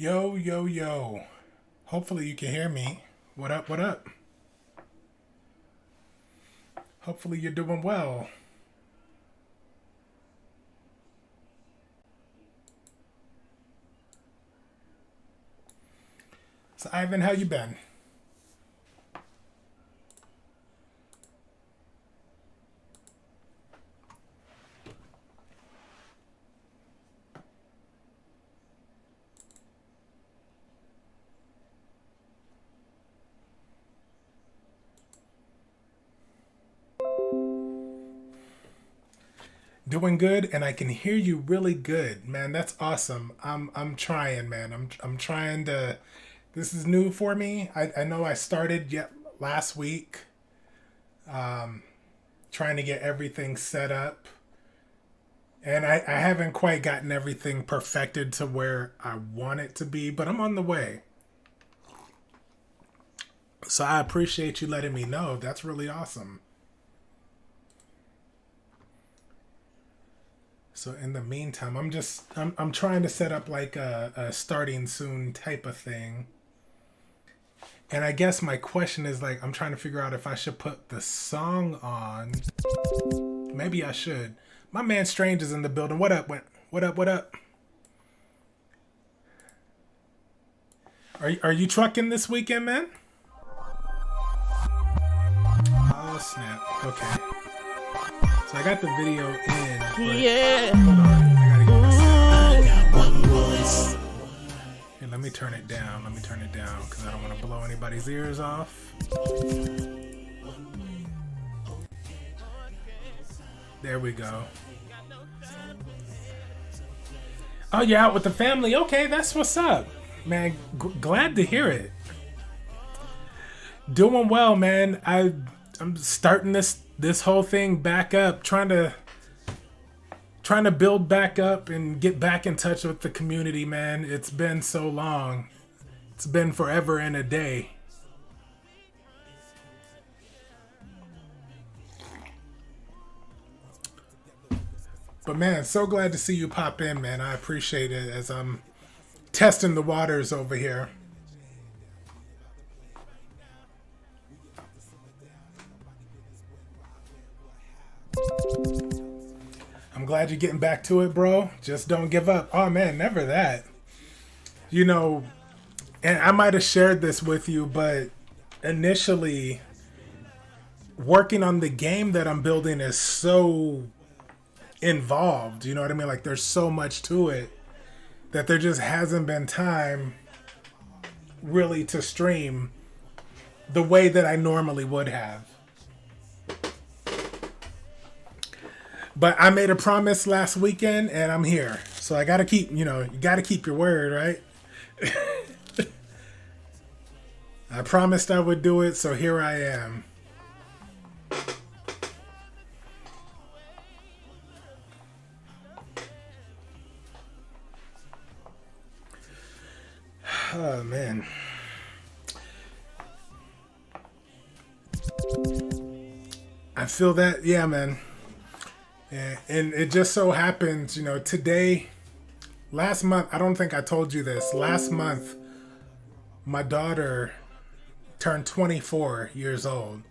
Yo, yo, yo. Hopefully you can hear me. What up, what up? Hopefully you're doing well. So Ivan, how you been? Doing good, and I can hear you really good, man. That's awesome. I'm trying, man. I'm trying to. This is new for me. I know I started yet last week, trying to get everything set up, and I haven't quite gotten everything perfected to where I want it to be, but I'm on the way. So I appreciate you letting me know. That's really awesome. So in the meantime, I'm trying to set up like a starting soon type of thing. And I guess my question is like I'm trying to figure out if I should put the song on. Maybe I should. My man Strange is in the building. What up? What up? What up? Are you trucking this weekend, man? Oh snap. Okay. So I got the video in. Yeah. Hold on. I gotta get this. Here, let me turn it down. Let me turn it down because I don't want to blow anybody's ears off. There we go. Oh, you're out with the family? Okay, that's what's up. Man, glad to hear it. Doing well, man. I'm starting this whole thing back up, trying to build back up and get back in touch with the community, man. It's been so long. It's been forever and a day. But man, so glad to see you pop in, man. I appreciate it as I'm testing the waters over here. I'm glad you're getting back to it, bro. Just don't give up. Oh man, never that. You know, and I might have shared this with you, but initially working on the game that I'm building is so involved. You know what I mean? Like there's so much to it that there just hasn't been time really to stream the way that I normally would have. But I made a promise last weekend and I'm here. So I gotta keep, you gotta keep your word, right? I promised I would do it, so here I am. Oh man. I feel that, yeah, man. Yeah, and it just so happens, today, last month, I don't think I told you this. Last month, my daughter turned 24 years old.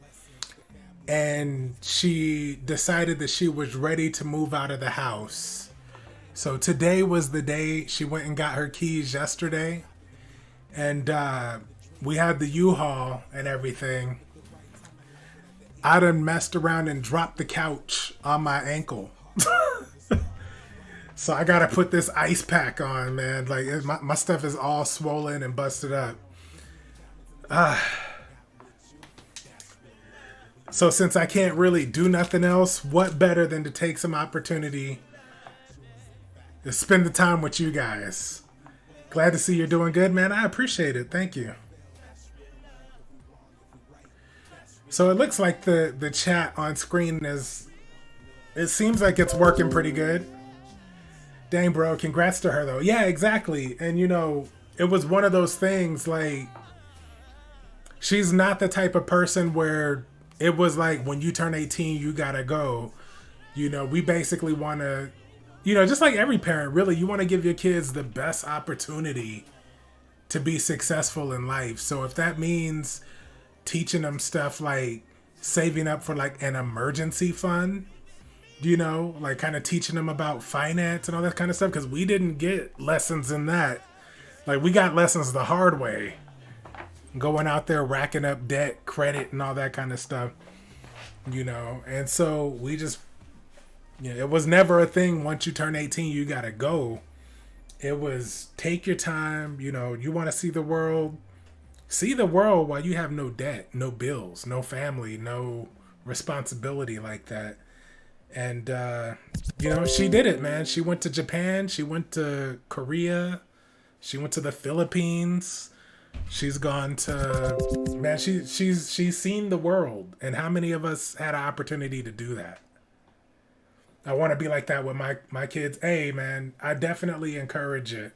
And she decided that she was ready to move out of the house. So today was the day. She went and got her keys yesterday. And we had the U-Haul and everything. I done messed around and dropped the couch on my ankle. So I gotta put this ice pack on, man. Like my stuff is all swollen and busted up. So since I can't really do nothing else, what better than to take some opportunity to spend the time with you guys. Glad to see you're doing good, man. I appreciate it. Thank you. So it looks like the chat on screen it seems like it's working pretty good. Dang, bro, congrats to her though. Yeah, exactly. And it was one of those things like she's not the type of person where it was like when you turn 18, you gotta go. We basically want to, just like every parent, really, you want to give your kids the best opportunity to be successful in life. So if that means teaching them stuff like saving up for like an emergency fund, like kind of teaching them about finance and all that kind of stuff, because we didn't get lessons in that. Like, we got lessons the hard way, going out there racking up debt, credit, and all that kind of stuff, and so we just, it was never a thing. Once you turn 18, you gotta go. It was take your time. You want to see the world while you have no debt, no bills, no family, no responsibility like that. And, she did it, man. She went to Japan. She went to Korea. She went to the Philippines. She's gone to, man, she's seen the world. And how many of us had an opportunity to do that? I want to be like that with my kids. Hey, man, I definitely encourage it.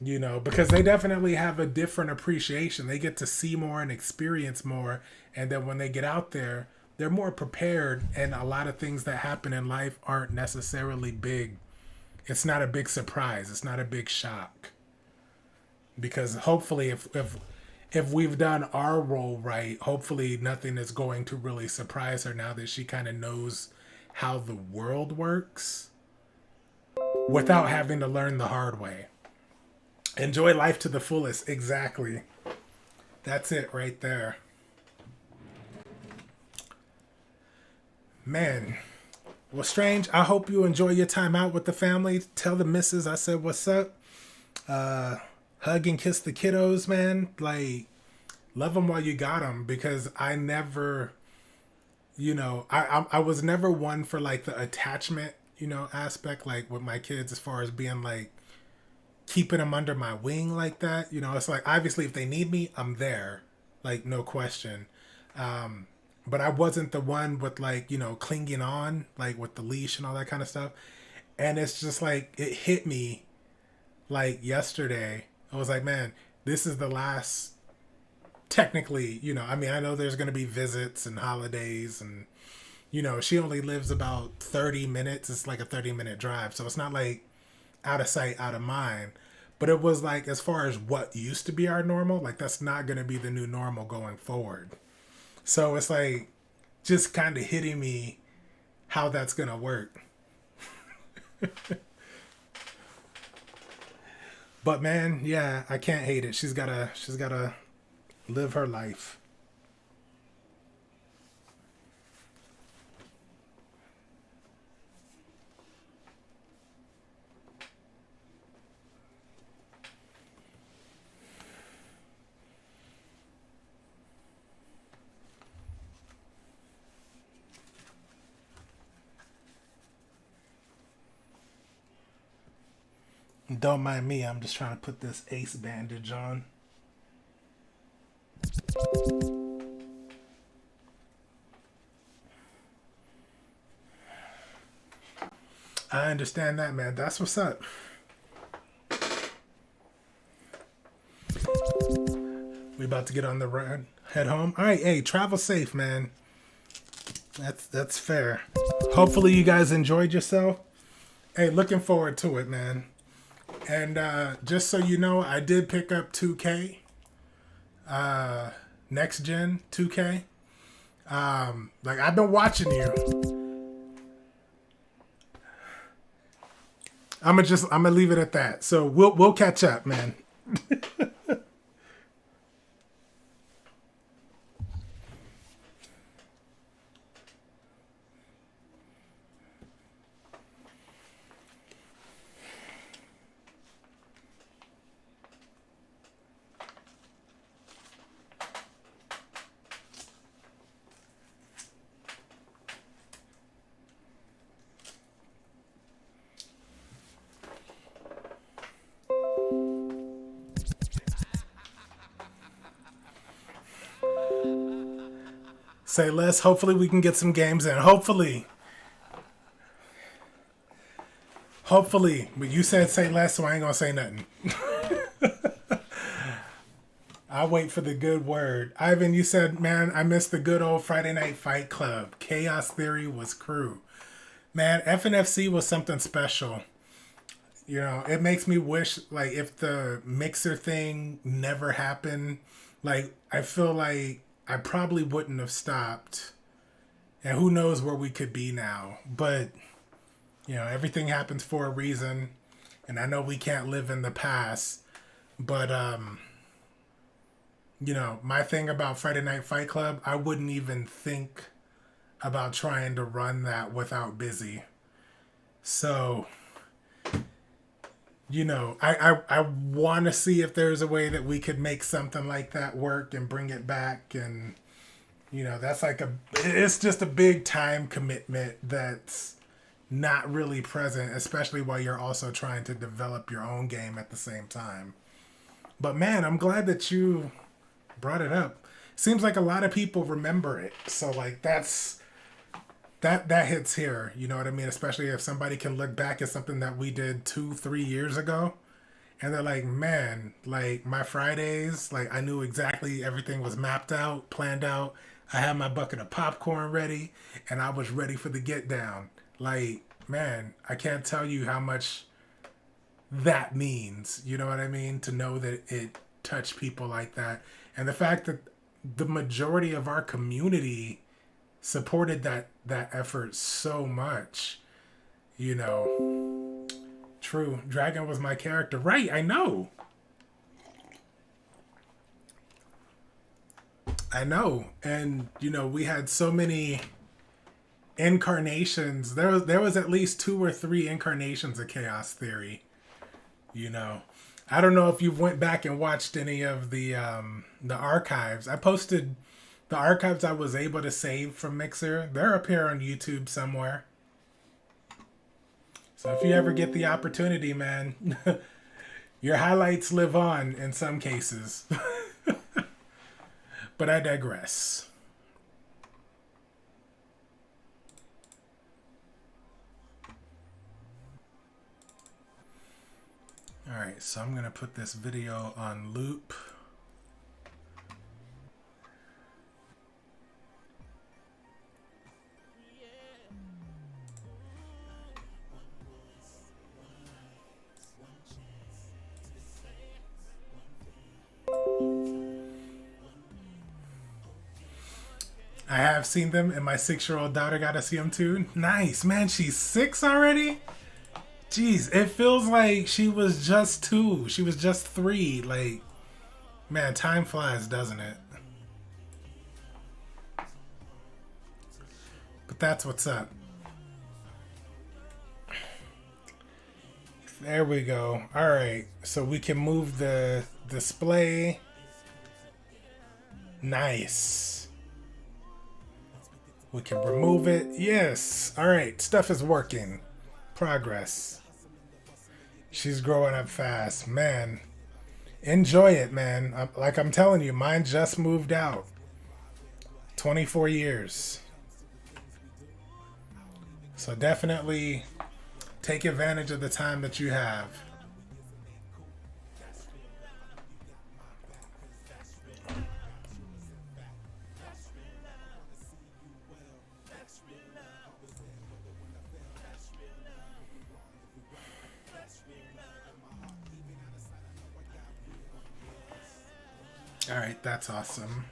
Because they definitely have a different appreciation. They get to see more and experience more. And then when they get out there, they're more prepared, and a lot of things that happen in life aren't necessarily big. It's not a big surprise. It's not a big shock. Because hopefully if we've done our role right, hopefully nothing is going to really surprise her now that she kind of knows how the world works without having to learn the hard way. Enjoy life to the fullest. Exactly. That's it right there. Man, well, Strange, I hope you enjoy your time out with the family. Tell the missus I said what's up. Hug and kiss the kiddos, man. Like, love them while you got them, because I never, I was never one for like the attachment, aspect, like with my kids, as far as being like keeping them under my wing like that. It's like, obviously if they need me, I'm there, like, no question. But I wasn't the one with like, clinging on, like with the leash and all that kind of stuff. And it's just like, it hit me like yesterday. I was like, man, this is the last, technically, I know there's going to be visits and holidays and, she only lives about 30 minutes. It's like a 30-minute drive. So it's not like out of sight, out of mind. But it was like, as far as what used to be our normal, like that's not going to be the new normal going forward. So it's like just kind of hitting me how that's going to work. But man, yeah, I can't hate it. She's gotta live her life. Don't mind me, I'm just trying to put this ace bandage on. I understand that, man. That's what's up. We about to get on the road, head home. All right, hey, travel safe, man. That's fair. Hopefully you guys enjoyed yourself. Hey, looking forward to it, man. And just so you know, I did pick up 2K, next gen 2K. Like, I've been watching you. I'm gonna leave it at that. So we'll catch up, man. Say less. Hopefully we can get some games in. Hopefully. But you said say less, so I ain't gonna say nothing. I'll wait for the good word. Ivan, you said, man, I missed the good old Friday Night Fight Club. Chaos Theory was crew. Man, FNFC was something special. You know, it makes me wish, like, if the mixer thing never happened, like, I feel like I probably wouldn't have stopped. And who knows where we could be now. But, you know, everything happens for a reason. And I know we can't live in the past. But, you know, my thing about Friday Night Fight Club, I wouldn't even think about trying to run that without Busy. So, you know, I want to see if there's a way that we could make something like that work and bring it back. And, you know, that's like it's just a big time commitment that's not really present, especially while you're also trying to develop your own game at the same time. But man, I'm glad that you brought it up. Seems like a lot of people remember it. So like that hits here, you know what I mean? Especially if somebody can look back at something that we did 2-3 years ago and they're like, man, like my Fridays, like I knew exactly everything was mapped out, planned out. I had my bucket of popcorn ready and I was ready for the get down. Like, man, I can't tell you how much that means, you know what I mean? To know that it touched people like that. And the fact that the majority of our community supported that effort so much, you know. True, Dragon was my character, right? I know, and you know we had so many incarnations. There was at least 2 or 3 incarnations of Chaos Theory. You know, I don't know if you went back and watched any of the archives. I posted the archives I was able to save from Mixer. They're up here on YouTube somewhere. So if you ever get the opportunity, man, your highlights live on in some cases. But I digress. Alright, so I'm going to put this video on loop. I have seen them, and my 6-year-old daughter got to see them too. Nice, man. She's 6 already? Jeez, it feels like she was just 2. She was just 3. Like, man, time flies, doesn't it? But that's what's up. There we go. All right, so we can move the display. Nice. We can remove it. Yes. All right, stuff is working. Progress. She's growing up fast. Man, enjoy it, man. Like I'm telling you, mine just moved out. 24 years. So definitely take advantage of the time that you have. All right, that's awesome.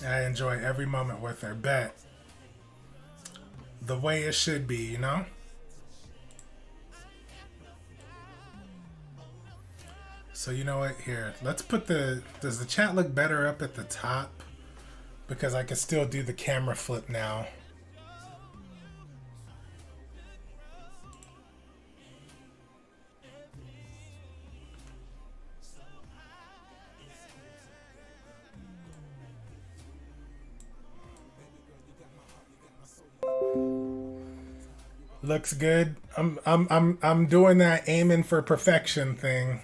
I enjoy every moment with her. Bet. The way it should be, you know? So you know what? Here, let's put does the chat look better up at the top? Because I can still do the camera flip now. Looks good. I'm doing that aiming for perfection thing.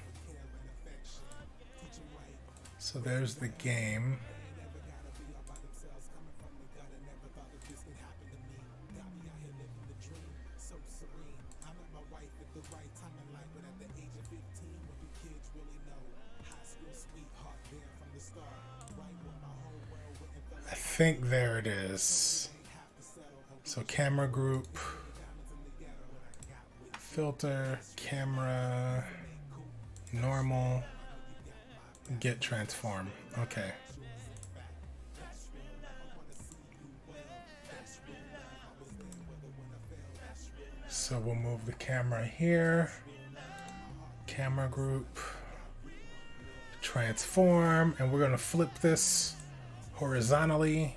So there's the game. I think there it is. So camera group, filter, camera, normal, get transform. Okay. So we'll move the camera here, camera group, transform, and we're gonna flip this horizontally.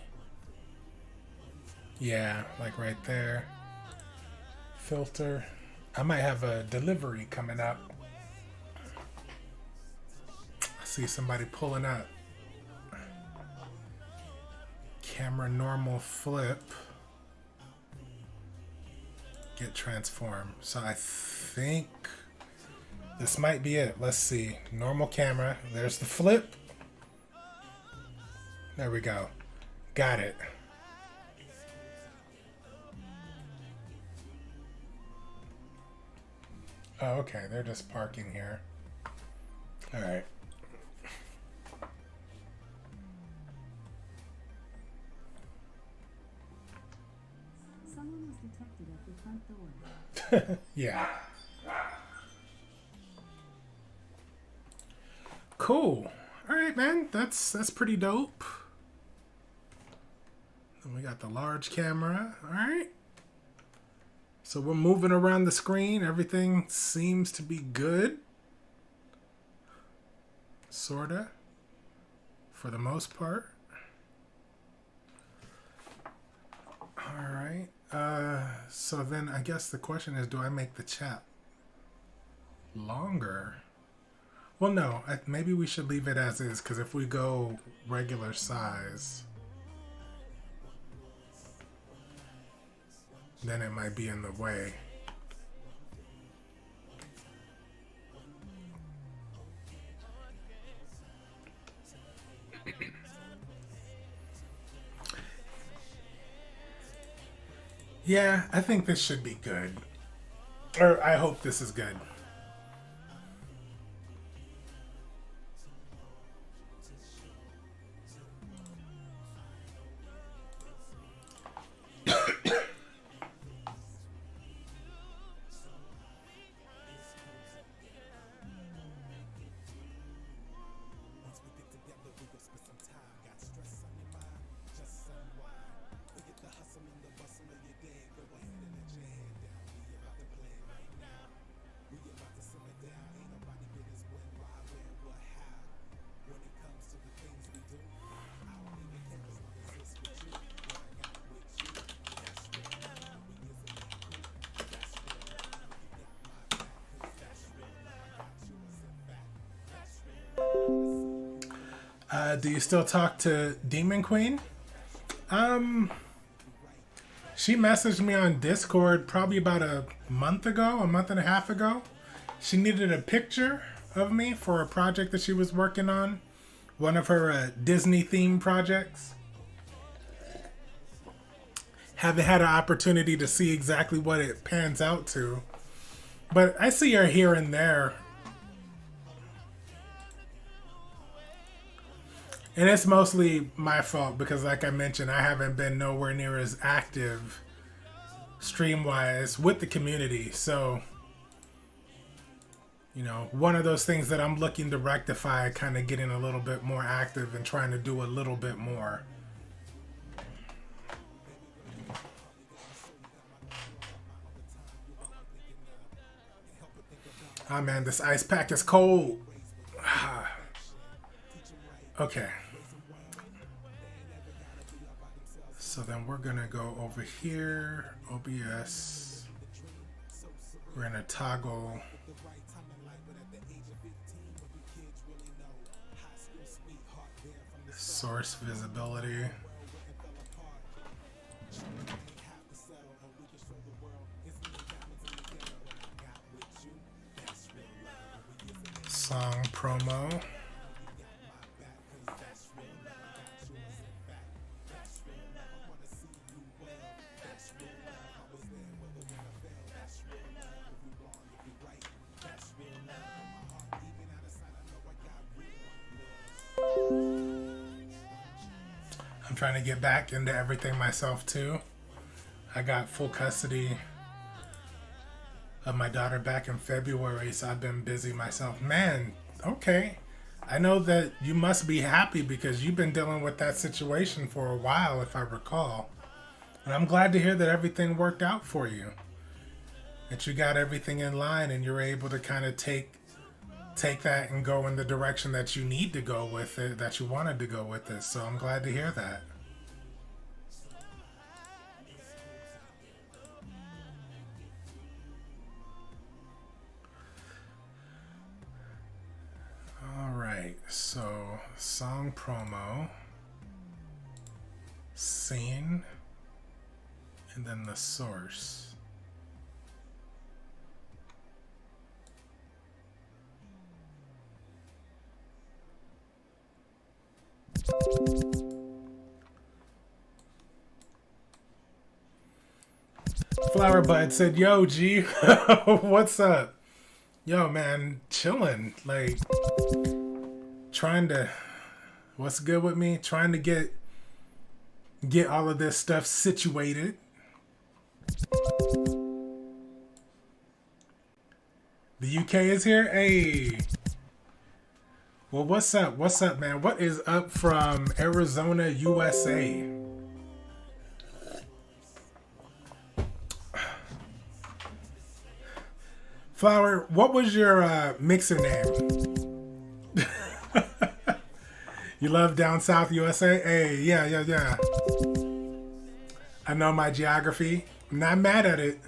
Yeah, like right there. Filter. I might have a delivery coming up. I see somebody pulling up. Camera normal flip. Get transform. So I think this might be it. Let's see. Normal camera. There's the flip. There we go. Got it. Oh, okay. They're just parking here. All right. Someone was detected at the front door. Yeah. Cool. All right, man. That's pretty dope. And we got the large camera. All right. So we're moving around the screen. Everything seems to be good. Sorta. For the most part. All right. So then I guess the question is, do I make the chat longer? Well, no. Maybe we should leave it as is, because if we go regular size, then it might be in the way. Yeah, I think this should be good. Or I hope this is good. Do you still talk to Demon Queen? She messaged me on Discord probably about a month and a half ago. She needed a picture of me for a project that she was working on. One of her Disney themed projects. Haven't had an opportunity to see exactly what it pans out to. But I see her here and there. And it's mostly my fault because, like I mentioned, I haven't been nowhere near as active stream-wise with the community. So, you know, one of those things that I'm looking to rectify, kind of getting a little bit more active and trying to do a little bit more. Ah, man, this ice pack is cold. Okay. So then we're gonna go over here, OBS. We're gonna toggle source visibility. Song promo. I'm trying to get back into everything myself too. I got full custody of my daughter back in February, so I've been busy myself. Man, okay. I know that you must be happy because you've been dealing with that situation for a while, if I recall. And I'm glad to hear that everything worked out for you. That you got everything in line and you're able to kind of take that and go in the direction that you need to go with it, that you wanted to go with it. So I'm glad to hear that. All right, so song promo, scene, and then the source. Flower Bud said, "Yo, G, what's up? Yo, man, chilling. Like, trying to. What's good with me? Trying to get all of this stuff situated. The UK is here. Hey. Well, what's up? What's up, man? What is up from Arizona, USA?" Flower, what was your mixer name? You love down south USA? Hey, yeah. I know my geography. I'm not mad at it.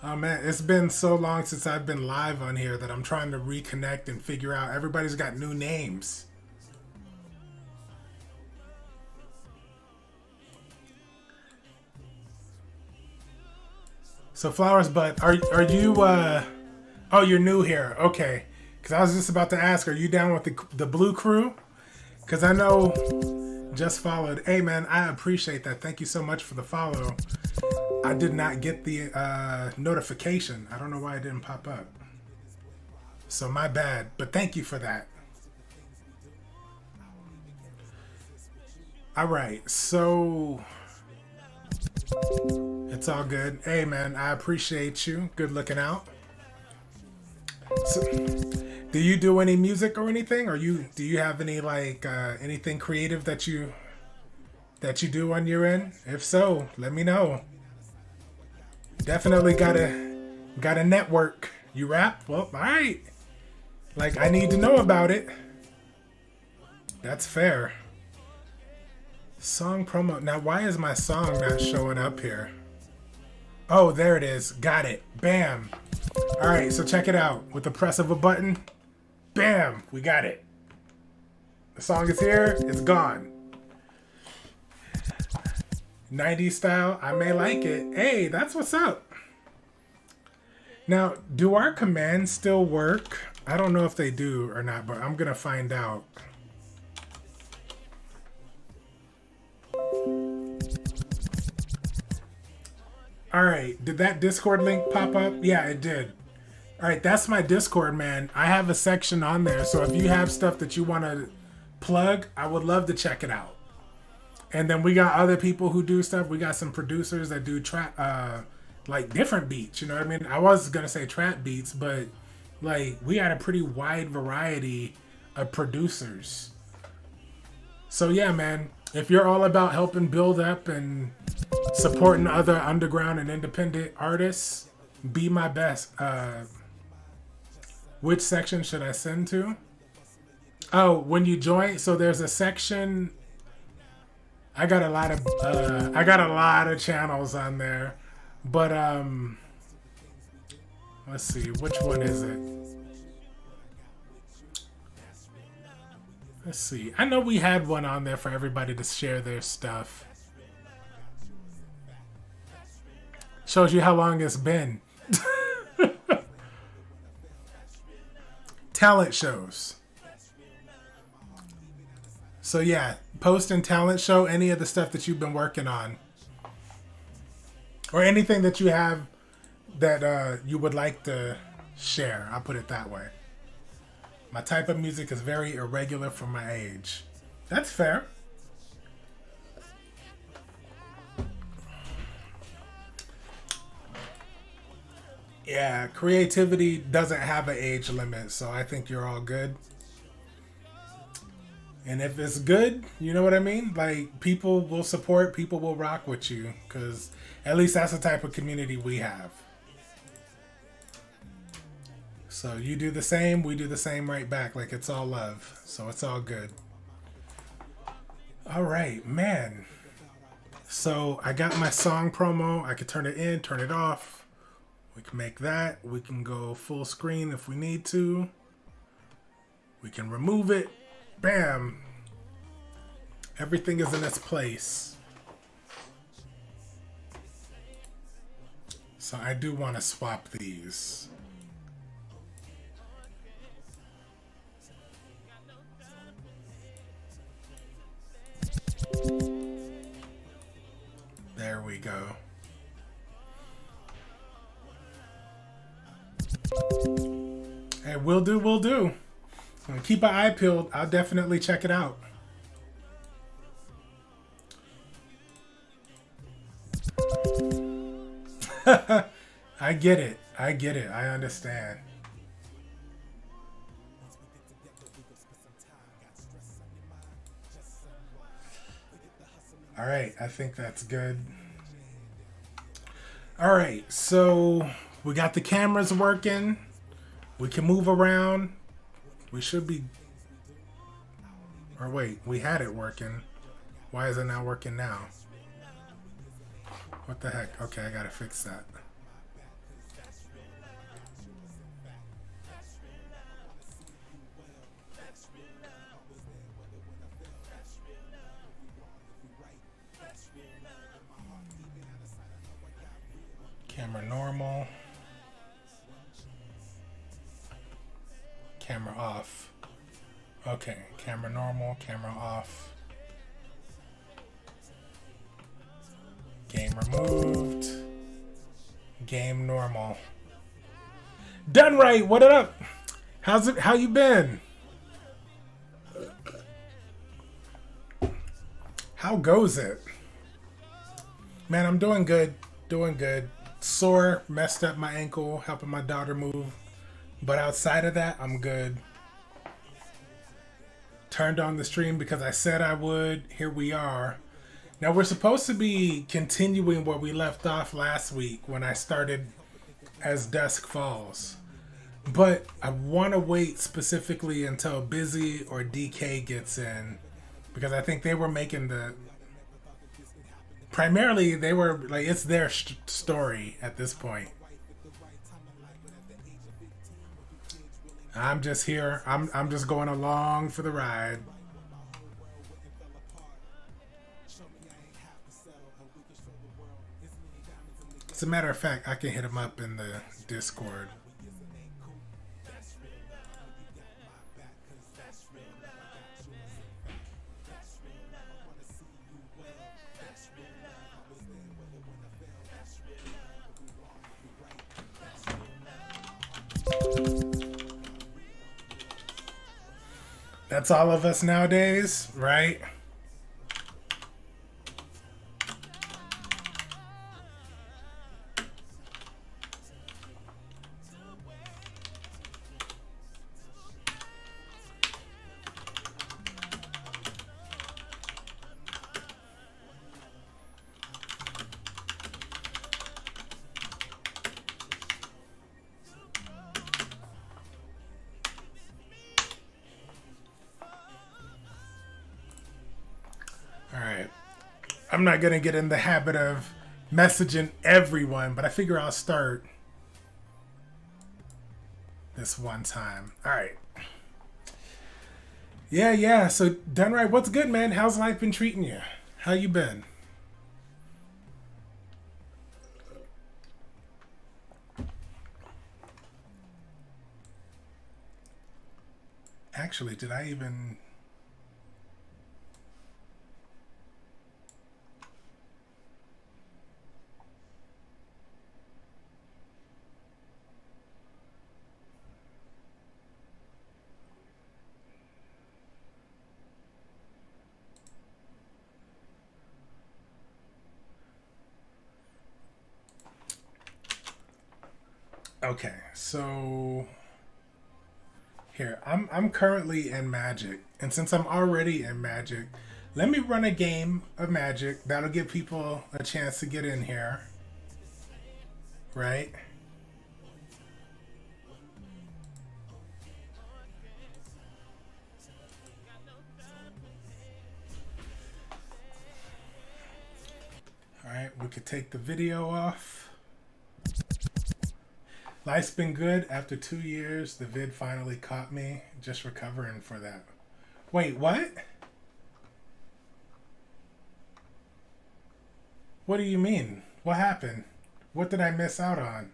Oh man, it's been so long since I've been live on here that I'm trying to reconnect and figure out. Everybody's got new names. So Flowers, but are you oh, you're new here. Okay. Cuz I was just about to ask, are you down with the Blue Crew? Cuz I know just followed. Hey man, I appreciate that. Thank you so much for the follow. I did not get the notification. I don't know why it didn't pop up. So my bad, but thank you for that. All right. So it's all good. Hey man, I appreciate you. Good looking out. So, do you do any music or anything? Or do you have any like anything creative that you do on your end? If so, let me know. Definitely got a network. You rap? Well, all right. Like I need to know about it. That's fair. Song promo. Now, why is my song not showing up here? Oh, there it is. Got it. Bam. All right, so check it out. With the press of a button, bam, we got it. The song is here. It's gone. 90s style. I may like it. Hey, that's what's up. Now, do our commands still work? I don't know if they do or not, but I'm going to find out. All right, did that Discord link pop up? Yeah, it did. All right, that's my Discord, man. I have a section on there, so if you have stuff that you want to plug, I would love to check it out. And then we got other people who do stuff. We got some producers that do trap, like different beats. You know what I mean? I was gonna say trap beats, but like we got a pretty wide variety of producers. So yeah, man, if you're all about helping build up and supporting other underground and independent artists, be my best. Which section should I send to? Oh, when you join, so there's a section. I got a lot of channels on there, but let's see, which one is it? Let's see. I know we had one on there for everybody to share their stuff. Shows you how long it's been. Talent shows. So yeah, post and talent show any of the stuff that you've been working on. Or anything that you have that you would like to share. I'll put it that way. My type of music is very irregular for my age. That's fair. Yeah, creativity doesn't have an age limit, so I think you're all good. And if it's good, you know what I mean? Like, people will support, people will rock with you, because at least that's the type of community we have. So you do the same, we do the same right back. Like, it's all love. So it's all good. All right, man. So I got my song promo. I could turn it in, turn it off. We can make that. We can go full screen if we need to. We can remove it. Bam. Everything is in its place. So I do want to swap these. There we go. Hey, will do, will do. Keep an eye peeled. I'll definitely check it out. I get it. I get it. I understand. All right. I think that's good. All right. So we got the cameras working. We can move around. We should be... Or wait, we had it working. Why is it not working now? What the heck? Okay, I gotta fix that. Camera normal. Camera off. Okay, camera normal, camera off. Game removed. Game normal. Done right. What up? How's it? How you been? How goes it? Man, I'm doing good. Doing good. Sore, messed up my ankle, helping my daughter move. But outside of that, I'm good. Turned on the stream because I said I would. Here we are. Now we're supposed to be continuing where we left off last week when I started As Dusk Falls. But I want to wait specifically until Busy or DK gets in. Because I think they were making the... Primarily, they were like, it's their story at this point. I'm just here. I'm just going along for the ride. As a matter of fact, I can hit him up in the Discord. That's all of us nowadays, right? I'm not going to get in the habit of messaging everyone, but I figure I'll start this one time. All right. Yeah. So, done right. What's good, man? How's life been treating you? How you been? Actually, did I even... Okay, so here I'm currently in Magic, and since I'm already in Magic, let me run a game of Magic. That'll give people a chance to get in here, right? All right, we could take the video off. Life's been good. After 2 years, the vid finally caught me. Just recovering for that. Wait, what? What do you mean? What happened? What did I miss out on?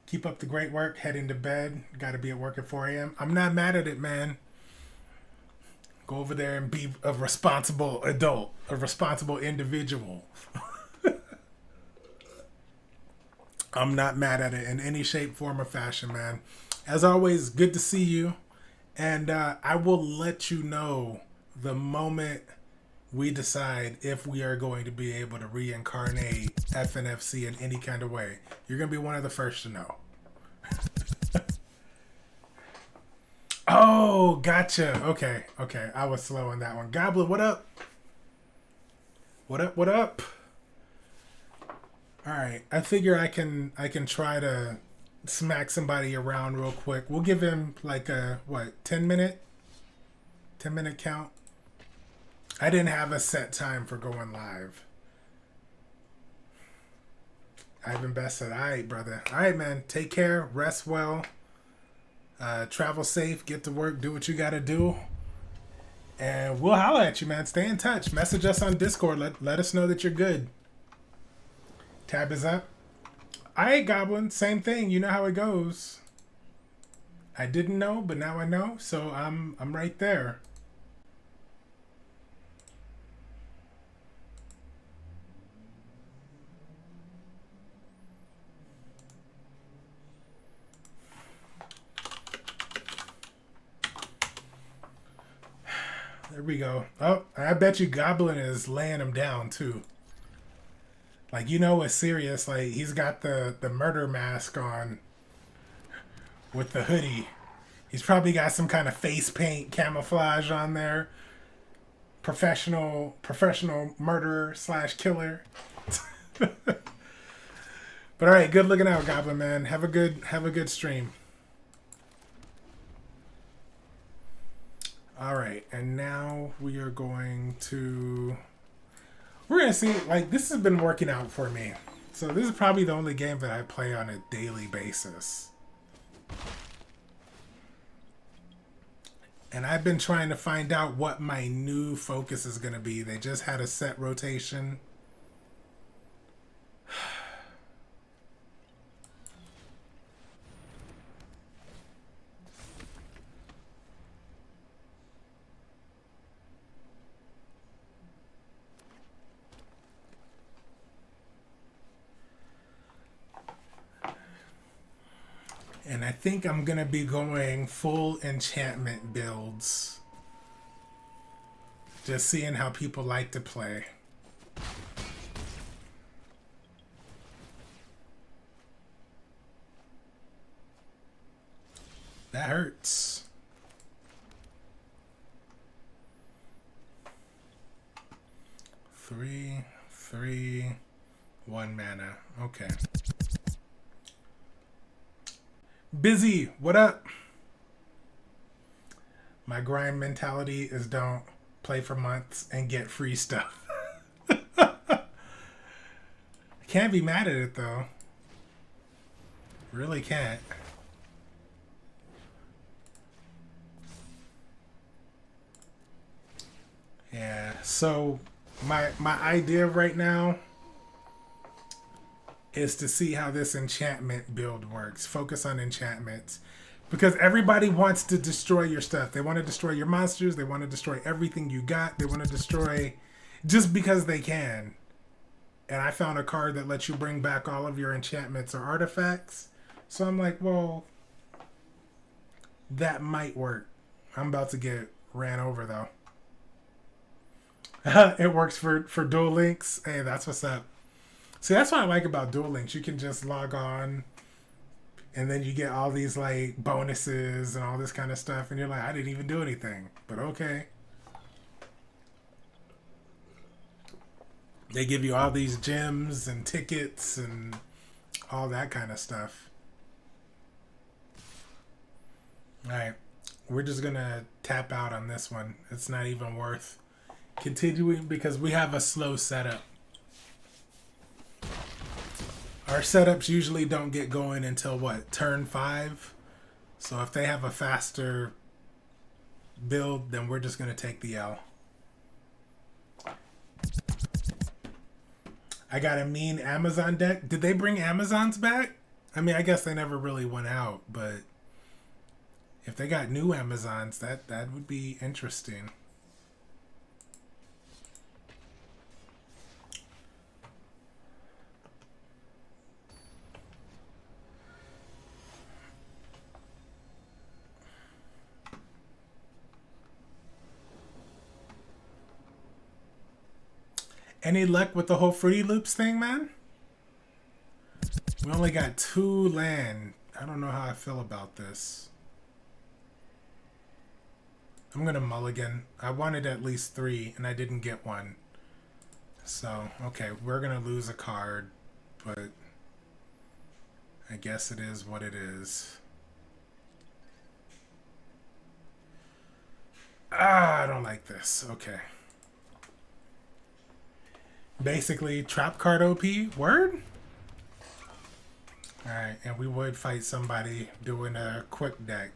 Keep up the great work. Heading to bed. Got to be at work at 4 a.m. I'm not mad at it, man. Go over there and be a responsible adult, a responsible individual. I'm not mad at it in any shape, form, or fashion, man. As always, good to see you. And I will let you know the moment we decide if we are going to be able to reincarnate FNFC in any kind of way. You're going to be one of the first to know. Oh, gotcha. Okay. I was slow on that one. Goblin, what up? What up? All right, I figure I can try to smack somebody around real quick. We'll give him like a 10 minute count. I didn't have a set time for going live. Ivan Best said, "All right, brother. All right, man. Take care. Rest well. Travel safe. Get to work. Do what you got to do. And we'll holler at you, man. Stay in touch. Message us on Discord. Let us know that you're good." Tab is up. Alright, Goblin. Same thing. You know how it goes. I didn't know, but now I know. So I'm right there. There we go. Oh, I bet you Goblin is laying him down too. Like, you know it's serious. Like, he's got the murder mask on with the hoodie. He's probably got some kind of face paint camouflage on there. Professional murderer / killer. But all right, good looking out, Goblin man. Have a good stream. All right, and now we are going to... We're going to see, like, this has been working out for me. So this is probably the only game that I play on a daily basis. And I've been trying to find out what my new focus is going to be. They just had a set rotation. And I think I'm going to be going full enchantment builds. Just seeing how people like to play. That hurts. Three, 1 mana. Okay. Busy, what up? My grind mentality is don't play for months and get free stuff. Can't be mad at it though. Really can't. Yeah, so my idea right now is to see how this enchantment build works. Focus on enchantments. Because everybody wants to destroy your stuff. They want to destroy your monsters. They want to destroy everything you got. They want to destroy just because they can. And I found a card that lets you bring back all of your enchantments or artifacts. So I'm like, well, that might work. I'm about to get ran over though. It works for Duel Links. Hey, that's what's up. See, that's what I like about Duel Links. You can just log on and then you get all these like bonuses and all this kind of stuff, and you're like, I didn't even do anything, but okay. They give you all these gems and tickets and all that kind of stuff. All right, we're just gonna tap out on this one. It's not even worth continuing because we have a slow setup. Our setups usually don't get going until what, turn 5? So if they have a faster build, then we're just gonna take the L. I got a mean Amazon deck. Did they bring Amazons back? I mean, I guess they never really went out, but if they got new Amazons, that would be interesting. Any luck with the whole Fruity Loops thing, man? We only got 2 land. I don't know how I feel about this. I'm gonna mulligan. I wanted at least 3, and I didn't get one. So, okay, we're gonna lose a card, but I guess it is what it is. I don't like this. Okay. Basically, trap card OP. Word? Alright, and we would fight somebody doing a quick deck.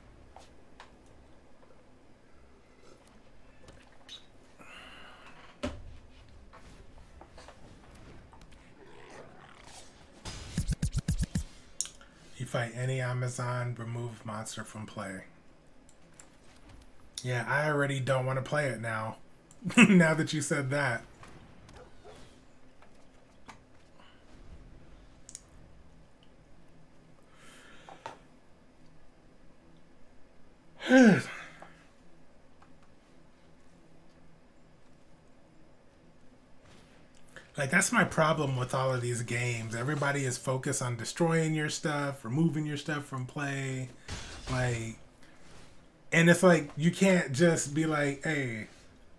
You fight any Amazon, remove monster from play. Yeah, I already don't want to play it now. Now that you said that. Like, that's my problem with all of these games. Everybody is focused on destroying your stuff, removing your stuff from play. Like, and it's like, you can't just be like, hey,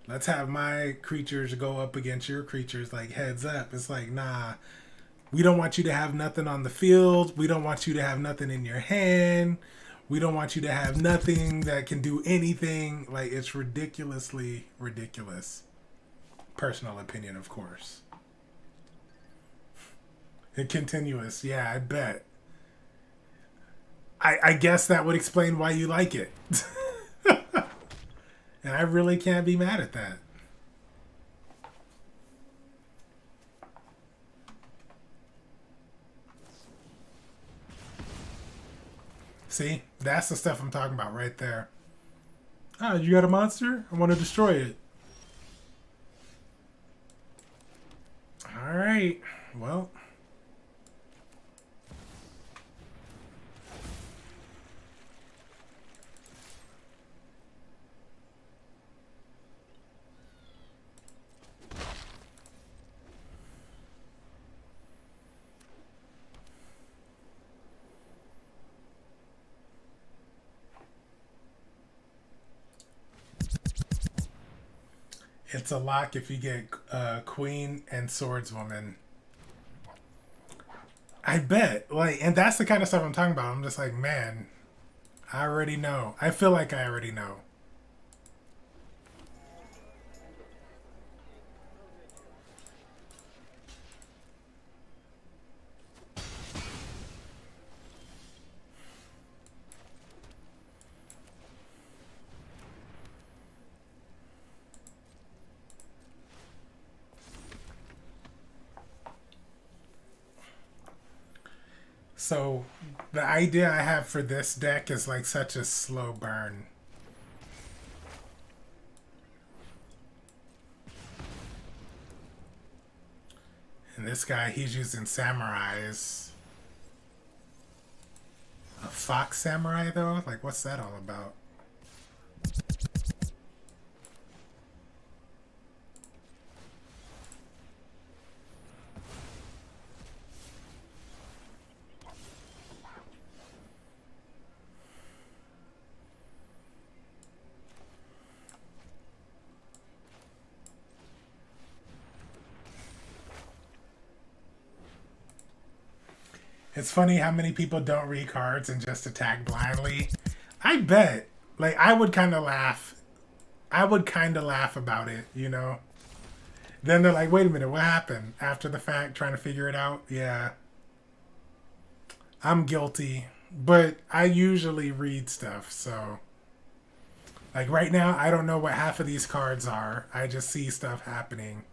let's have my creatures go up against your creatures, like, heads up. It's like, nah, we don't want you to have nothing on the field. We don't want you to have nothing in your hand. We don't want you to have nothing that can do anything. Like, it's ridiculously ridiculous. Personal opinion, of course. And continuous, yeah, I bet. I guess that would explain why you like it. And I really can't be mad at that. See? That's the stuff I'm talking about right there. Ah, you got a monster? I want to destroy it. Alright. Well. It's a lock if you get Queen and Swordswoman. I bet. Like, and that's the kind of stuff I'm talking about. I'm just like, man, I already know. I feel like I already know. So the idea I have for this deck is like such a slow burn. And this guy, he's using samurais. A fox samurai though? Like, what's that all about? It's funny how many people don't read cards and just attack blindly. I bet. Like, I would kind of laugh. I would kind of laugh about it, you know? Then they're like, wait a minute, what happened? After the fact, trying to figure it out? Yeah. I'm guilty. But I usually read stuff, so... Like, right now, I don't know what half of these cards are. I just see stuff happening.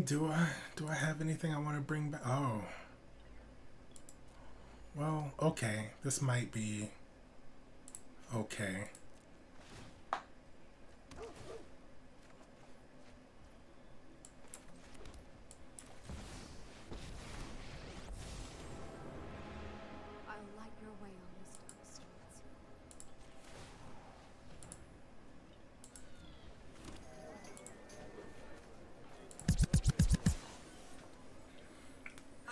Do I have anything I want to bring back? Oh. Well, okay. This might be okay. I'll light your way on these dark streets.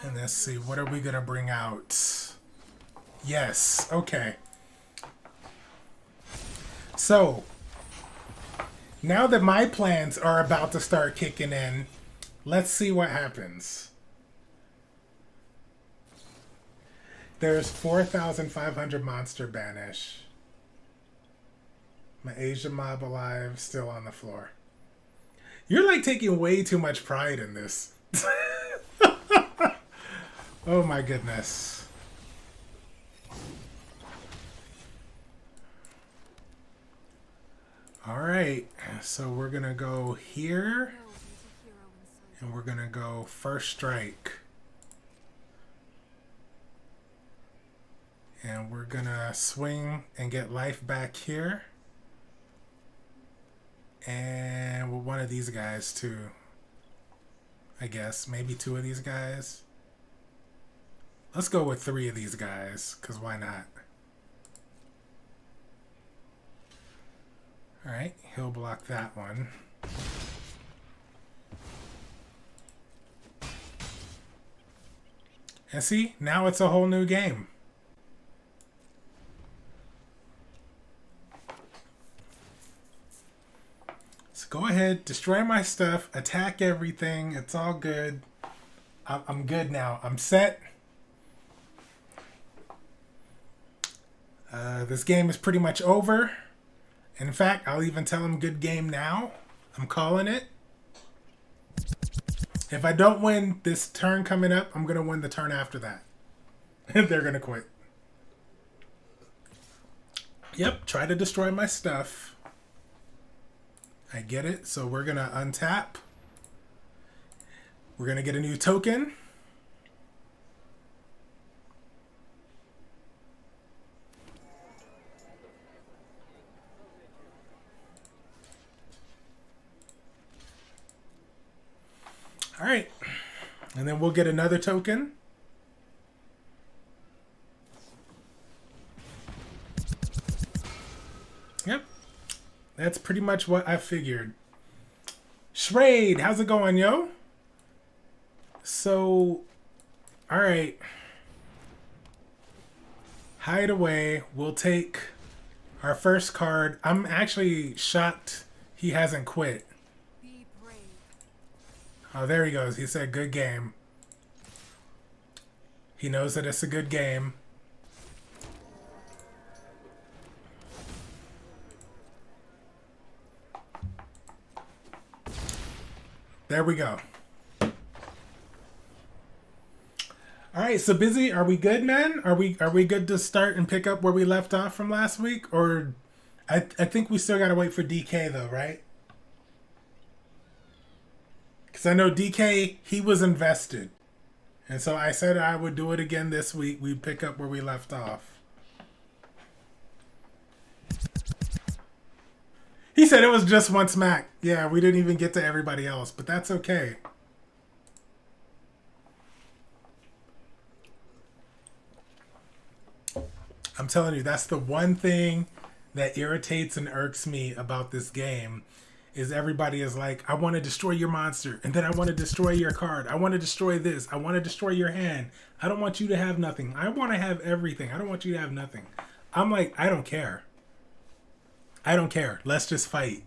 And let's see, what are we gonna bring out? Yes, okay. So, now that my plans are about to start kicking in, let's see what happens. There's 4,500 monster banish. My Asia mob alive, still on the floor. You're like taking way too much pride in this. Oh my goodness. All right, so we're gonna go here and we're gonna go first strike. And we're gonna swing and get life back here. And with one of these guys too. I guess, maybe two of these guys. Let's go with three of these guys, because why not? Alright, he'll block that one. And see, now it's a whole new game. So go ahead, destroy my stuff, attack everything, it's all good. I'm good now. I'm set. This game is pretty much over. In fact, I'll even tell him good game now. I'm calling it. If I don't win this turn coming up, I'm going to win the turn after that. They're going to quit. Yep, try to destroy my stuff. I get it. So we're going to untap. We're going to get a new token. All right, and then we'll get another token. Yep, that's pretty much what I figured. Shrade, how's it going, yo? So, all right. Hide away. We'll take our first card. I'm actually shocked he hasn't quit. Oh, there he goes. He said good game. He knows that it's a good game. There we go. All right, so Busy, are we good, man? Are we good to start and pick up where we left off from last week? Or I think we still got to wait for DK though, right? Because I know DK, he was invested. And so I said I would do it again this week. We'd pick up where we left off. He said it was just one smack. Yeah, we didn't even get to everybody else, but that's okay. I'm telling you, that's the one thing that irritates and irks me about this game is everybody is like, I want to destroy your monster, and then I want to destroy your card. I want to destroy this. I want to destroy your hand. I don't want you to have nothing. I want to have everything. I don't want you to have nothing. I'm like, I don't care. I don't care. Let's just fight.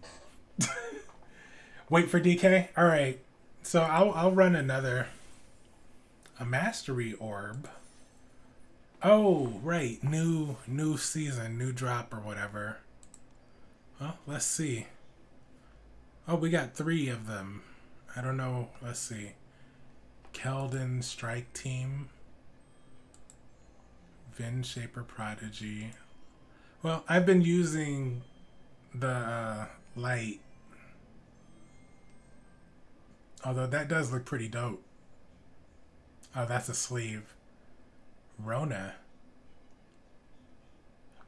Wait for DK? All right. So I'll run a mastery orb. Oh, right. New season, new drop or whatever. Well, let's see. Oh, we got 3 of them. I don't know. Let's see. Keldon Strike Team. Vin Shaper Prodigy. Well, I've been using the light. Although that does look pretty dope. Oh, that's a sleeve. Rona.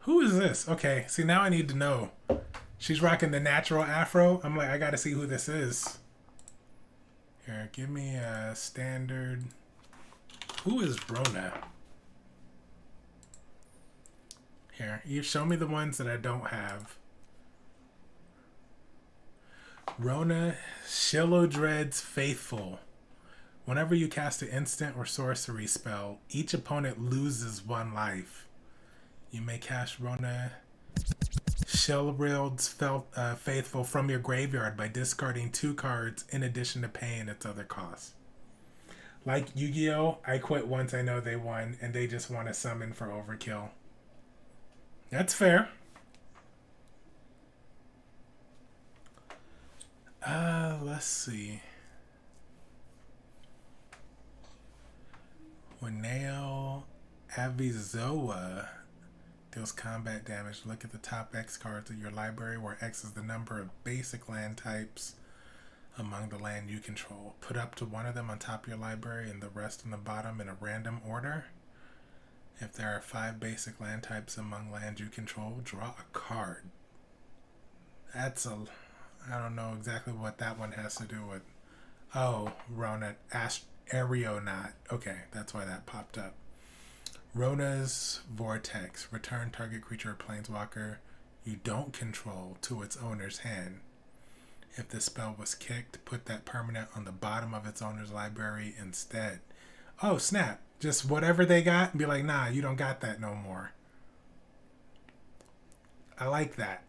Who is this? Okay, see, now I need to know. She's rocking the natural afro. I'm like, I gotta see who this is. Here, give me a standard. Who is Rona? Here, you show me the ones that I don't have. Rona Shillowdread's Faithful. Whenever you cast an instant or sorcery spell, each opponent loses 1 life. You may cast Rona Shillowdread's Faithful from your graveyard by discarding 2 cards in addition to paying its other costs. Like Yu-Gi-Oh! I quit once I know they won and they just want to summon for overkill. That's fair. Let's see. Wineo Avizoa deals combat damage. Look at the top X cards of your library, where X is the number of basic land types among the land you control. Put up to 1 of them on top of your library and the rest on the bottom in a random order. If there are 5 basic land types among land you control, draw a card. That's a... I don't know exactly what that one has to do with. Oh, Rona Aeronaut. Okay, that's why that popped up. Rona's Vortex. Return target creature or planeswalker you don't control to its owner's hand. If the spell was kicked, put that permanent on the bottom of its owner's library instead. Oh, snap. Just whatever they got and be like, nah, you don't got that no more. I like that.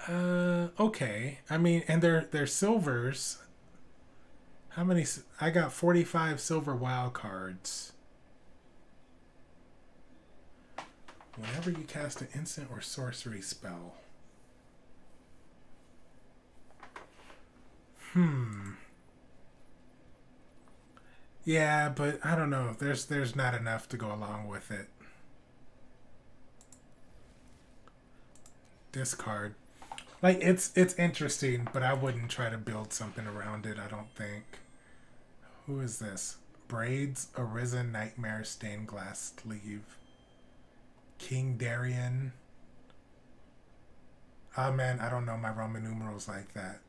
Okay. I mean, and they're silvers. How many? I got 45 silver wild cards. Whenever you cast an instant or sorcery spell. Yeah, but I don't know. There's not enough to go along with it. Discard. Like, it's interesting, but I wouldn't try to build something around it, I don't think. Who is this? Braids, Arisen, Nightmare, Stained Glass Sleeve. King Darien. Oh man, I don't know my Roman numerals like that.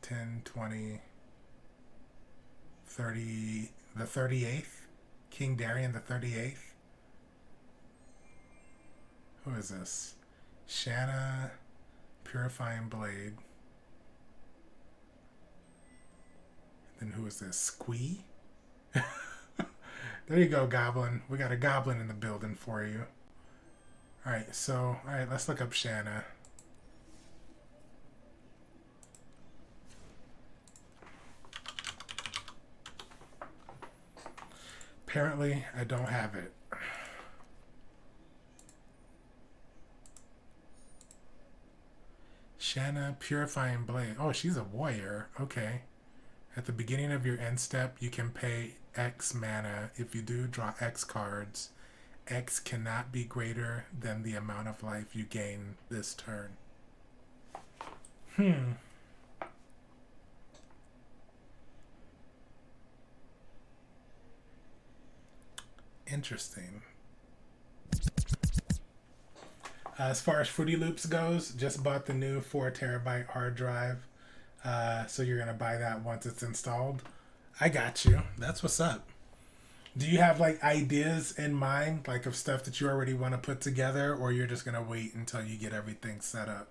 10, 20, 30, the 38th? King Darien the 38th? Who is this? Shanna... Purifying Blade. Then who is this? Squee? There you go, Goblin. We got a Goblin in the building for you. Alright, let's look up Shanna. Apparently, I don't have it. Shanna, Purifying Blade. Oh, she's a warrior. Okay. At the beginning of your end step, you can pay X mana. If you do, draw X cards. X cannot be greater than the amount of life you gain this turn. Interesting. As far as Fruity Loops goes, just bought the new 4 terabyte hard drive. So you're going to buy that once it's installed. I got you. That's what's up. Do you have like ideas in mind, like of stuff that you already want to put together, or you're just gonna wait until you get everything set up?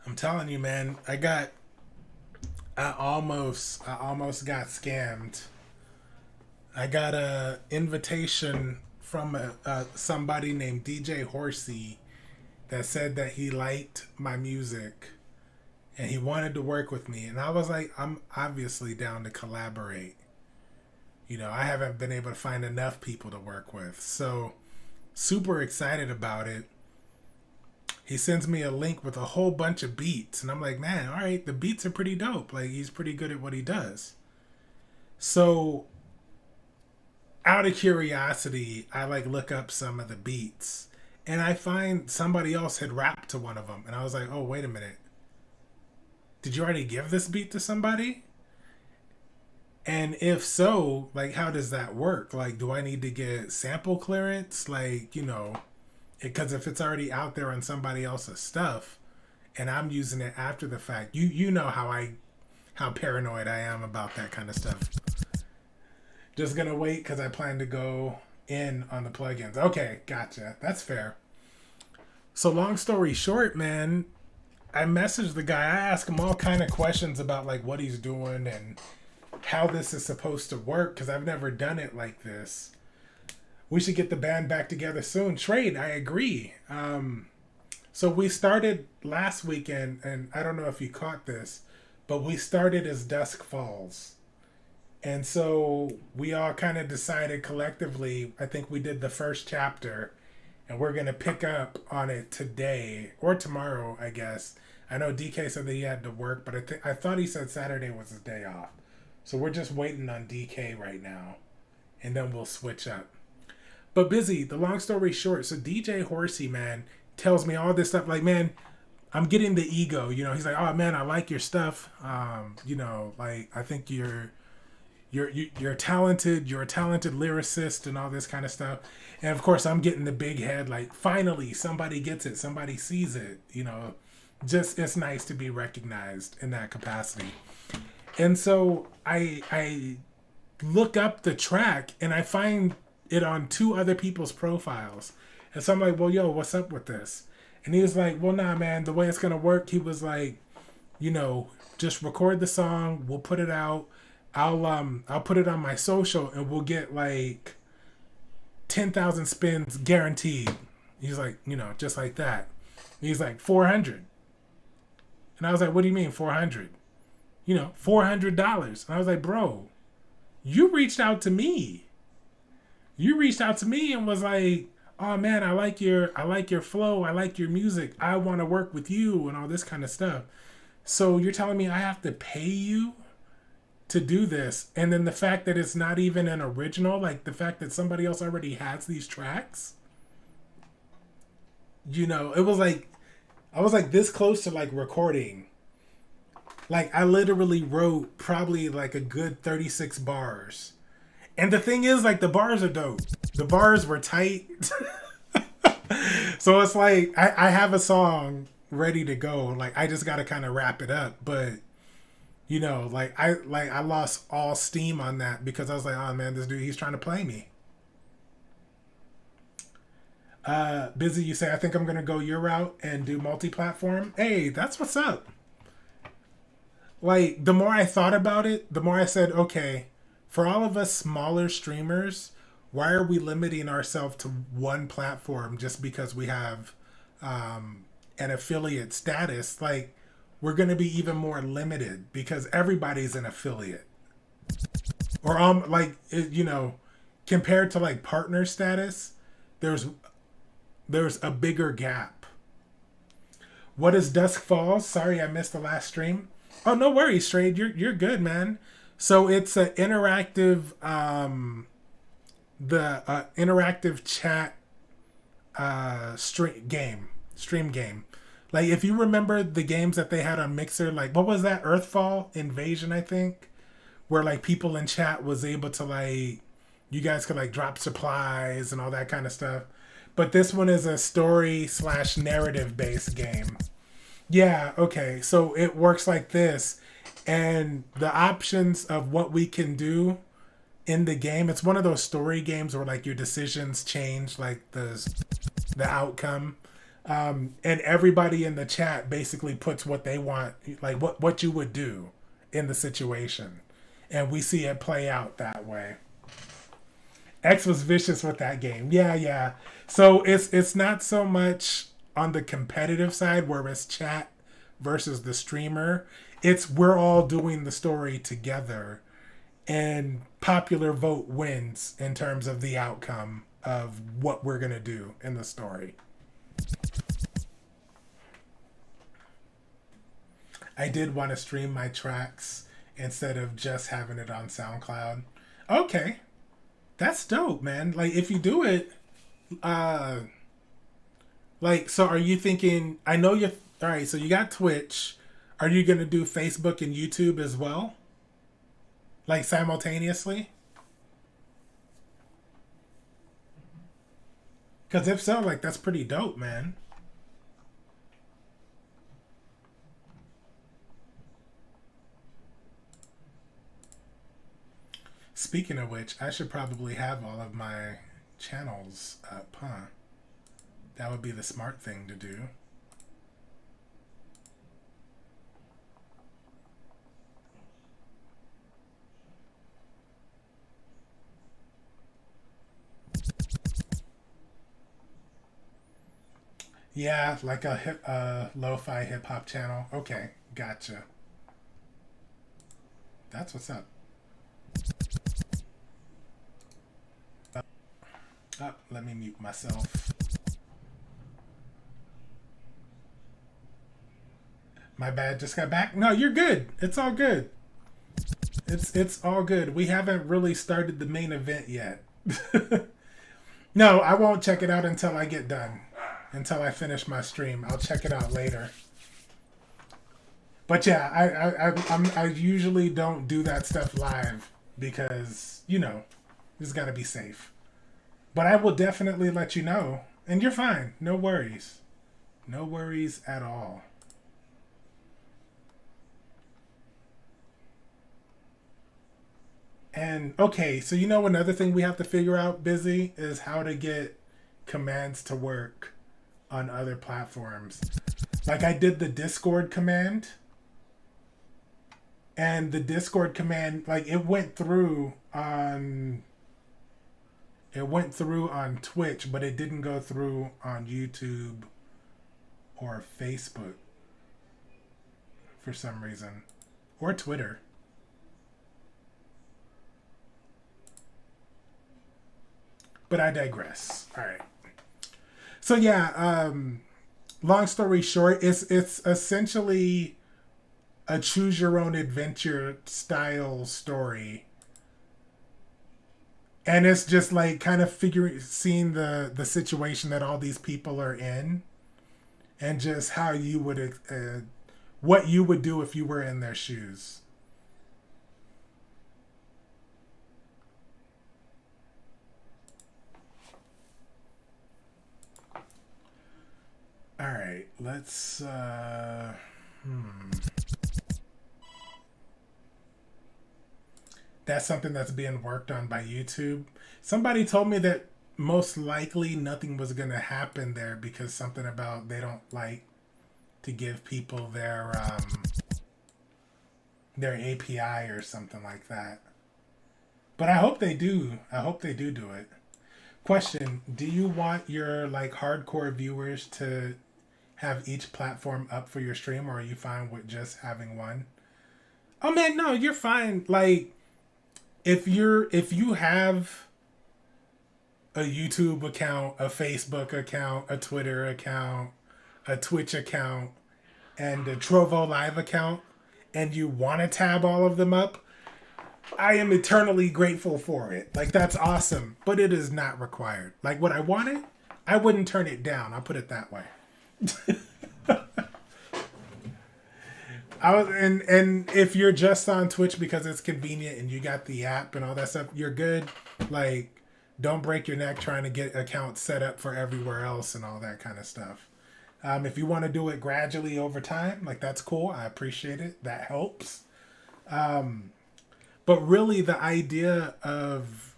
I'm telling you, man, I almost got scammed. I got a invitation from somebody named DJ Horsey that said that he liked my music and he wanted to work with me. And I was like, I'm obviously down to collaborate. You know, I haven't been able to find enough people to work with. So, super excited about it. He sends me a link with a whole bunch of beats. And I'm like, man, all right, the beats are pretty dope. Like, he's pretty good at what he does. So, out of curiosity, I like look up some of the beats. And I find somebody else had rapped to one of them. And I was like, oh, wait a minute. Did you already give this beat to somebody? And if so, like, how does that work? Like, do I need to get sample clearance? Like, you know, because if it's already out there on somebody else's stuff and I'm using it after the fact, you know how paranoid I am about that kind of stuff. Just gonna wait because I plan to go in on the plugins. Okay, gotcha. That's fair. So long story short, man, I messaged the guy. I asked him all kind of questions about like what he's doing and how this is supposed to work because I've never done it like this. We should get the band back together soon. Trade, I agree. So we started last weekend, and I don't know if you caught this, but we started as Dusk Falls. And so we all kind of decided collectively, I think we did the first chapter, and we're going to pick up on it today or tomorrow, I guess. I know DK said that he had to work, but I thought he said Saturday was his day off. So we're just waiting on DK right now, and then we'll switch up. But busy, the long story short, so DJ Horsey, man, tells me all this stuff. Like, man, I'm getting the ego. You know, he's like, oh, man, I like your stuff. You know, like, I think you're talented. You're a talented lyricist and all this kind of stuff. And, of course, I'm getting the big head. Like, finally, somebody gets it. Somebody sees it. You know, just it's nice to be recognized in that capacity. And so I look up the track, and I find it on two other people's profiles. And so I'm like, well, yo, what's up with this? And he was like, well, nah, man, the way it's going to work, he was like, you know, just record the song. We'll put it out. I'll put it on my social and we'll get like 10,000 spins guaranteed. He's like, you know, just like that. He's like 400. And I was like, what do you mean 400? You know, $400. And I was like, bro, you reached out to me. You reached out to me and was like, oh man, I like your flow. I like your music. I want to work with you and all this kind of stuff. So you're telling me I have to pay you to do this? And then the fact that it's not even an original, like the fact that somebody else already has these tracks, you know, it was like, I was like this close to like recording. Like I literally wrote probably like a good 36 bars. And the thing is, like, the bars are dope. The bars were tight. So it's like, I have a song ready to go. Like, I just got to kind of wrap it up. But, you know, I lost all steam on that because I was like, oh, man, this dude, he's trying to play me. Busy, you say, I think I'm going to go your route and do multi-platform. Hey, that's what's up. Like, the more I thought about it, the more I said, okay, for all of us smaller streamers, why are we limiting ourselves to one platform just because we have an affiliate status? Like, we're going to be even more limited because everybody's an affiliate. Or, you know, compared to, like, partner status, there's a bigger gap. What is Dusk Falls? Sorry, I missed the last stream. Oh, no worries, Strayed. You're good, man. So it's an interactive, interactive chat stream game. Like if you remember the games that they had on Mixer, like what was that? Earthfall Invasion, I think, where like people in chat was able to like, you guys could like drop supplies and all that kind of stuff. but this one is a story slash narrative based game. Yeah, okay. So it works like this. And the options of what we can do in the game, it's one of those story games where like your decisions change like the outcome. And everybody in the chat basically puts what they want, like what you would do in the situation. And we see it play out that way. X was vicious with that game. Yeah, yeah. So it's not so much on the competitive side where it's chat versus the streamer. It's we're all doing the story together, and popular vote wins in terms of the outcome of what we're gonna do in the story. I did want to stream my tracks instead of just having it on SoundCloud. Okay, that's dope, man. Like if you do it, like so, are you thinking? I know you're all right. So you got Twitch. Are you gonna do Facebook and YouTube as well? Like simultaneously? Because if so, like that's pretty dope, man. Speaking of which, I should probably have all of my channels up, huh? That would be the smart thing to do. Yeah, like a lo-fi hip-hop channel. Okay, gotcha. That's what's up. Oh, let me mute myself. My bad, just got back. No, you're good. It's all good. It's all good. We haven't really started the main event yet. No, I won't check it out until I get done. Until I finish my stream. I'll check it out later. But yeah, I usually don't do that stuff live because, you know, just gotta be safe. But I will definitely let you know. And you're fine. No worries. No worries at all. And okay, so you know another thing we have to figure out, Busy, is how to get commands to work on other platforms. Like I did the Discord command, and the Discord command, like it went through on Twitch, but it didn't go through on YouTube or Facebook for some reason, or Twitter. But I digress. All right. So yeah, long story short, it's essentially a choose your own adventure style story. And it's just like kind of seeing the situation that all these people are in, and just how you would, what you would do if you were in their shoes. All right, let's. That's something that's being worked on by YouTube. Somebody told me that most likely nothing was going to happen there because something about they don't like to give people their API or something like that. But I hope they do. I hope they do it. Question: do you want your like hardcore viewers to have each platform up for your stream, or are you fine with just having one? Oh man, no, you're fine. Like if you have a YouTube account, a Facebook account, a Twitter account, a Twitch account, and a Trovo Live account, and you want to tab all of them up, I am eternally grateful for it. Like, that's awesome, but it is not required. Like, what I wanted, I wouldn't turn it down. I'll put it that way. And if you're just on Twitch because it's convenient and you got the app and all that stuff, you're good. Like, don't break your neck trying to get accounts set up for everywhere else and all that kind of stuff. If you want to do it gradually over time, like that's cool. I appreciate it. That helps. But really, the idea of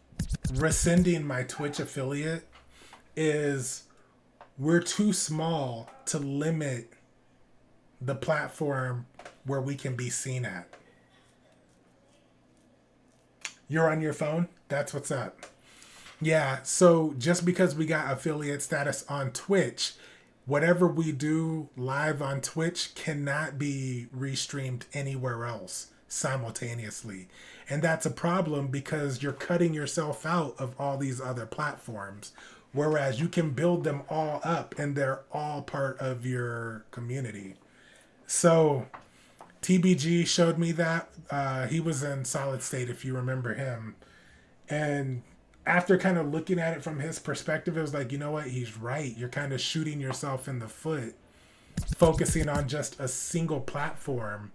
rescinding my Twitch affiliate is we're too small to limit the platform where we can be seen at. You're on your phone? That's what's up. Yeah, so just because we got affiliate status on Twitch, whatever we do live on Twitch cannot be restreamed anywhere else simultaneously. And that's a problem because you're cutting yourself out of all these other platforms. Whereas you can build them all up and they're all part of your community. So TBG showed me that. He was in Solid State, if you remember him. And after kind of looking at it from his perspective, it was like, you know what? He's right. You're kind of shooting yourself in the foot, focusing on just a single platform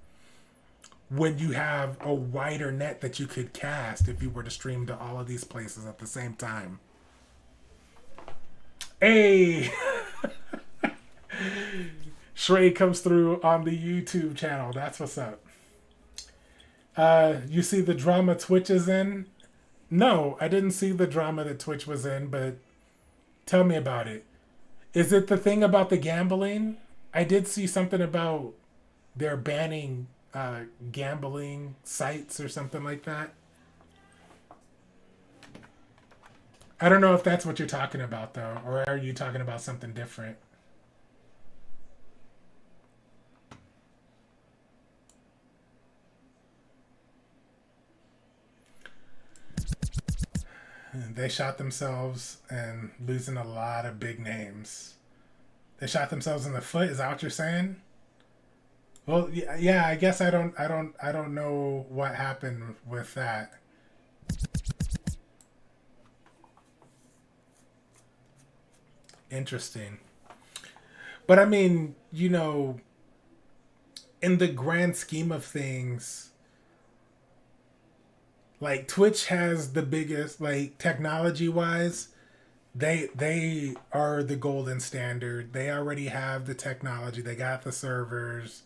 when you have a wider net that you could cast if you were to stream to all of these places at the same time. Hey! Shrey comes through on the YouTube channel. That's what's up. You see the drama Twitch is in? No, I didn't see the drama that Twitch was in, but tell me about it. Is it the thing about the gambling? I did see something about they're banning gambling sites or something like that. I don't know if that's what you're talking about, though, or are you talking about something different? They shot themselves and losing a lot of big names. They shot themselves in the foot. Is that what you're saying? Well, yeah. I guess I don't know what happened with that. Interesting. But I mean, you know, in the grand scheme of things, like Twitch has the biggest, like technology wise, they are the golden standard. They already have the technology. They got the servers.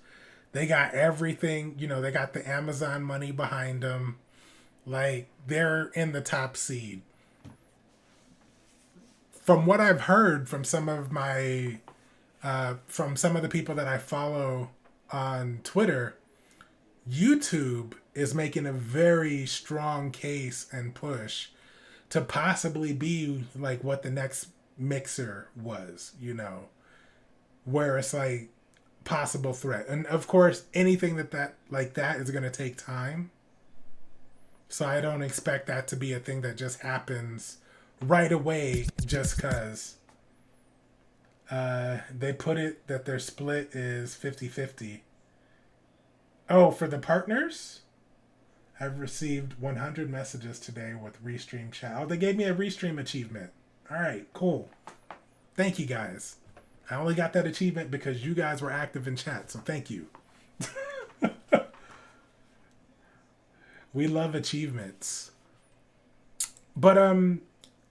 They got everything, you know, they got the Amazon money behind them. Like they're in the top seed. From what I've heard from some of my from some of the people that I follow on Twitter, YouTube is making a very strong case and push to possibly be like what the next Mixer was, you know, where it's like possible threat. And of course, anything that like that is going to take time. So I don't expect that to be a thing that just happens right away just because they put it that their split is 50-50. Oh, for the partners? I've received 100 messages today with Restream chat. Oh, they gave me a Restream achievement. All right, cool. Thank you, guys. I only got that achievement because you guys were active in chat, so thank you. We love achievements. But,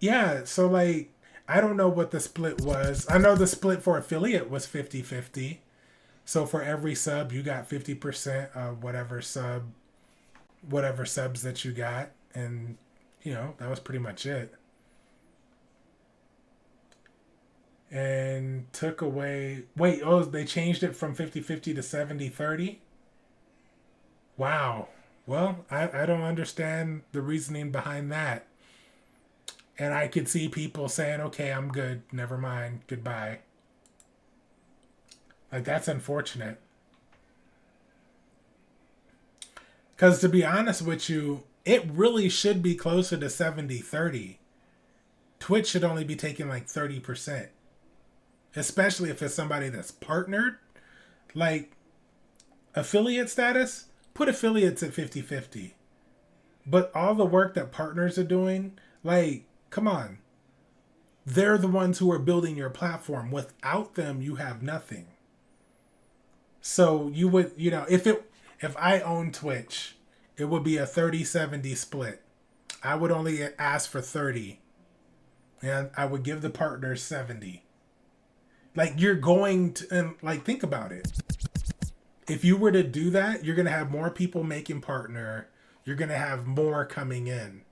yeah, so, like, I don't know what the split was. I know the split for affiliate was 50-50. So for every sub, you got 50% of whatever subs that you got. And, you know, that was pretty much it. And took away... Wait, oh, they changed it from 50-50 to 70-30? Wow. Well, I don't understand the reasoning behind that. And I could see people saying, okay, I'm good. Never mind. Goodbye. Like, that's unfortunate. Because to be honest with you, it really should be closer to 70-30. Twitch should only be taking like 30%. Especially if it's somebody that's partnered. Like, affiliate status, put affiliates at 50-50. But all the work that partners are doing, like, come on. They're the ones who are building your platform. Without them, you have nothing. So you would, you know, if I own Twitch, it would be a 30-70 split. I would only ask for 30 and I would give the partner 70. Like, you're going to, and like, think about it. If you were to do that, you're going to have more people making partner. You're going to have more coming in.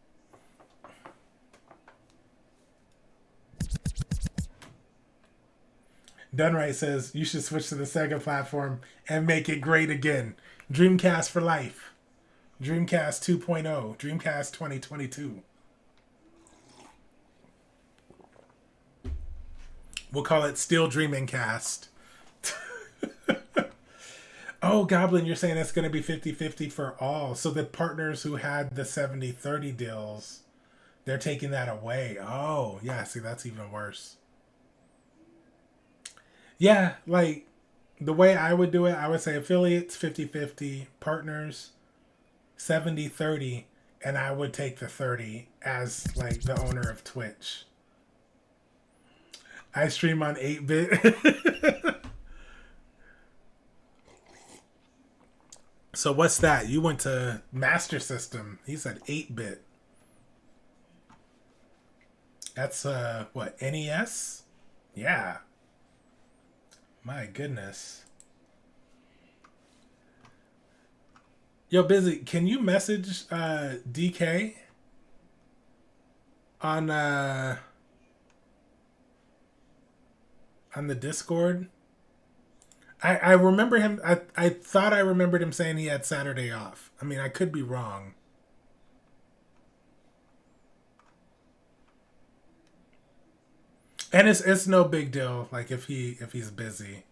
Dunright says you should switch to the Sega platform and make it great again. Dreamcast for life. Dreamcast 2.0. Dreamcast 2022. We'll call it Still Dreaming Cast. Oh, Goblin, you're saying it's going to be 50-50 for all. So the partners who had the 70-30 deals, they're taking that away. Oh, yeah, see, that's even worse. Yeah, like, the way I would do it, I would say affiliates 50-50, partners 70-30, and I would take the 30 as, like, the owner of Twitch. I stream on 8-bit. So what's that? You went to Master System. He said 8-bit. That's, what, NES? Yeah. My goodness. Yo, Busy, can you message DK on the Discord? I remember him. I thought I remembered him saying he had Saturday off. I mean, I could be wrong. And it's no big deal. Like if he's busy.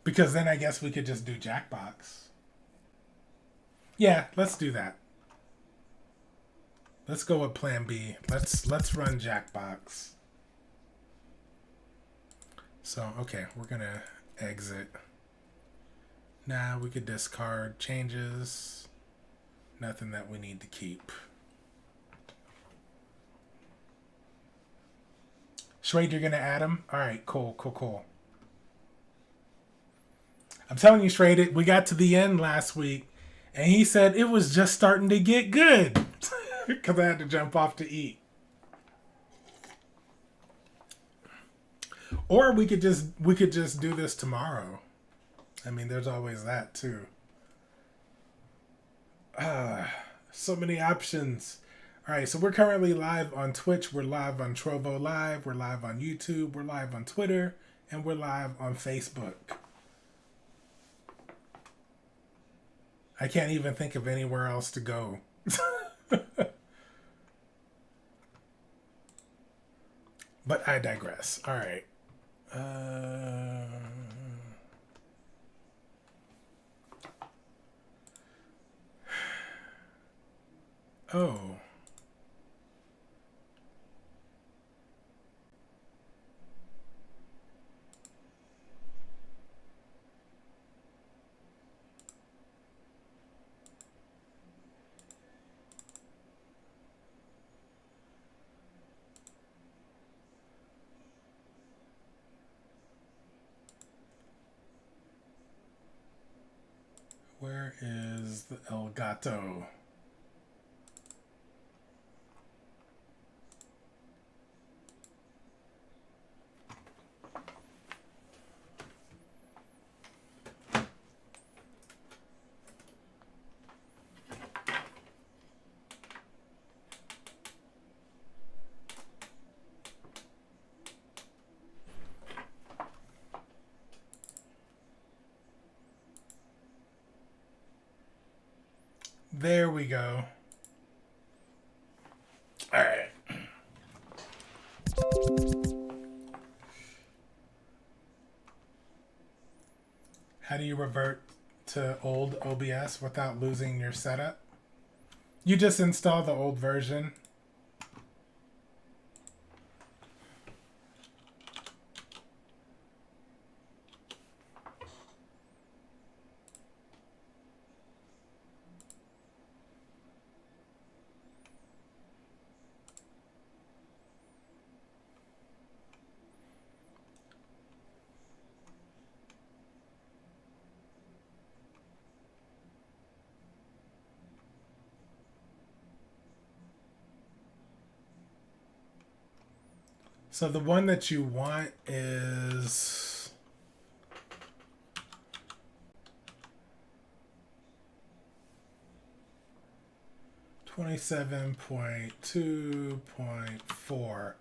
Because then I guess we could just do Jackbox. Yeah, let's do that. Let's go with Plan B. Let's run Jackbox. So okay, we're gonna exit. Nah, we could discard changes. Nothing that we need to keep. Shrade, you're gonna add him? Alright, cool. I'm telling you, Shrade, we got to the end last week, and he said it was just starting to get good. Because I had to jump off to eat. Or we could just do this tomorrow. I mean, there's always that too. So many options. All right, so we're currently live on Twitch. We're live on Trovo Live. We're live on YouTube. We're live on Twitter. And we're live on Facebook. I can't even think of anywhere else to go. But I digress. All right. Oh. Where is the El Gato? There we go. All right. How do you revert to old OBS without losing your setup? You just install the old version. So the one that you want is 27.2.4.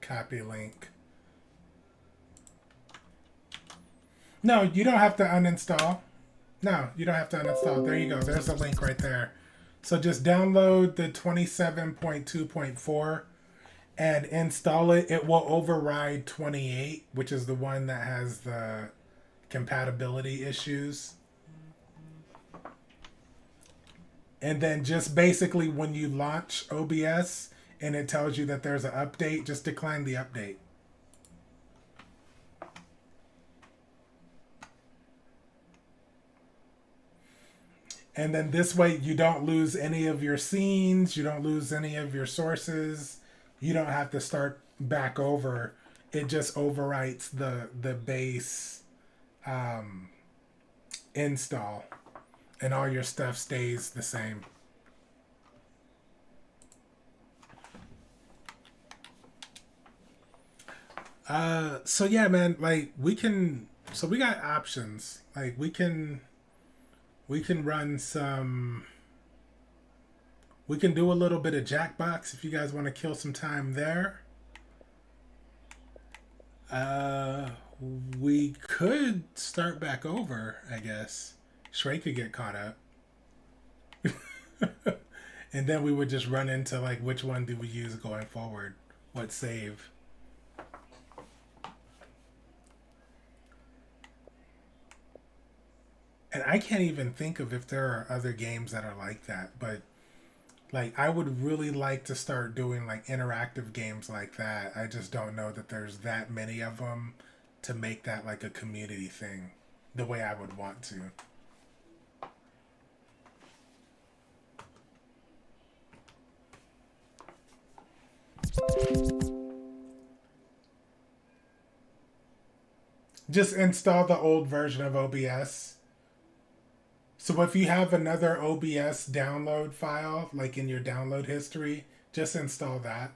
Copy link. No, you don't have to uninstall. No, you don't have to uninstall. There you go. There's a link right there. So just download the 27.2.4 and install it. It will override 28, which is the one that has the compatibility issues. And then just basically when you launch OBS and it tells you that there's an update, just decline the update. And then this way you don't lose any of your scenes, you don't lose any of your sources, you don't have to start back over. It just overwrites the base install, and all your stuff stays the same. So yeah, man, like we got options. Like we can run some. We can do a little bit of Jackbox if you guys want to kill some time there. We could start back over, I guess. Shrey could get caught up. And then we would just run into like which one do we use going forward? What save? And I can't even think of if there are other games that are like that, but like I would really like to start doing like interactive games like that. I just don't know that there's that many of them to make that like a community thing the way I would want to. Just install the old version of OBS. So if you have another OBS download file, like in your download history, just install that.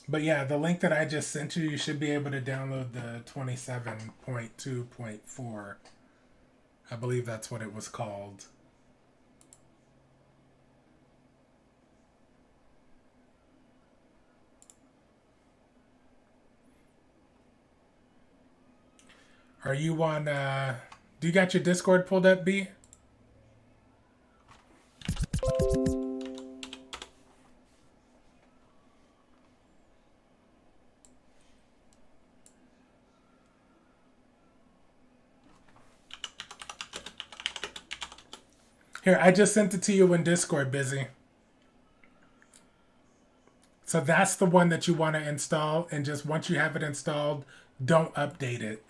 But yeah, the link that I just sent you, you should be able to download the 27.2.4. I believe that's what it was called. Are you on, do you got your Discord pulled up, B? Here, I just sent it to you in Discord, Busy. So that's the one that you want to install, and just once you have it installed, don't update it.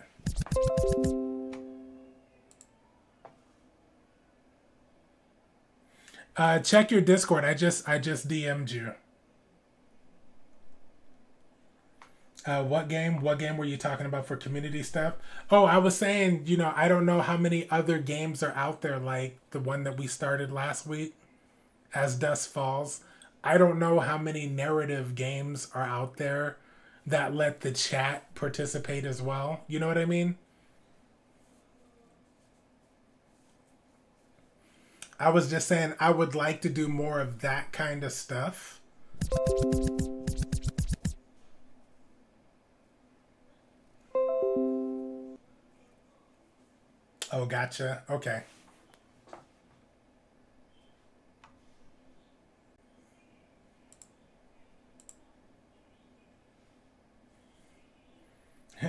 Check your Discord. I just DM'd you. What game? What game were you talking about for community stuff? Oh, I was saying, you know, I don't know how many other games are out there like the one that we started last week, As Dusk Falls. I don't know how many narrative games are out there that let the chat participate as well. You know what I mean? I was just saying I would like to do more of that kind of stuff. Oh, gotcha. Okay.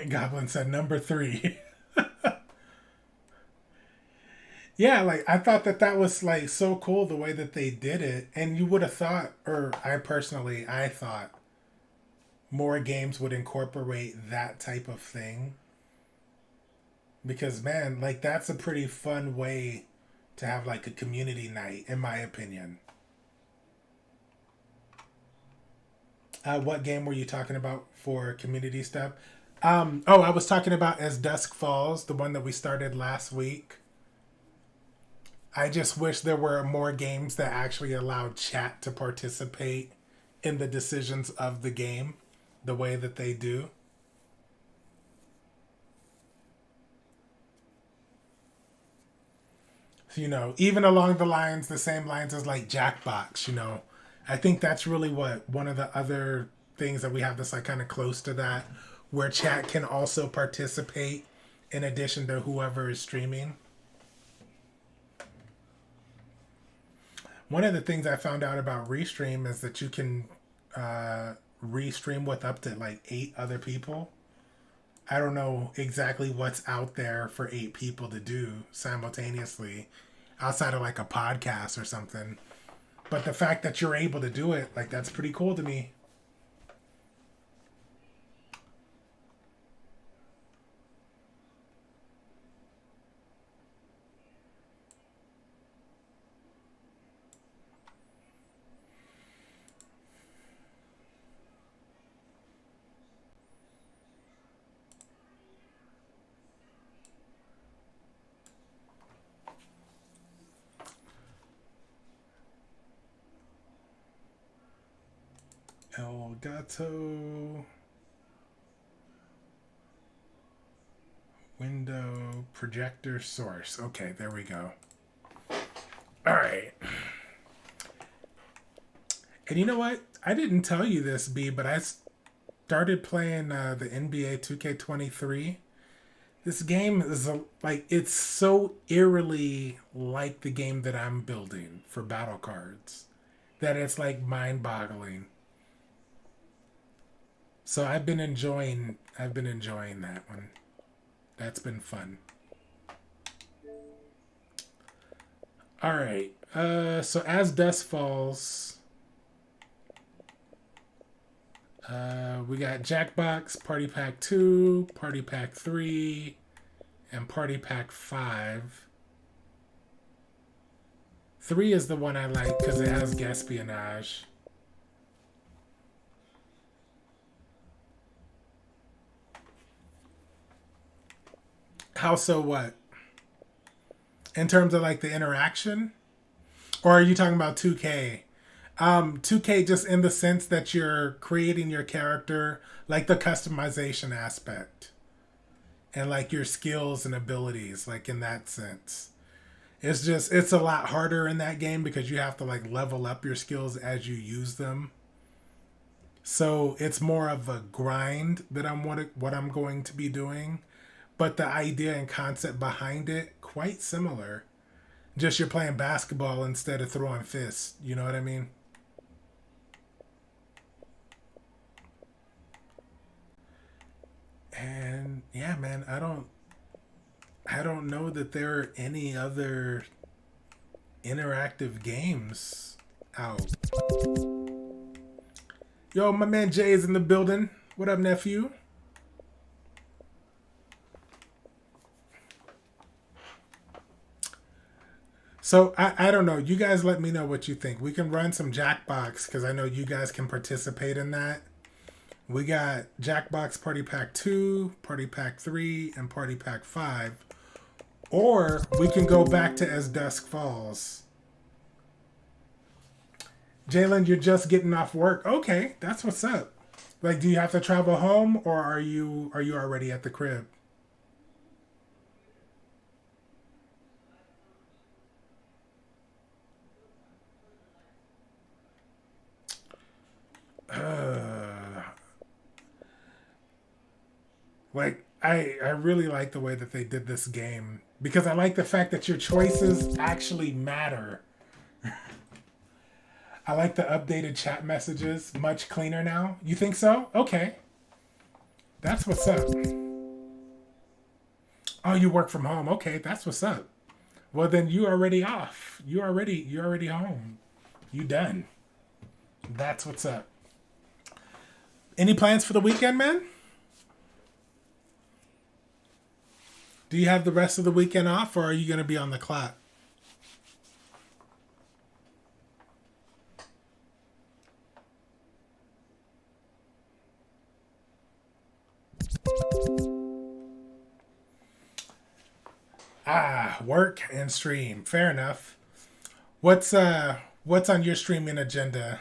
Goblin said number 3. Yeah, like I thought that was like so cool the way that they did it, and you would have thought, or I thought more games would incorporate that type of thing. Because man, like that's a pretty fun way to have like a community night, in my opinion. What game were you talking about for community stuff? I was talking about As Dusk Falls, the one that we started last week. I just wish there were more games that actually allowed chat to participate in the decisions of the game the way that they do. You know, even along the same lines as like Jackbox, you know. I think that's really what one of the other things that we have that's like kind of close to that, where chat can also participate in addition to whoever is streaming. One of the things I found out about Restream is that you can restream with up to like 8 other people. I don't know exactly what's out there for 8 people to do simultaneously outside of like a podcast or something. But the fact that you're able to do it, like that's pretty cool to me. El Gato. Window projector source. Okay, there we go. All right. And you know what? I didn't tell you this, B, but I started playing the NBA 2K23. This game is like, it's so eerily like the game that I'm building for battle cards that it's like mind-boggling. So I've been enjoying that one. That's been fun. All right. So As Dusk Falls, we got Jackbox, Party Pack 2, Party Pack 3, and Party Pack 5. 3 is the one I like because it has Gaspionage. How so what? In terms of like the interaction? Or are you talking about 2K? 2K just in the sense that you're creating your character, like the customization aspect. And like your skills and abilities, like in that sense. It's a lot harder in that game because you have to like level up your skills as you use them. So it's more of a grind that what I'm going to be doing. But the idea and concept behind it, quite similar. Just you're playing basketball instead of throwing fists. You know what I mean? And yeah, man, I don't know that there are any other interactive games out. Yo, my man Jay is in the building. What up, nephew? So I don't know. You guys let me know what you think. We can run some Jackbox because I know you guys can participate in that. We got Jackbox Party Pack 2, Party Pack 3, and Party Pack 5. Or we can go back to As Dusk Falls. Jalen, you're just getting off work. Okay, that's what's up. Like, do you have to travel home or are you already at the crib? Like I really like the way that they did this game because I like the fact that your choices actually matter. I like the updated chat messages, much cleaner now. You think so? Okay. That's what's up. Oh, you work from home. Okay, that's what's up. Well, then you already off. You already home. You done. That's what's up. Any plans for the weekend, man? Do you have the rest of the weekend off, or are you going to be on the clock? Work and stream. Fair enough. What's on your streaming agenda?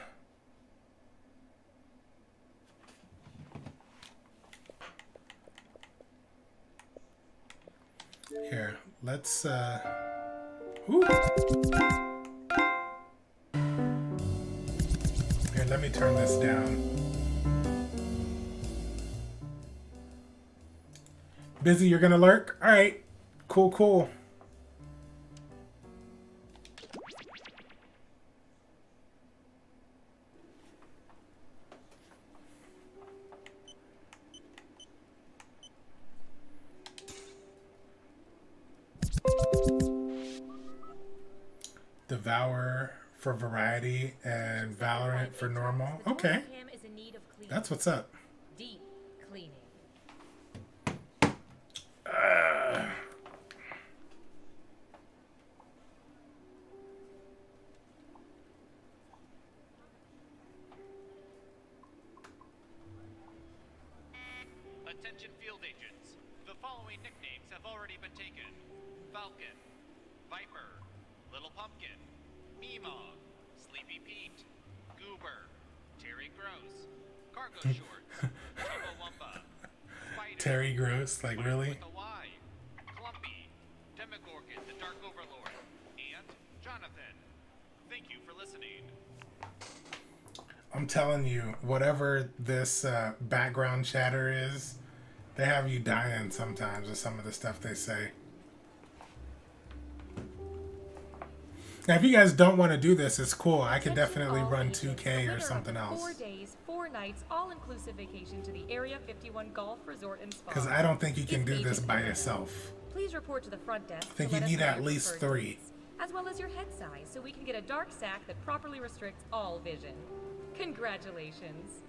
Here, let's ooh. Here, let me turn this down. Busy, you're gonna lurk? Alright. Cool. Devour for variety and Valorant for normal. Okay. That's what's up. Deep cleaning. Attention field agents. The following nicknames have already been taken. Falcon, Viper, Little Pumpkin, Meemaw, Sleepy Pete, Goober, Terry Gross, Cargo Shorts, Chumbawamba, Spider, Terry Gross, like really? with a Y, Clumpy, Demogorgon, the Dark Overlord, and Jonathan. Thank you for listening. I'm telling you, whatever this background chatter is, they have you dying sometimes with some of the stuff they say. Now, if you guys don't want to do this, it's cool. I could definitely run 2K or something else. 4 days, 4 nights, all-inclusive vacation to the Area 51 Golf Resort and Spa. Because I don't think you can do this by yourself. Please report to the front desk. I think to you let us need know at your least preferred 3. dates, as well as your head size, so we can get a dark sack that properly restricts all vision. Congratulations.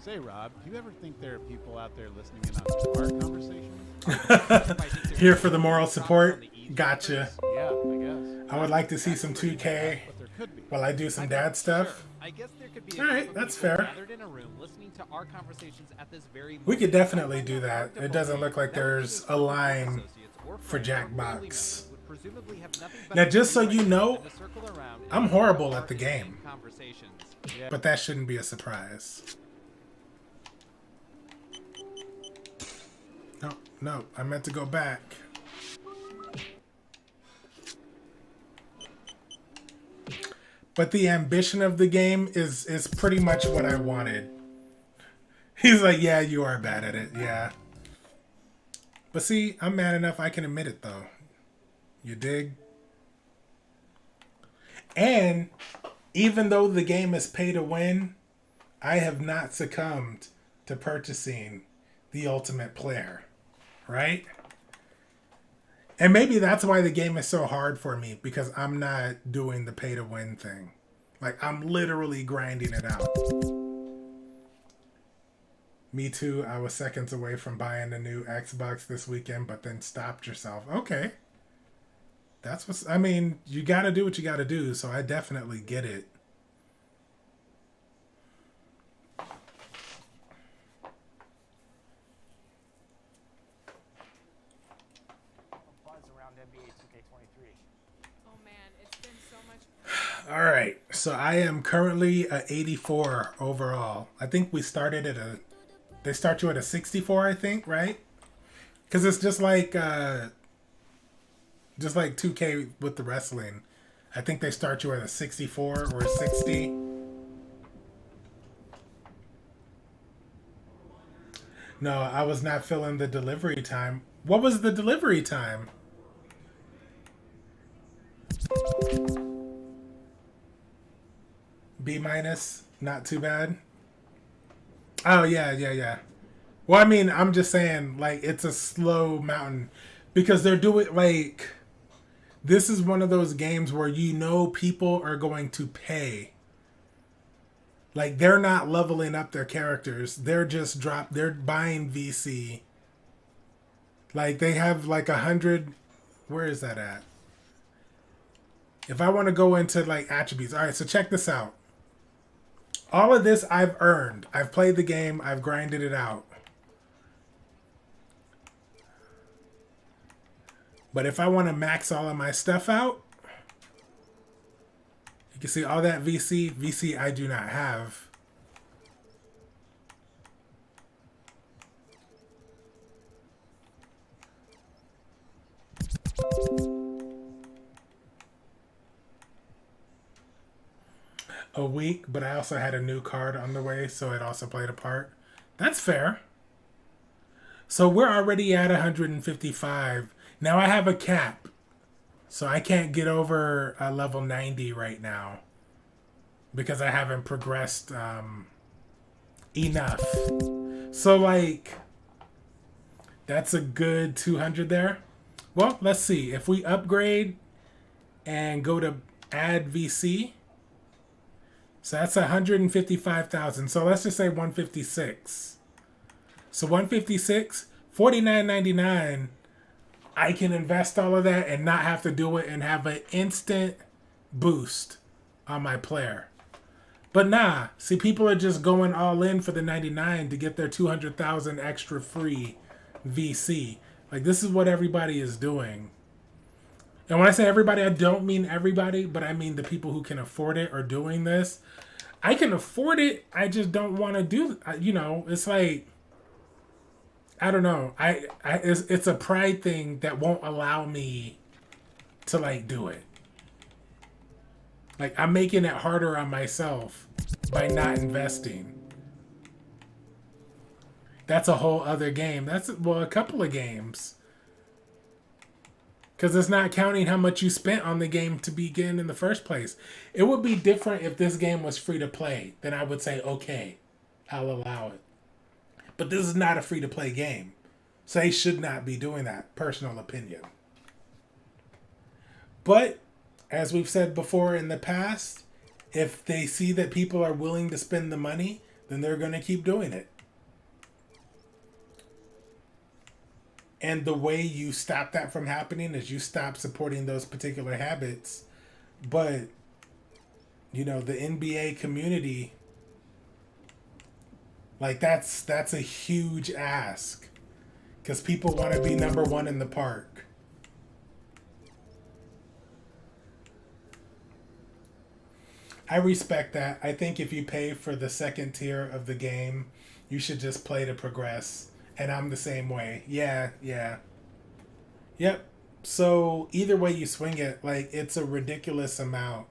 Say, Rob, do you ever think there are people out there listening in on our conversations? Here for the moral support. Gotcha. Yeah, I guess. I would like to see some 2K But there could be. while I do some dad stuff. I guess there could be All right, that's fair. gathered in a room listening to our conversations at this very We could moment. definitely do that. It doesn't look like That would there's mean a line associates or for friends or family Jackbox. members would presumably have nothing Now, better just to so do you right know, than to circle around and I'm have horrible our at the in-game game. Conversations. Yeah. But that shouldn't be a surprise. No, I meant to go back. But the ambition of the game is pretty much what I wanted. He's like, yeah, you are bad at it, yeah. But see, I'm mad enough I can admit it, though. You dig? And even though the game is pay to win, I have not succumbed to purchasing the ultimate player. Right? And maybe that's why the game is so hard for me, because I'm not doing the pay to win thing. Like, I'm literally grinding it out. Me too. I was seconds away from buying a new Xbox this weekend, but then stopped yourself. Okay. That's what's, I mean, you gotta do what you gotta do, so I definitely get it. Oh man, it's been so much. All right, so I am currently a 84 overall. I think we started at a, they start you at a 64, I think, right? Because it's just like 2K with the wrestling. I think they start you at a 64 or a 60. No, I was not feeling the delivery time. What was the delivery time? B minus, not too bad. Oh yeah. Well, I mean, I'm just saying, like, it's a slow mountain because they're doing like this is one of those games where you know people are going to pay. Like, they're not leveling up their characters. They're just they're buying VC. Like, they have like 100. Where is that at? If I want to go into like attributes. All right, so check this out. All of this I've earned. I've played the game. I've grinded it out. But if I want to max all of my stuff out, you can see all that VC. VC I do not have. A week, but I also had a new card on the way, so it also played a part. That's fair. So we're already at 155. Now I have a cap, so I can't get over level 90 right now because I haven't progressed enough. So like, that's a good 200 there. Well, let's see. If we upgrade and go to add VC, so that's 155,000. So let's just say 156. So 156, 49.99. I can invest all of that and not have to do it and have an instant boost on my player. But nah, see, people are just going all in for the 99 to get their 200,000 extra free VC. Like, this is what everybody is doing. And when I say everybody, I don't mean everybody, but I mean the people who can afford it are doing this. I can afford it. I just don't want to do, it's like, I don't know. It's a pride thing that won't allow me to like do it. Like, I'm making it harder on myself by not investing. That's a whole other game. That's, well, a couple of games. Because it's not counting how much you spent on the game to begin in the first place. It would be different if this game was free to play. Then I would say, okay, I'll allow it. But this is not a free to play game. So they should not be doing that. Personal opinion. But, as we've said before in the past, if they see that people are willing to spend the money, then they're going to keep doing it. And the way you stop that from happening is you stop supporting those particular habits. But, the NBA community, like, that's a huge ask. Because people want to be number one in the park. I respect that. I think if you pay for the second tier of the game, you should just play to progress. And I'm the same way. Yeah. Yep. So either way you swing it, like, it's a ridiculous amount.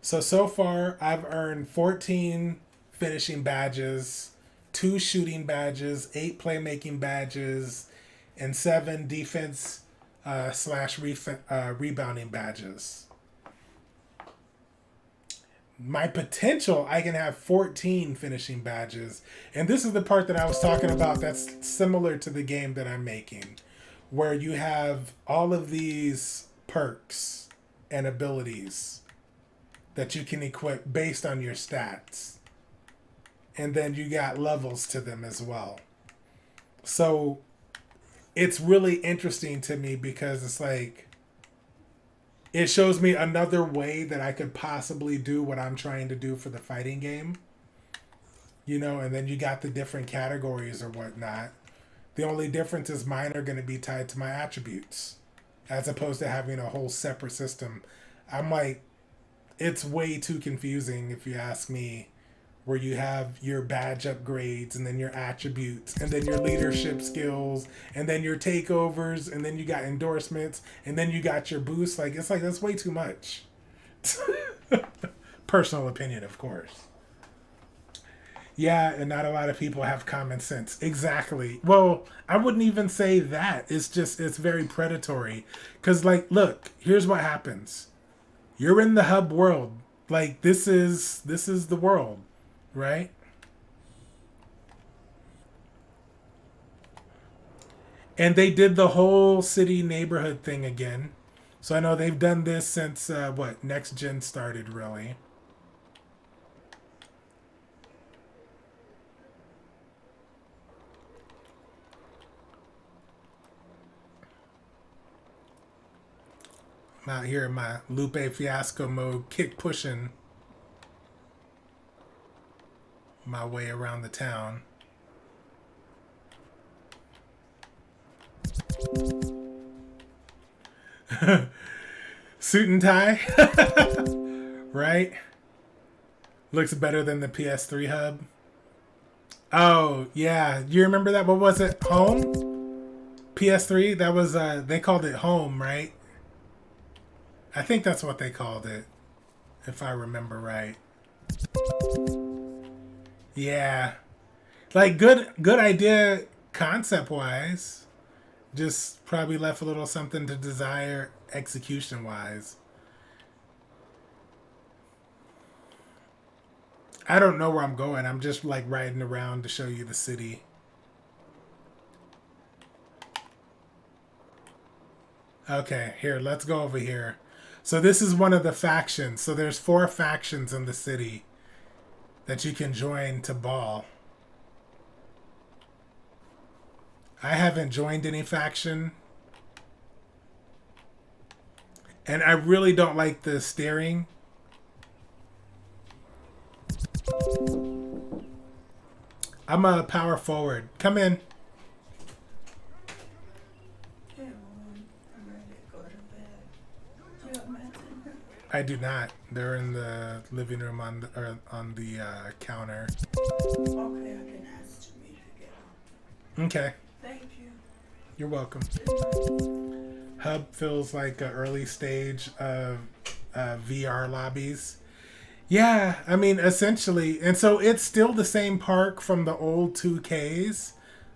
So far, I've earned 14 finishing badges, 2 shooting badges, 8 playmaking badges, and 7 defense / rebounding badges. My potential, I can have 14 finishing badges. And this is the part that I was talking about that's similar to the game that I'm making, where you have all of these perks and abilities that you can equip based on your stats. And then you got levels to them as well. So it's really interesting to me because it's like, it shows me another way that I could possibly do what I'm trying to do for the fighting game. And then you got the different categories or whatnot. The only difference is mine are going to be tied to my attributes as opposed to having a whole separate system. I'm like, it's way too confusing if you ask me, where you have your badge upgrades and then your attributes and then your leadership skills and then your takeovers and then you got endorsements and then you got your boosts. Like, it's like, that's way too much. Personal opinion, of course. Yeah, and not a lot of people have common sense. Exactly. Well, I wouldn't even say that. It's just, it's very predatory. Because, like, look, here's what happens. You're in the hub world. Like, this is the world. Right? And they did the whole city neighborhood thing again. So I know they've done this since, what, Next Gen started, really. I'm out here in my Lupe Fiasco mode, kick pushing my way around the town. Suit and tie, right? Looks better than the PS3 hub. Oh, yeah. You remember that? What was it? Home? PS3? That was, they called it Home, right? I think that's what they called it, if I remember right. Yeah. Like, good idea concept-wise. Just probably left a little something to desire execution-wise. I don't know where I'm going. I'm just, like, riding around to show you the city. Okay, here, let's go over here. So this is one of the factions. So there's 4 factions in the city that you can join to ball. I haven't joined any faction. And I really don't like the steering. I'm a power forward. Come in. I do not. They're in the living room on the counter. Okay, I can ask to meet again. Okay. Thank you. You're welcome. Hub feels like an early stage of VR lobbies. Yeah, I mean, essentially. And so it's still the same park from the old 2Ks.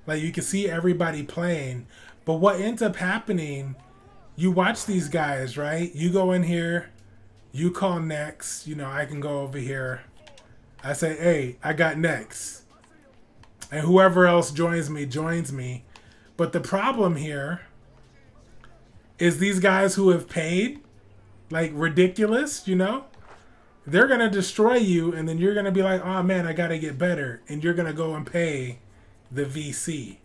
Like, you can see everybody playing. But what ends up happening, you watch these guys, right? You go in here. You call next. You know, I can go over here. I say, hey, I got next. And whoever else joins me. But the problem here is these guys who have paid, like, ridiculous, you know? They're going to destroy you, and then you're going to be like, oh, man, I got to get better. And you're going to go and pay the VC.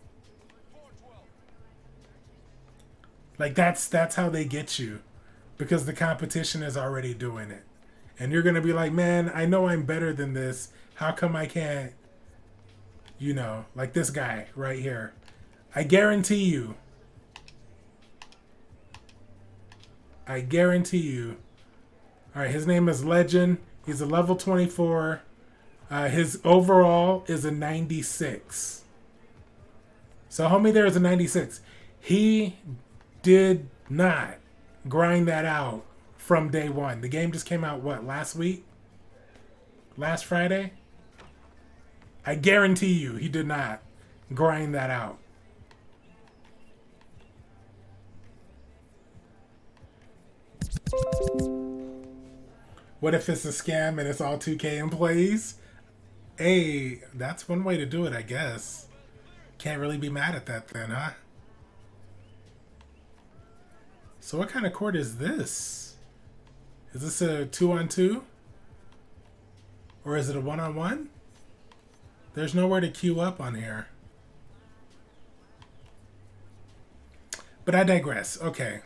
Like, that's how they get you. Because the competition is already doing it. And you're going to be like, man, I know I'm better than this. How come I can't, you know, like this guy right here. I guarantee you. All right, his name is Legend. He's a level 24. His overall is a 96. So homie there is a 96. He did not grind that out from day one. The game just came out, what, last week? Last Friday? I guarantee you he did not grind that out. What if it's a scam and it's all 2K employees? Hey, that's one way to do it, I guess. Can't really be mad at that then, huh? So what kind of court is this? Is this a 2-on-2? Or is it a 1-on-1? There's nowhere to queue up on here. But I digress. Okay.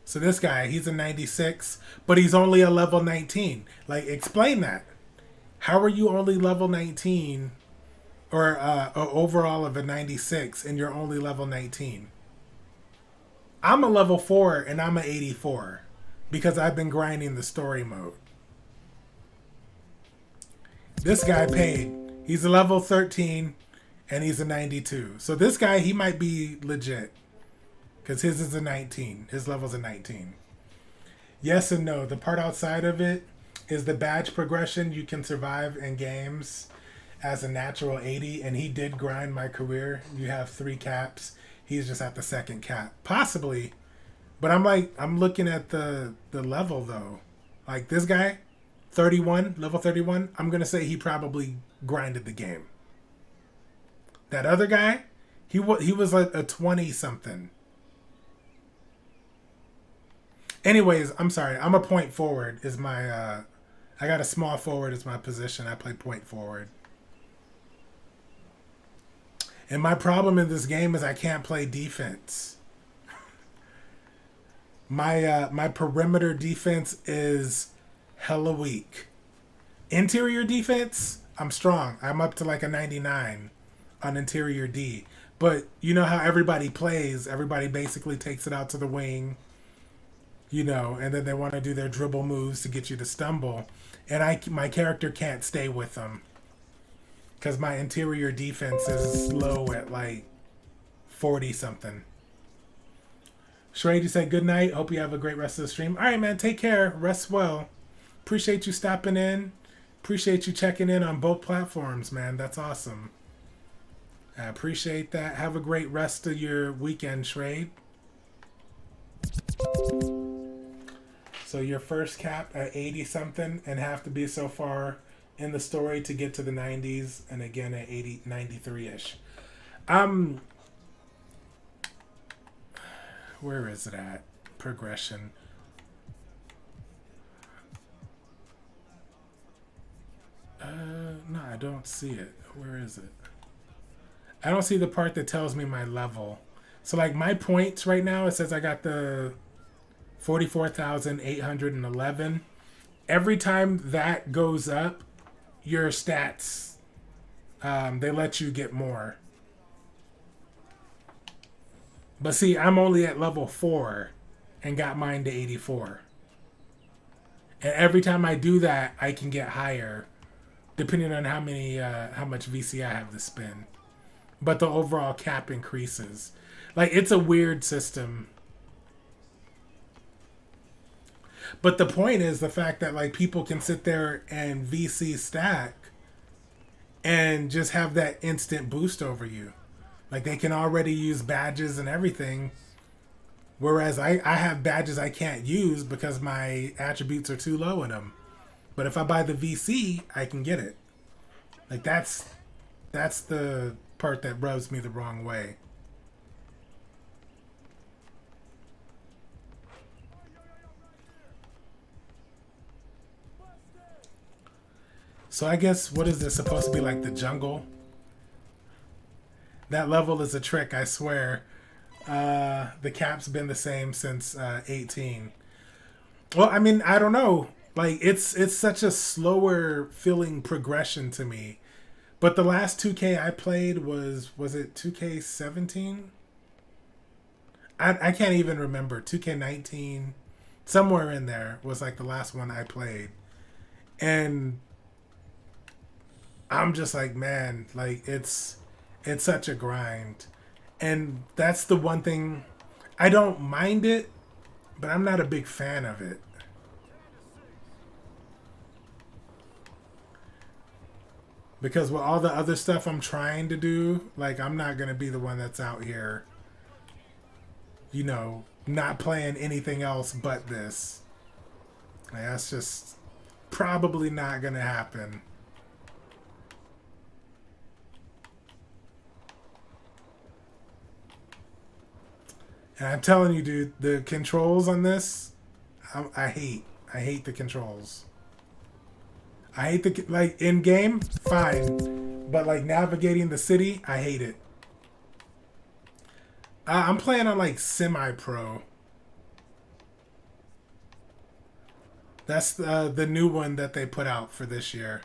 So this guy, he's a 96, but he's only a level 19. Like, explain that. How are you only level 19 or a overall of a 96 and you're only level 19? I'm a level 4 and I'm a 84 because I've been grinding the story mode. This guy paid. He's a level 13 and he's a 92. So this guy, he might be legit. Because his is a 19. His level's a 19. Yes and no. The part outside of it is the badge progression. You can survive in games as a natural 80. And he did grind my career. You have 3 caps. He's just at the 2nd cap. Possibly. But I'm looking at the level though. Like this guy, 31, level 31. I'm going to say he probably grinded the game. That other guy, He was like a 20 something. Anyways, I'm sorry. I'm a point forward. Is my I got a small forward as my position. I play point forward. And my problem in this game is I can't play defense. My perimeter defense is hella weak. Interior defense, I'm strong. I'm up to like a 99 on interior D. But you know how everybody plays. Everybody basically takes it out to the wing, you know, and then they want to do their dribble moves to get you to stumble. And my character can't stay with them because my interior defense is low at like 40 something. Shrade, you said good night. Hope you have a great rest of the stream. All right, man. Take care. Rest well. Appreciate you stopping in. Appreciate you checking in on both platforms, man. That's awesome. I appreciate that. Have a great rest of your weekend, Shrade. So your first cap at 80 something and have to be so far in the story to get to the 90s and again at 80, 93-ish. Where is it at? Progression. No, I don't see it. Where is it? I don't see the part that tells me my level. So like my points right now, it says I got the 44,811. Every time that goes up, your stats, they let you get more. But see, I'm only at level 4 and got mine to 84. And every time I do that, I can get higher, depending on how much VC I have to spend. But the overall cap increases. Like, it's a weird system. But the point is the fact that like people can sit there and VC stack and just have that instant boost over you. Like they can already use badges and everything. Whereas I have badges I can't use because my attributes are too low in them. But if I buy the VC, I can get it. Like that's the part that rubs me the wrong way. So I guess, what is this supposed to be, like the jungle? That level is a trick, I swear. The cap's been the same since 18. Well, I mean, I don't know. Like, it's such a slower feeling progression to me. But the last 2K I played was it 2K17? I can't even remember. 2K19, somewhere in there was like the last one I played. And I'm just like, man, like it's such a grind. And that's the one thing, I don't mind it, but I'm not a big fan of it. Because with all the other stuff I'm trying to do, like I'm not going to be the one that's out here, you know, not playing anything else but this. Like, that's just probably not going to happen. And I'm telling you, dude, the controls on this, I hate the controls. I hate the, like, in game, fine. But, like, navigating the city, I hate it. I'm playing on, like, semi-pro. That's the new one that they put out for this year.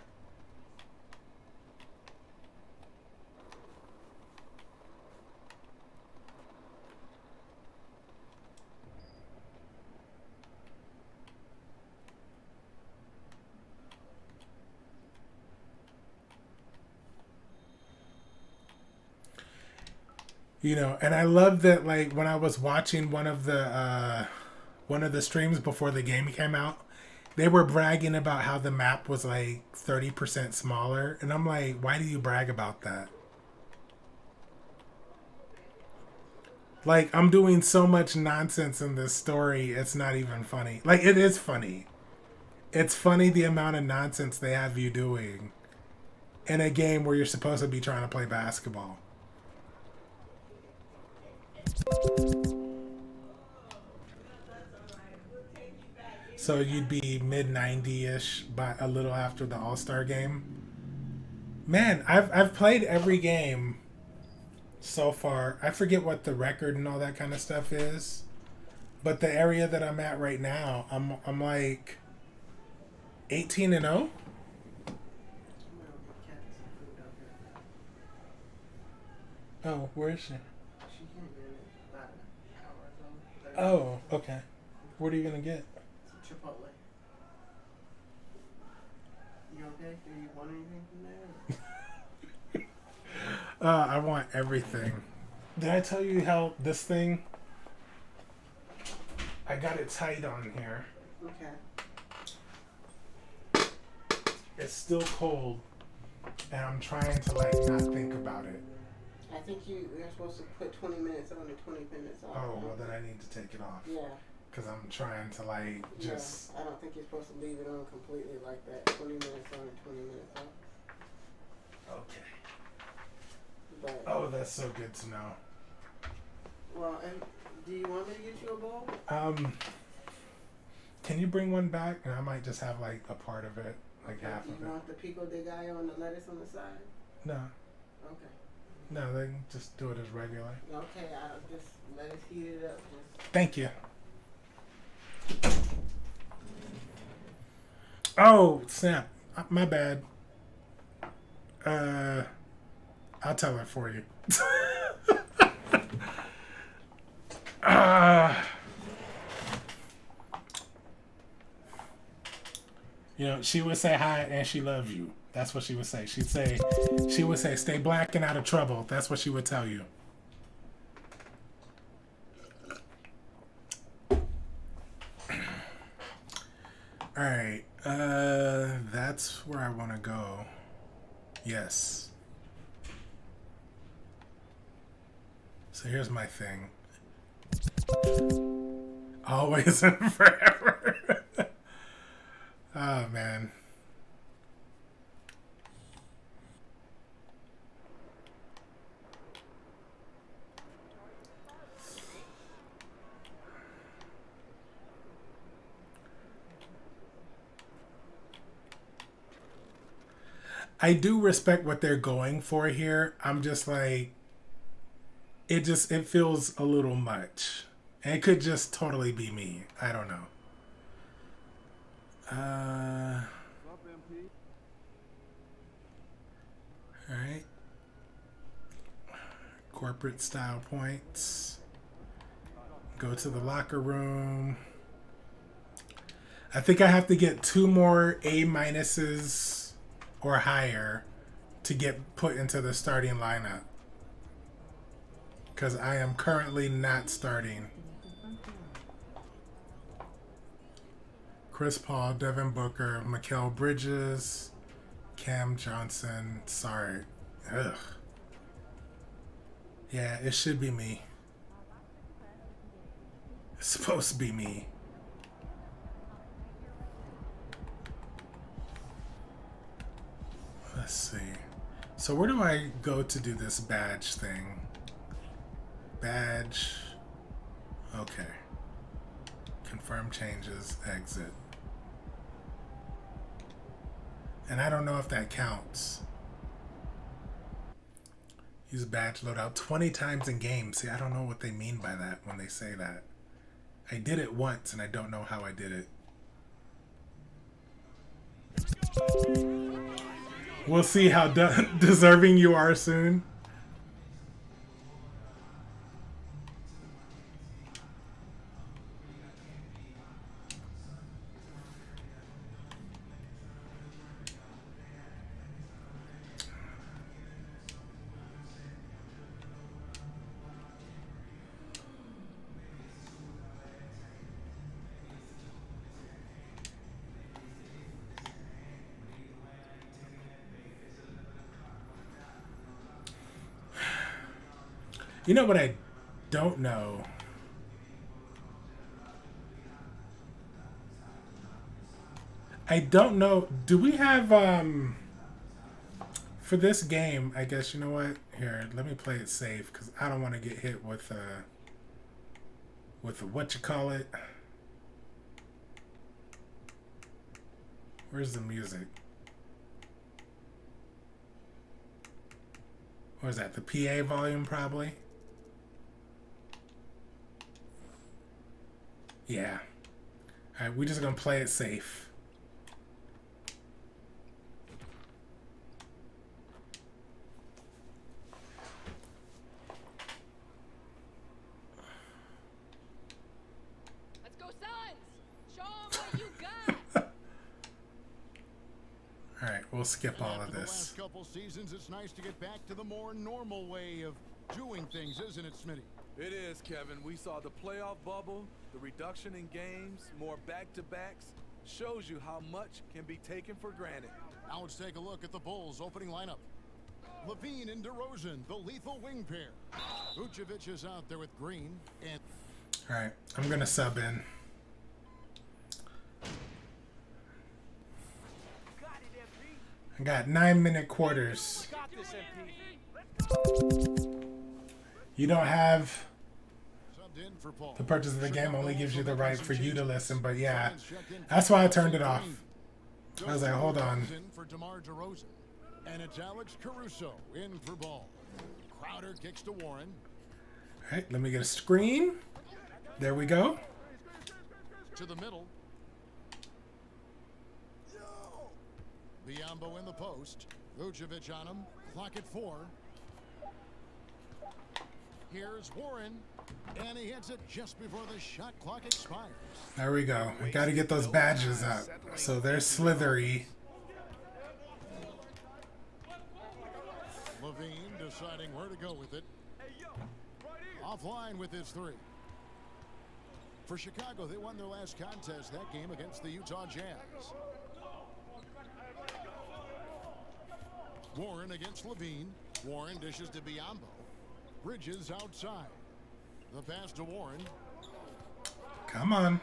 You know, and I love that, like, when I was watching one of the streams before the game came out, they were bragging about how the map was, like, 30% smaller. And I'm like, why do you brag about that? Like, I'm doing so much nonsense in this story, it's not even funny. Like, it is funny. It's funny the amount of nonsense they have you doing in a game where you're supposed to be trying to play basketball. So you'd be mid 90-ish by a little after the All-Star game. Man, I've played every game so far. I forget what the record and all that kind of stuff is. But the area that I'm at right now, I'm like 18-0. Oh, where is she? She came in about an hour ago. 30 Oh, okay. What are you gonna get? Chipotle. You okay? Do you want anything from there? I want everything. Did I tell you how this thing? I got it tight on here. Okay. It's still cold, and I'm trying to like not think about it. I think you're supposed to put 20 minutes on and 20 minutes off. Oh, well then I need to take it off. Yeah. Because I'm trying to like just. Yeah. I don't think you're supposed to leave it on completely like that. 20 minutes on and 20 minutes off. Okay. But, Oh, that's so good to know. well, and do you want me to get you a bowl? Can you bring one back? And I might just have like a part of it, like half of You it. want the pico de gallo and the lettuce on the side? No, Okay. no, they can just do it as regular. Okay, I'll just let us heat it up. Just Thank you. Oh, snap. My bad. I'll tell her for you. You know, she would say hi and she loves you. That's what she would say. She would say, stay black and out of trouble. That's what she would tell you. All right. That's where I want to go. Yes. So here's my thing. Always and forever. Oh, man. I do respect what they're going for here. I'm just like, it feels a little much. And it could just totally be me. I don't know. Alright. Corporate style points. Go to the locker room. I think I have to get 2 more A minuses or higher to get put into the starting lineup. Because I am currently not starting. Chris Paul, Devin Booker, Mikal Bridges, Cam Johnson, sorry. Ugh. Yeah, it should be me. It's supposed to be me. Let's see. So where do I go to do this badge thing? Badge. Okay. Confirm changes, exit. And I don't know if that counts. Use badge loadout 20 times in game. See, I don't know what they mean by that when they say that. I did it once and I don't know how I did it. We'll see how deserving you are soon. You know what I don't know? I don't know. Do we have, for this game, I guess, you know what? Here, let me play it safe because I don't want to get hit with, with what you call it. Where's the music? What is that? The PA volume, probably? Yeah. Alright, we're just gonna play it safe. Let's go, Suns! Show 'em what you got! Alright, we'll skip all of After the this. last couple seasons, it's nice to get back to the more normal way of doing things, isn't it, Smitty? It is, Kevin. We saw the playoff bubble, the reduction in games, more back-to-backs. Shows you how much can be taken for granted. Now let's take a look at the Bulls' opening lineup. Levine and DeRozan, the lethal wing pair. Vucevic is out there with Green, and Alright, I'm gonna sub in. I got 9-minute quarters. Got this, MP. You don't have subbed in for Paul. the purchase of the game only gives you the right for you to listen, but yeah, that's why I turned it off. I was like, hold on. In for DeMar DeRozan. And it's Alex Caruso in for Ball. Crowder kicks to Warren. Alright, let me get a screen. There we go. To the middle. Biombo in the post. Vucevic on him. Clock at 4. Here's Warren. And he hits it just before the shot clock expires. There we go. We got to get those badges up. So they're slithery. Levine deciding where to go with it. Offline with his 3. For Chicago, they won their last contest that game against the Utah Jazz. Warren against Levine. Warren dishes to Biombo. Bridges outside. The pass to Warren. Come on.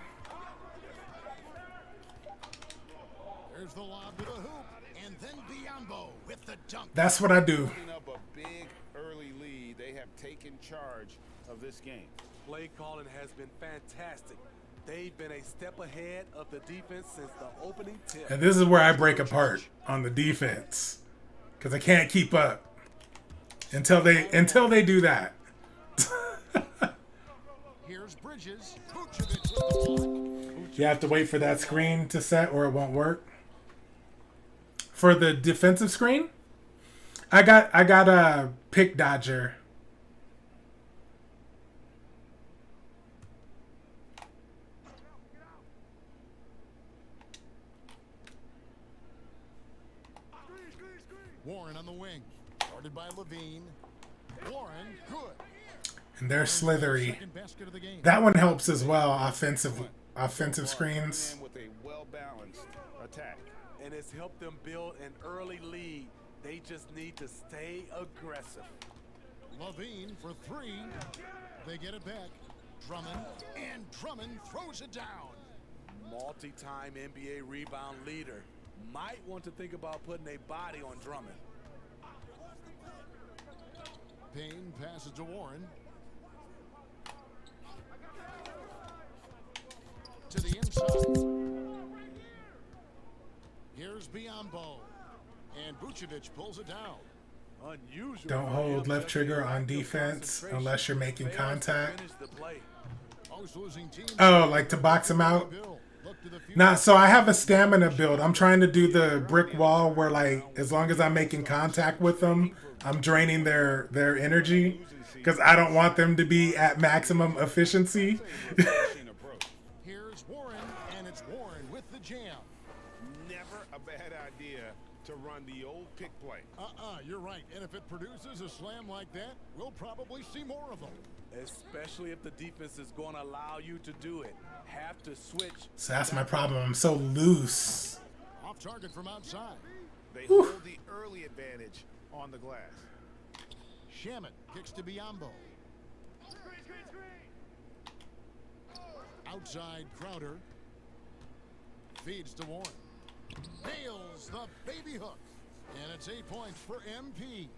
There's the lob to the hoop. And then Biombo with the dunk. That's what I do. Putting up a big early lead, they have taken charge of this game. Play calling has been fantastic. They've been a step ahead of the defense since the opening tip. And this is where I break apart on the defense. Because I can't keep up until they do that. Here's Bridges. Vucevic with the block. You have to wait for that screen to set or it won't work. For the defensive screen, I got a pick dodger. Warren on the wing. Guarded by Levine. Warren, good. And they're slithery. Second basket of the game. That one helps as well, offensive screens. And with a well-balanced attack. And it's helped them build an early lead. They just need to stay aggressive. Levine for 3. They get it back. Drummond. And Drummond throws it down. Multi-time NBA rebound leader. Might want to think about putting a body on Drummond. Payne passes to Warren. To the inside. Here's Biombo. And Vucevic pulls it down. Unusual. Don't hold left trigger on defense unless you're making contact. Most losing teams. Oh, like to box him out? Nah, so I have a stamina build. I'm trying to do the brick wall where, like, as long as I'm making contact with them, I'm draining their energy because I don't want them to be at maximum efficiency. Here's Warren, and it's Warren with the jam. Never a bad idea to run the old pick play. You're right. And if it produces a slam like that, we'll probably see more of them. Especially if the defense is going to allow you to do it. Have to switch. So that's my problem. I'm so loose. Off target from outside. They hold the early advantage on the glass. Shaman kicks to Biombo. Outside Crowder. Feeds to Warren. Nails the baby hook. And it's 8 points for MP.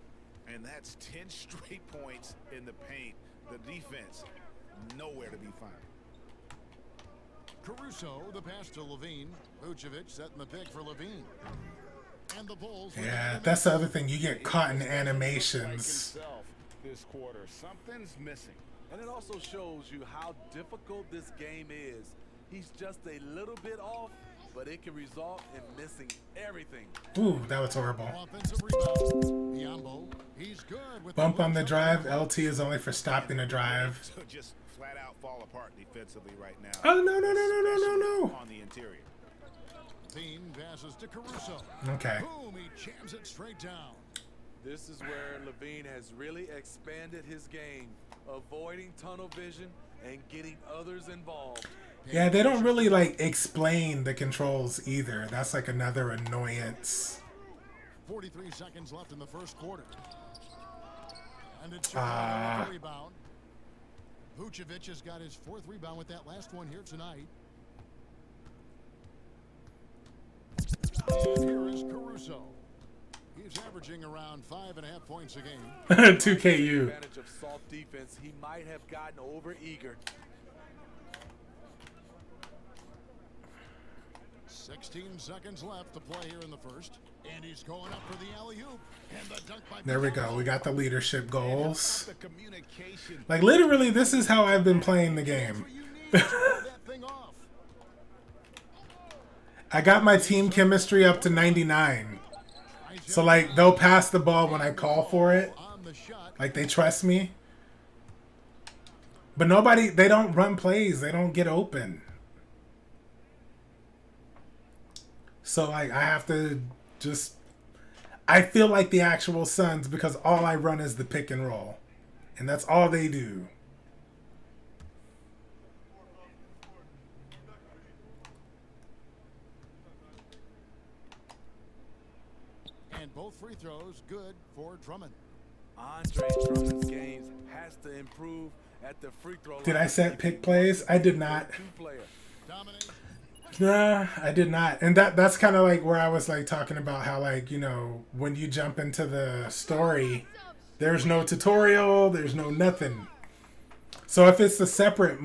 And that's 10 straight points in the paint. The defense, nowhere to be found. Caruso, the pass to Levine. Vucevic setting the pick for Levine. And the Bulls. Yeah, that's the other thing. You get caught in animations. This quarter, something's missing. And it also shows you how difficult this game is. He's just a little bit off, but it can result in missing everything. Ooh, that was horrible. Offensive rebound. Biombo. He's good with Bump on the drive. LT is only for stopping the drive. So just flat out fall apart defensively right now. Oh, no, no, no, no, no, no, no. On the interior. Bean passes to Caruso. Okay. Boom, he jams it straight down. This is where Levine has really expanded his game, avoiding tunnel vision and getting others involved. Yeah, they don't really, like, explain the controls either. That's, like, another annoyance. 43 seconds left in the first quarter. And it's Chicago with the rebound. Vucevic has got his 4th rebound with that last one here tonight. And here is Caruso. He's averaging around 5.5 points a game. 2KU. Advantage of soft defense, he might have gotten over eager. 16 seconds left to play here in the first. And he's going up for the alley-oop. And the dunk by There we go. We got the leadership goals. The communication. Like, literally, this is how I've been playing the game. I got my team chemistry up to 99. So, like, they'll pass the ball when I call for it. Like, they trust me. But nobody, they don't run plays. They don't get open. So, like, I have to just... I feel like the actual Suns because all I run is the pick and roll. And that's all they do. And both free throws good for Drummond. Andre Drummond's games has to improve at the free throw line. Did I set pick plays? I did not. Nah, I did not. And that's kind of like where I was like talking about how, like, you know, when you jump into the story, there's no tutorial, there's no nothing. So if it's a separate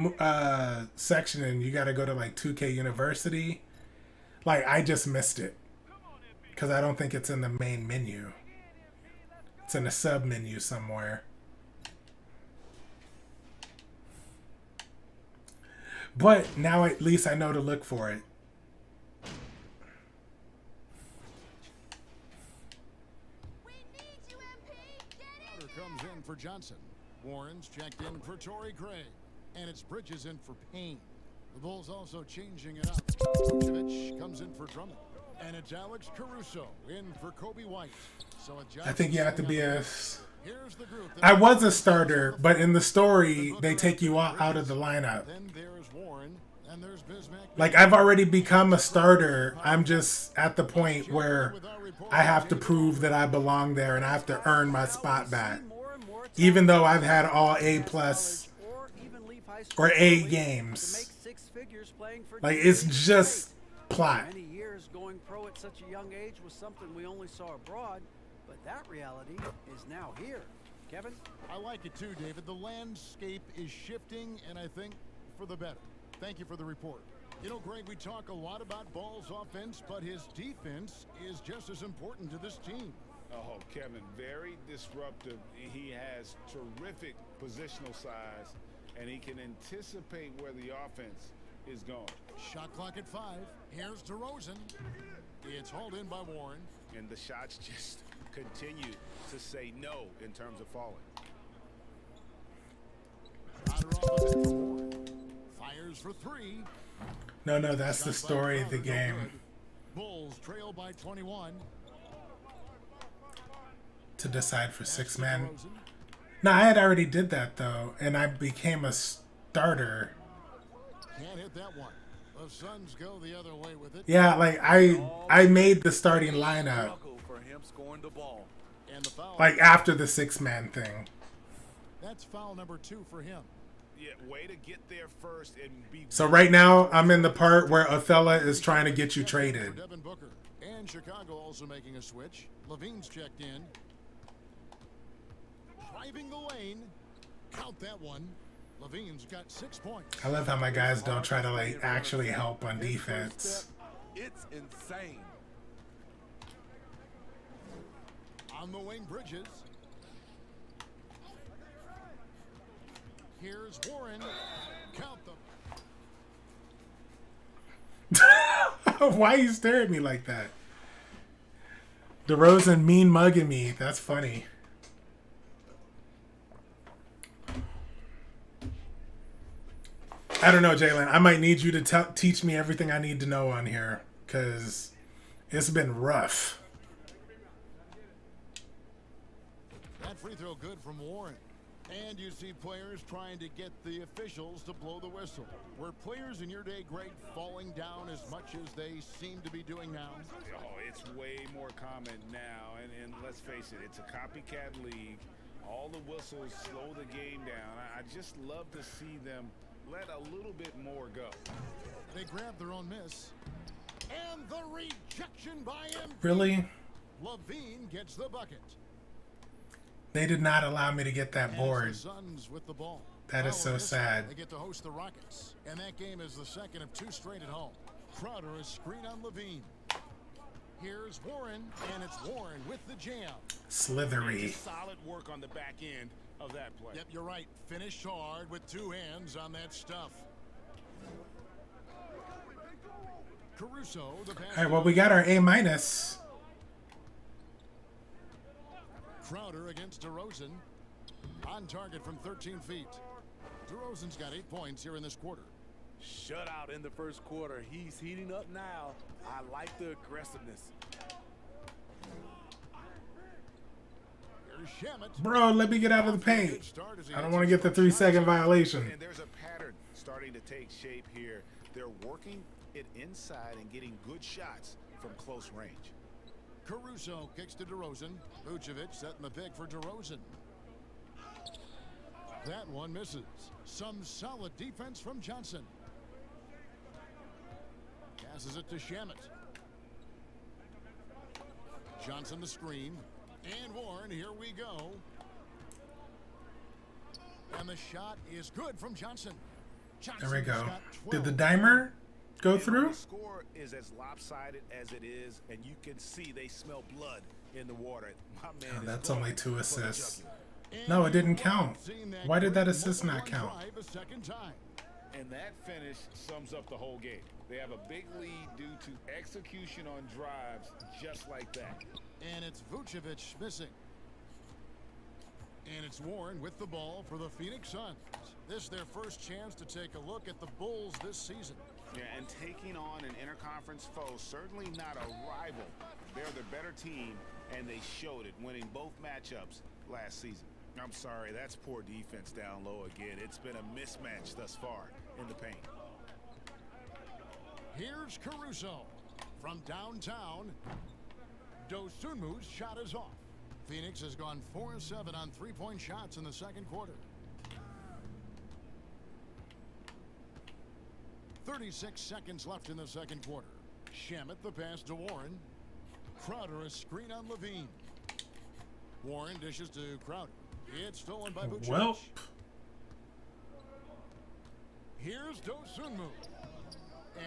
section and you got to go to like 2K University, like I just missed it because I don't think it's in the main menu. It's in a sub menu somewhere. But now at least I know to look for it. Carter comes in for Johnson. Warren's checked in for Torrey Craig. And it's Bridges in for Payne. The Bulls also changing it up. Vucevic comes in for Drummond. And it's Alex Caruso in for Kobe White. So I think you have to be a... I was a starter, but in the story, they take you out of the lineup. Then there's Warren, and there's Bismack. Like, I've already become a starter. I'm just at the point where I have to prove that I belong there and I have to earn my spot back. Even though I've had all A+ or A games. Like, it's just plot. Many years going pro at such a young age was something we only saw abroad. But that reality is now here. Kevin? I like it too, David. The landscape is shifting, and I think for the better. Thank you for the report. You know, Greg, we talk a lot about Ball's offense, but his defense is just as important to this team. Oh, Kevin, very disruptive. He has terrific positional size, and he can anticipate where the offense is going. Shot clock at 5. Here's DeRozan. It's hauled in by Warren. And the shots just continue to say no in terms of falling. Fires for 3. No, that's the story of the game. Bulls trail by 21. To decide for 6-man. No, I had already did that though, and I became a starter. Can't hit that one. The Suns go the other way with it. Yeah, like I made the starting lineup. Like after the 6-man thing. That's foul number 2 for him. Yeah, way to get there first and be. So right now I'm in the part where Othello is trying to get you traded. Devin Booker and Chicago also making a switch. Levine's checked in. Driving the lane. Count that one. Levine's got 6 points. I love how my guys don't try to like actually help on His first defense. step, it's insane. On the wing, Bridges. Here's Warren. Count them. Why you stare at me like that? DeRozan mean mugging me. That's funny. I don't know, Jalen. I might need you to teach me everything I need to know on here, because it's been rough. That free throw good from Warren. And you see players trying to get the officials to blow the whistle. Were players in your day, Greg, falling down as much as they seem to be doing now? Oh, it's way more common now. And let's face it, it's a copycat league. All the whistles slow the game down. I just love to see them let a little bit more go. They grab their own miss. And the rejection by him. Really? Levine gets the bucket. They did not allow me to get that board. The Suns with the ball. That is so sad. They get to host the Rockets. And that game is the second of 2 straight at home. Crowder is screen on Levine. Here's Warren, and it's Warren with the jam. Slithery. Solid work on the back end of that play. Yep, you're right. Finished hard with 2 hands on that stuff. Caruso, the pass. All right, well, we got our A-. Crowder against DeRozan. On target from 13 feet. DeRozan's got 8 points here in this quarter. Shutout in the first quarter. He's heating up now. I like the aggressiveness. Here's Shamet. Bro, let me get out of the paint. I don't want to get the 3-second violation. And there's a pattern starting to take shape here. They're working it inside and getting good shots from close range. Caruso kicks to DeRozan. Vucevic setting the pick for DeRozan. That one misses. Some solid defense from Johnson. Passes it to Shamet. Johnson the screen. And Warren, here we go. And the shot is good from Johnson. There we go. Did the dimer go through? The score is as lopsided as it is, and you can see they smell blood in the water. My man is That's only 2 for the assists. jugular. No, it didn't count. Why did that assist not count? And that finish sums up the whole game. They have a big lead due to execution on drives just like that. And it's Vucevic missing. And it's Warren with the ball for the Phoenix Suns. This is their first chance to take a look at the Bulls this season. Yeah, and taking on an interconference foe, certainly not a rival. They're the better team, and they showed it, winning both matchups last season. I'm sorry, that's poor defense down low again. It's been a mismatch thus far in the paint. Here's Caruso from downtown. Dosunmu's shot is off. Phoenix has gone 4 of 7 on 3-point shots in the second quarter. 36 seconds left in the second quarter. Shamet the pass to Warren. Crowder a screen on Levine. Warren dishes to Crowder. It's stolen by Vucevic. Well, here's Dosunmu.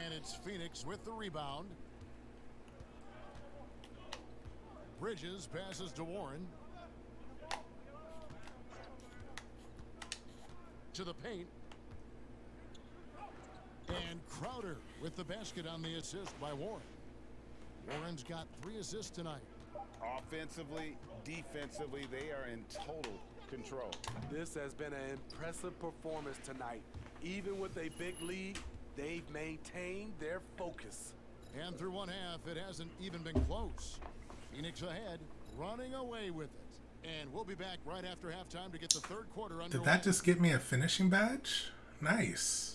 And it's Phoenix with the rebound. Bridges passes to Warren. To the paint. And Crowder with the basket on the assist by Warren. Warren's got 3 assists tonight. Offensively, defensively, they are in total control. This has been an impressive performance tonight. Even with a big lead, they've maintained their focus. And through one half, it hasn't even been close. Phoenix ahead, running away with it. And we'll be back right after halftime to get the third quarter underway. did that just get me a finishing badge? Nice.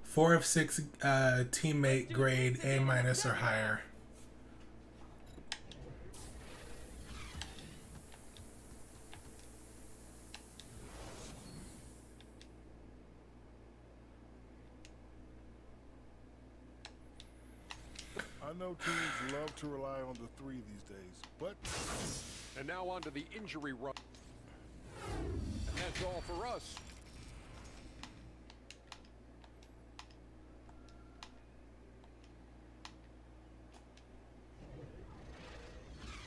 4 of 6 teammate grade A- or higher. I know teams love to rely on the 3 these days, but... And now on to the injury run. all for us.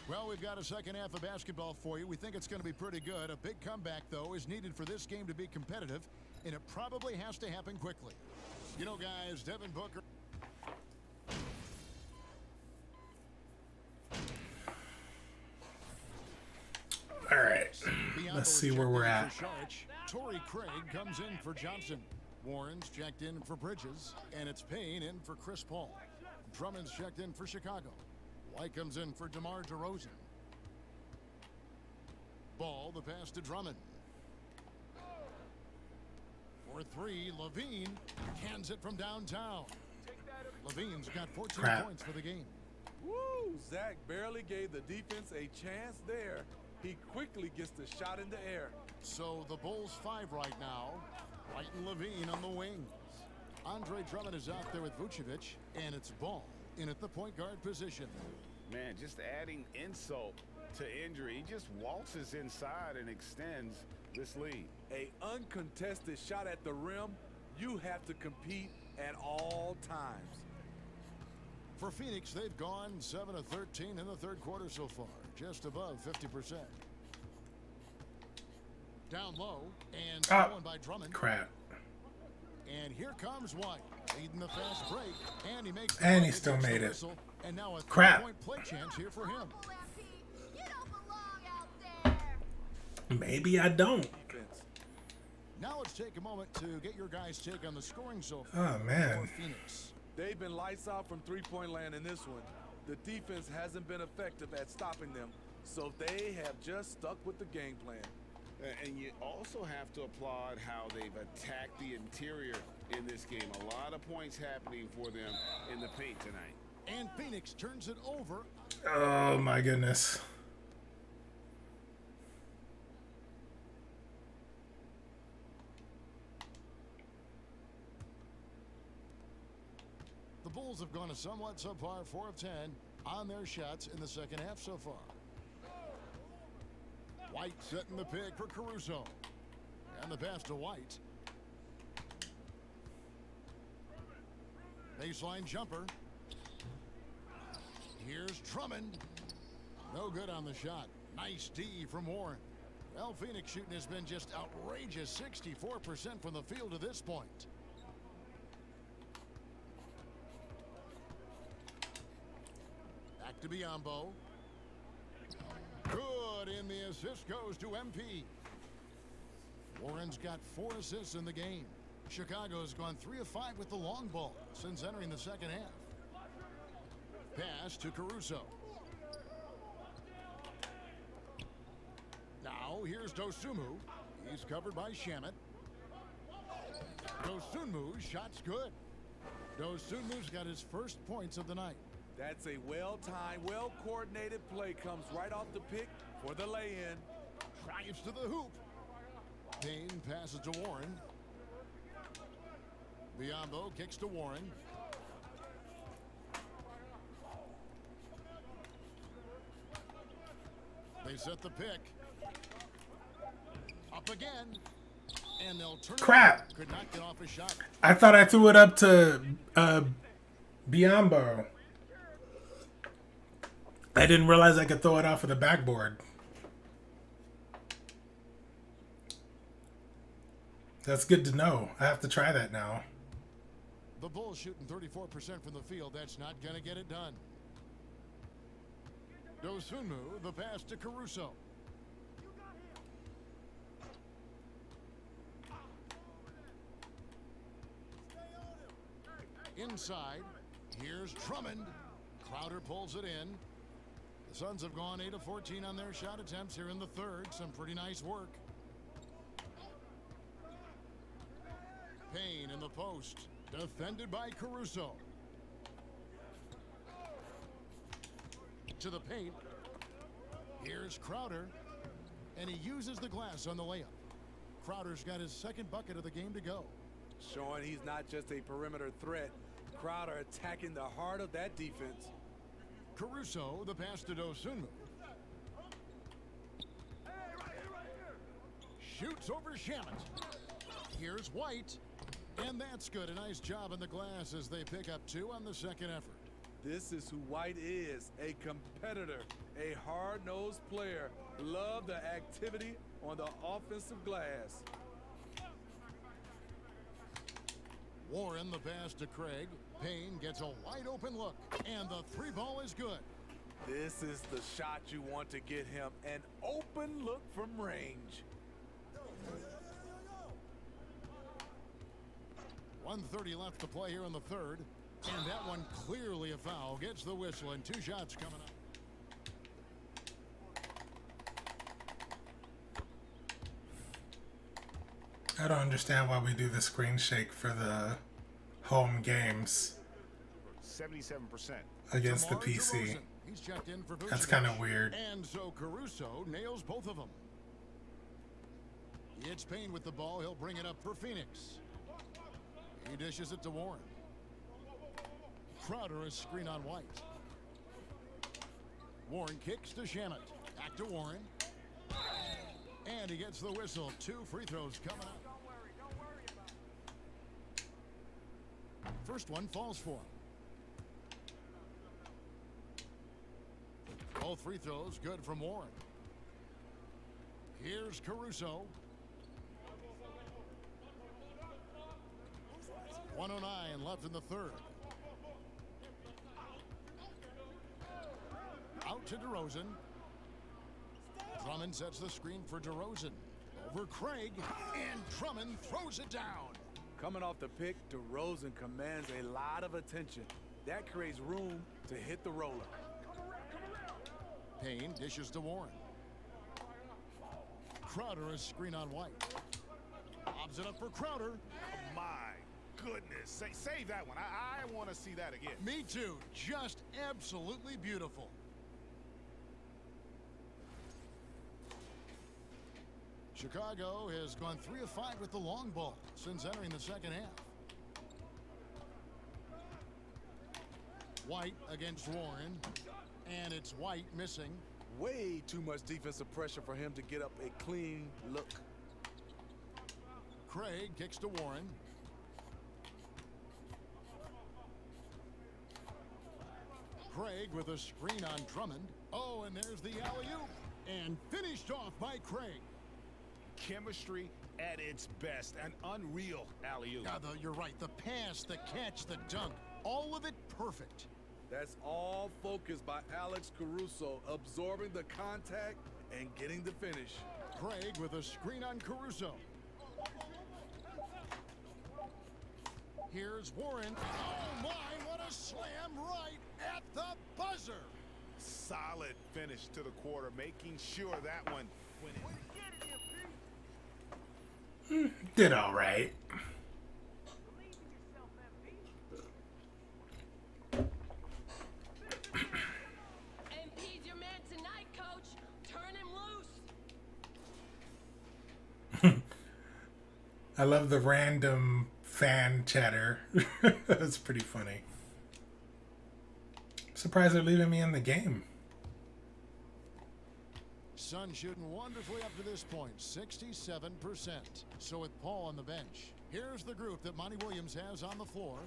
Well, we've got a second half of basketball for you. We think it's going to be pretty good. A big comeback, though, is needed for this game to be competitive, and it probably has to happen quickly. You know, guys, Devin Booker. All right, let's see where we're at. Torrey Craig comes in for Johnson. Warren's checked in for Bridges, and it's Payne in for Chris Paul. Drummond's checked in for Chicago. White comes in for DeMar DeRozan. Ball, the pass to Drummond. For three, Levine hands it from downtown. Levine's got 14 points for the game. Woo! Zach barely gave the defense a chance there. He quickly gets the shot in the air. So the Bulls 5 right now. White and Levine on the wings. Andre Drummond is out there with Vucevic, and it's Ball in at the point guard position. Man, just adding insult to injury. He just waltzes inside and extends this lead. A uncontested shot at the rim, you have to compete at all times. For Phoenix, they've gone 7 of 13 in the third quarter so far, just above 50%. Down low, and going by Drummond. Crap. And here comes White, leading the fast break, and he makes. And he still made it. And now a crap. 3-point play chance here for him. Maybe I don't. Now let's take a moment to get your guys' take on the scoring so far. Oh man. For Phoenix. They've been lights out from three-point land in this one. The defense hasn't been effective at stopping them, so they have just stuck with the game plan. And you also have to applaud how they've attacked the interior in this game. A lot of points happening for them in the paint tonight. And Phoenix turns it over. Oh my goodness. The Bulls have gone a somewhat subpar 4 of 10 on their shots in the second half so far. White setting the pick for Caruso. And the pass to White. Baseline jumper. Here's Drummond. No good on the shot. Nice D from Warren. Well, Phoenix shooting has been just outrageous. 64% from the field to this point. Back to Biyombo. Good, and the assist goes to MP. Warren's got 4 assists in the game. Chicago's gone 3 of 5 with the long ball since entering the second half. Pass to Caruso. Now here's Dosunmu. He's covered by Shamet. Dosunmu's shot's good. Dosunmu's got his first points of the night. That's a well-timed, well-coordinated play. Comes right off the pick for the lay-in. Drives to the hoop. Payne passes to Warren. Biyombo kicks to Warren. They set the pick. Up again. And they'll turn Crap. It. Could not get off a shot. I thought I threw it up to Biyombo. I didn't realize I could throw it off of the backboard. That's good to know. I have to try that now. The Bulls shooting 34% from the field. That's not going to get it done. Dosunmu, the pass to Caruso. Inside, here's Drummond. Crowder pulls it in. The Suns have gone 8 of 14 on their shot attempts here in the third. Some pretty nice work. Payne in the post. Defended by Caruso. To the paint. Here's Crowder. And he uses the glass on the layup. Crowder's got his second bucket of the game to go. Showing he's not just a perimeter threat. Crowder attacking the heart of that defense. Caruso, the pass to Dosunmu. shoots over Shamet. Here's White. And that's good. A nice job in the glass as they pick up 2 on the second effort. This is who White is, a competitor, a hard-nosed player. Love the activity on the offensive glass. Warren the pass to Craig. Payne gets a wide open look, and the 3 ball is good. This is the shot you want to get him, an open look from range. 1:30 left to play here in the third, and that one clearly a foul. Gets the whistle, and 2 shots coming up. I don't understand why we do the screen shake for the home games 77%. against the DeMar PC. DeRozan. He's checked in for That's Vucevic. kind of weird. And so Caruso nails both of them. It's Payne with the ball. He'll bring it up for Phoenix. He dishes it to Warren. Crowder is screen on White. Warren kicks to Shamet. Back to Warren. And he gets the whistle. 2 free throws coming up. First one falls for him. Both free throws good from Warren. Here's Caruso. 1:09 left in the third. Out to DeRozan. Drummond sets the screen for DeRozan. Over Craig, and Drummond throws it down. Coming off the pick, DeRozan commands a lot of attention. That creates room to hit the roller. Payne dishes to Warren. Crowder is screen on White. Lobs it up for Crowder. My goodness. Save that one. I want to see that again. Me too. Just absolutely beautiful. Chicago has gone 3 of 5 with the long ball since entering the second half. White against Warren, and it's White missing. Way too much defensive pressure for him to get up a clean look. Craig kicks to Warren. Craig with a screen on Drummond. Oh, and there's the alley-oop. And finished off by Craig. Chemistry at its best. An unreal alley-oop. Yeah, you're right. The pass, the catch, the dunk. All of it perfect. That's all focused by Alex Caruso, absorbing the contact and getting the finish. Craig with a screen on Caruso. Here's Warren. Oh my, what a slam right at the buzzer. Solid finish to the quarter, making sure that one went in. Did all right. MP's your man tonight, coach. Turn him loose. I love the random fan chatter. That's pretty funny. Surprised they're leaving me in the game. Sun shooting wonderfully up to this point, 67%. So with Paul on the bench, here's the group that Monty Williams has on the floor.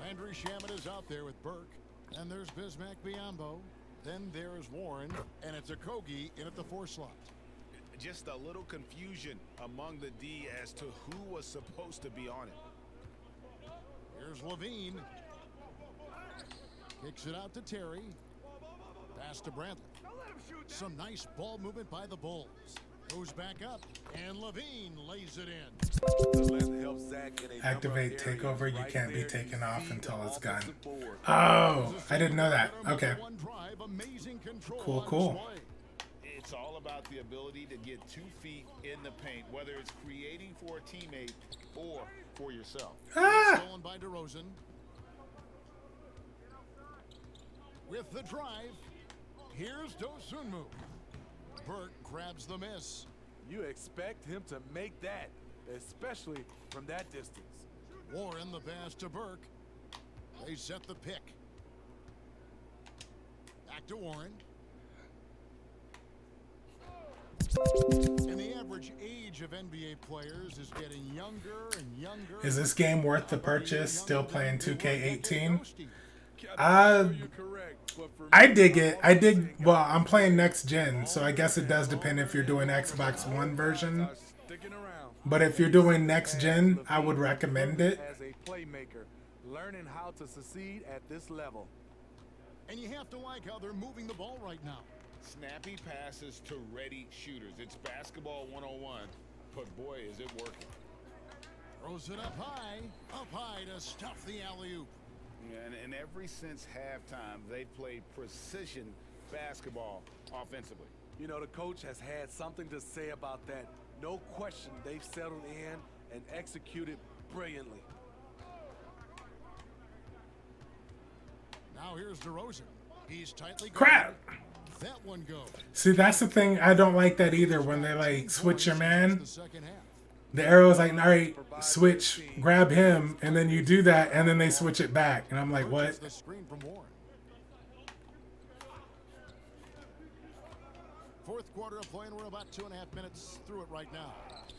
Landry Shamet is out there with Burke. And there's Bismack Biyombo. Then there's Warren. And it's Okogie in at the 4 slot. Just a little confusion among the D as to who was supposed to be on it. Here's Levine. Kicks it out to Terry. Pass to Bradley. Some nice ball movement by the Bulls. Goes back up, and Levine lays it in. The length helps Zach in a Activate number of areas. takeover. You Right can't be there, taken you off see until the it's gone. offensive board. Oh, I didn't know that. Okay. One drive, amazing control Cool, on cool. display. It's all about the ability to get 2 feet in the paint, whether it's creating for a teammate or for yourself. Ah! Stolen by DeRozan. With the drive, here's Dosunmu. Burke grabs the miss. You expect him to make that, especially from that distance. Warren the pass to Burke. They set the pick. Back to Warren. And the average average age of NBA players is getting younger and younger. Is this game worth the purchase? Still playing 2K18? I dig it. Well, I'm playing next gen, so I guess it does depend if you're doing Xbox One version. But if you're doing next gen, I would recommend it. As a playmaker, learning how to succeed at this level. And you have to like how they're moving the ball right now. Snappy passes to ready shooters. It's basketball 101, but boy, is it working. Throws it up high to stuff the alley-oop. And ever since halftime, they've played precision basketball offensively. You know, the coach has had something to say about that. No question, they've settled in and executed brilliantly. Now here's DeRozan. He's tightly guarded. Crap! That one goes. See, that's the thing. I don't like that either when they like switch your man. The arrow's like, all right, switch, grab him, and then you do that, and then they switch it back. And I'm like, what? Fourth quarter of play, and we're about 2.5 minutes through it right now.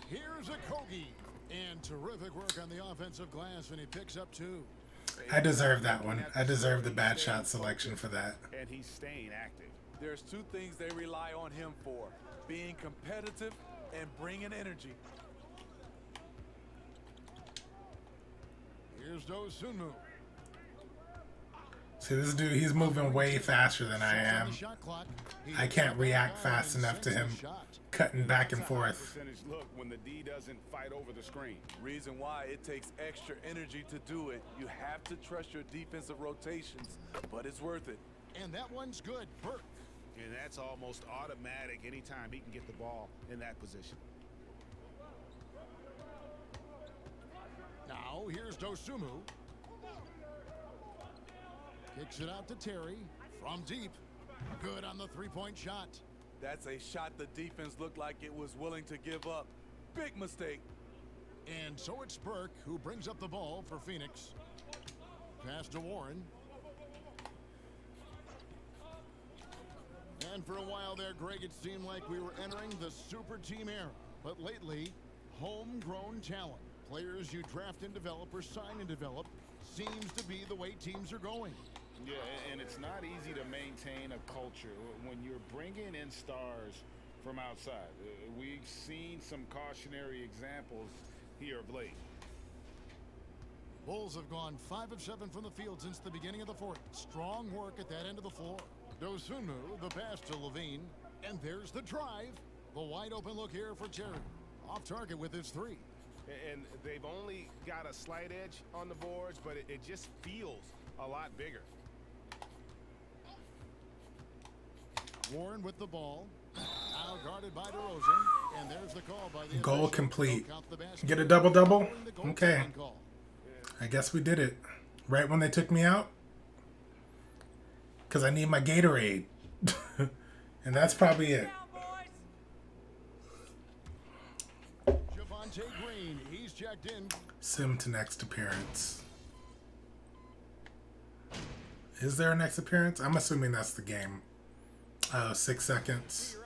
Here's a Kogi. And terrific work on the offensive glass, and he picks up 2. I deserve that one. I deserve the bad shot selection for that. And he's staying active. There's 2 things they rely on him for: being competitive and bringing energy. Here's Dosunmu. See, this dude, he's moving way faster than I am. I can't react fast enough to him cutting back and forth. Look when the D doesn't fight over the screen. Reason why it takes extra energy to do it. You have to trust your defensive rotations, but it's worth it. And that one's good. Burke. And that's almost automatic anytime he can get the ball in that position. Now here's Dosunmu. Kicks it out to Terry from deep. Good on the three-point shot. That's a shot the defense looked like it was willing to give up. Big mistake. And so it's Burke who brings up the ball for Phoenix. Pass to Warren. And for a while there, Greg, it seemed like we were entering the super team era. But lately, homegrown talent, players you draft and develop or sign and develop, seems to be the way teams are going. Yeah, and it's not easy to maintain a culture when you're bringing in stars from outside. We've seen some cautionary examples here of late. Bulls have gone 5 of 7 from the field since the beginning of the fourth. Strong work at that end of the floor. Dosunmu, the pass to Levine, and there's the drive. The wide open look here for Terry. Off target with his 3. And they've only got a slight edge on the boards, but it just feels a lot bigger. Warren with the ball. Now guarded by DeRozan. And there's the call by the Goal official. complete. Don't count the basket. Get a double-double? The goal Okay. call. I guess we did it. Right when they took me out? Because I need my Gatorade. And that's probably it. Javonte Green, he's checked in. Sim to next appearance. Is there a next appearance? I'm assuming that's the game. 6 seconds.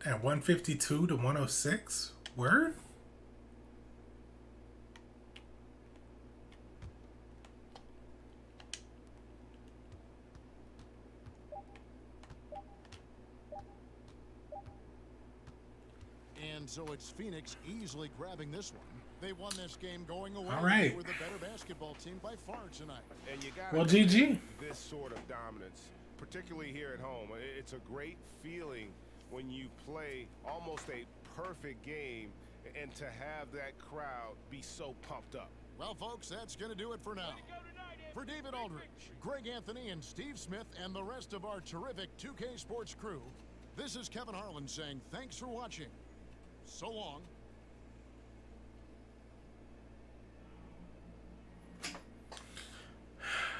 And 152 to 106? Word? And so it's Phoenix easily grabbing this one. They won this game going away. All right. They were the better basketball team by far tonight. And you gotta Well, GG. This sort of dominance, particularly here at home, it's a great feeling when you play almost a perfect game and to have that crowd be so pumped up. Well, folks, that's going to do it for now. For David Aldridge, Greg Anthony, and Steve Smith, and the rest of our terrific 2K Sports crew, this is Kevin Harlan saying thanks for watching. So long.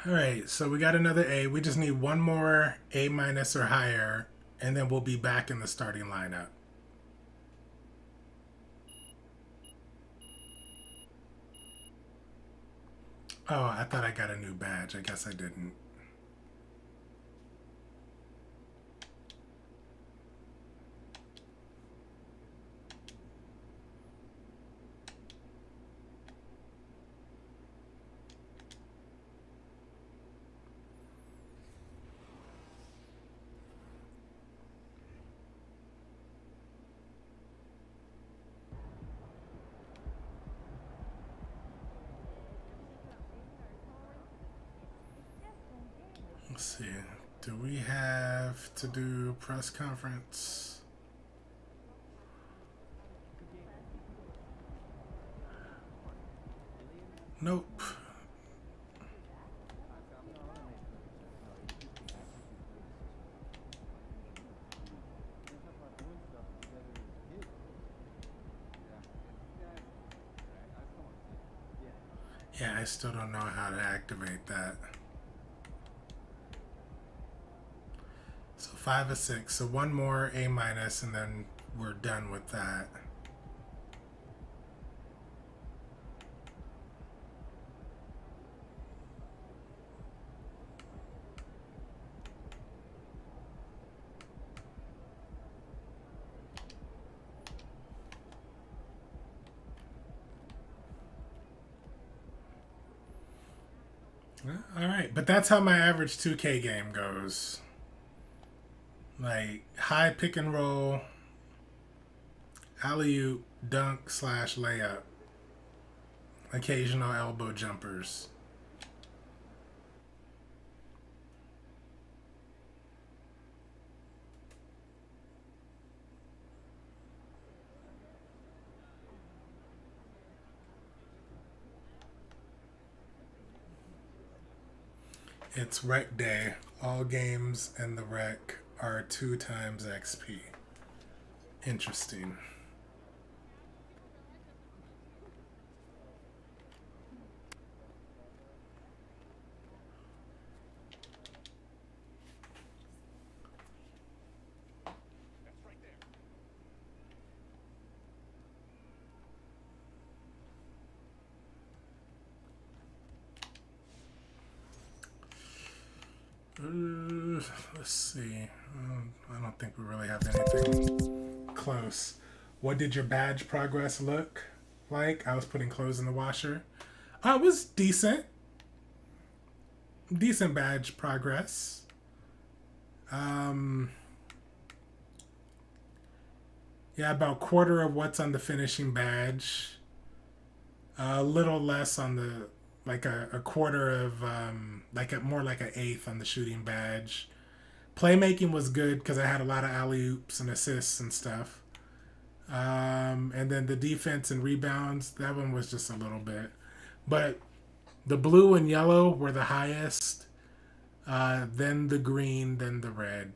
All right, so we got another A. We just need one more A- or higher, and then we'll be back in the starting lineup. Oh, I thought I got a new badge. I guess I didn't. Let's see. Do we have to do press conference? Nope. Yeah, I still don't know how to activate that. So 5 of 6. So one more A minus, and then we're done with that. All right, but that's how my average 2K game goes. Like high pick and roll, alley-oop, dunk / layup, occasional elbow jumpers. It's rec day. All games in the rec are 2 times XP. Interesting. Let's see. I don't think we really have anything close. What did your badge progress look like? I was putting clothes in the washer. It was decent. Decent badge progress. Yeah, about quarter of what's on the finishing badge. A little less on the, like a quarter of, more like an eighth on the shooting badge. Playmaking was good because I had a lot of alley-oops and assists and stuff. And then the defense and rebounds, that one was just a little bit. But the blue and yellow were the highest. Then the green, then the red.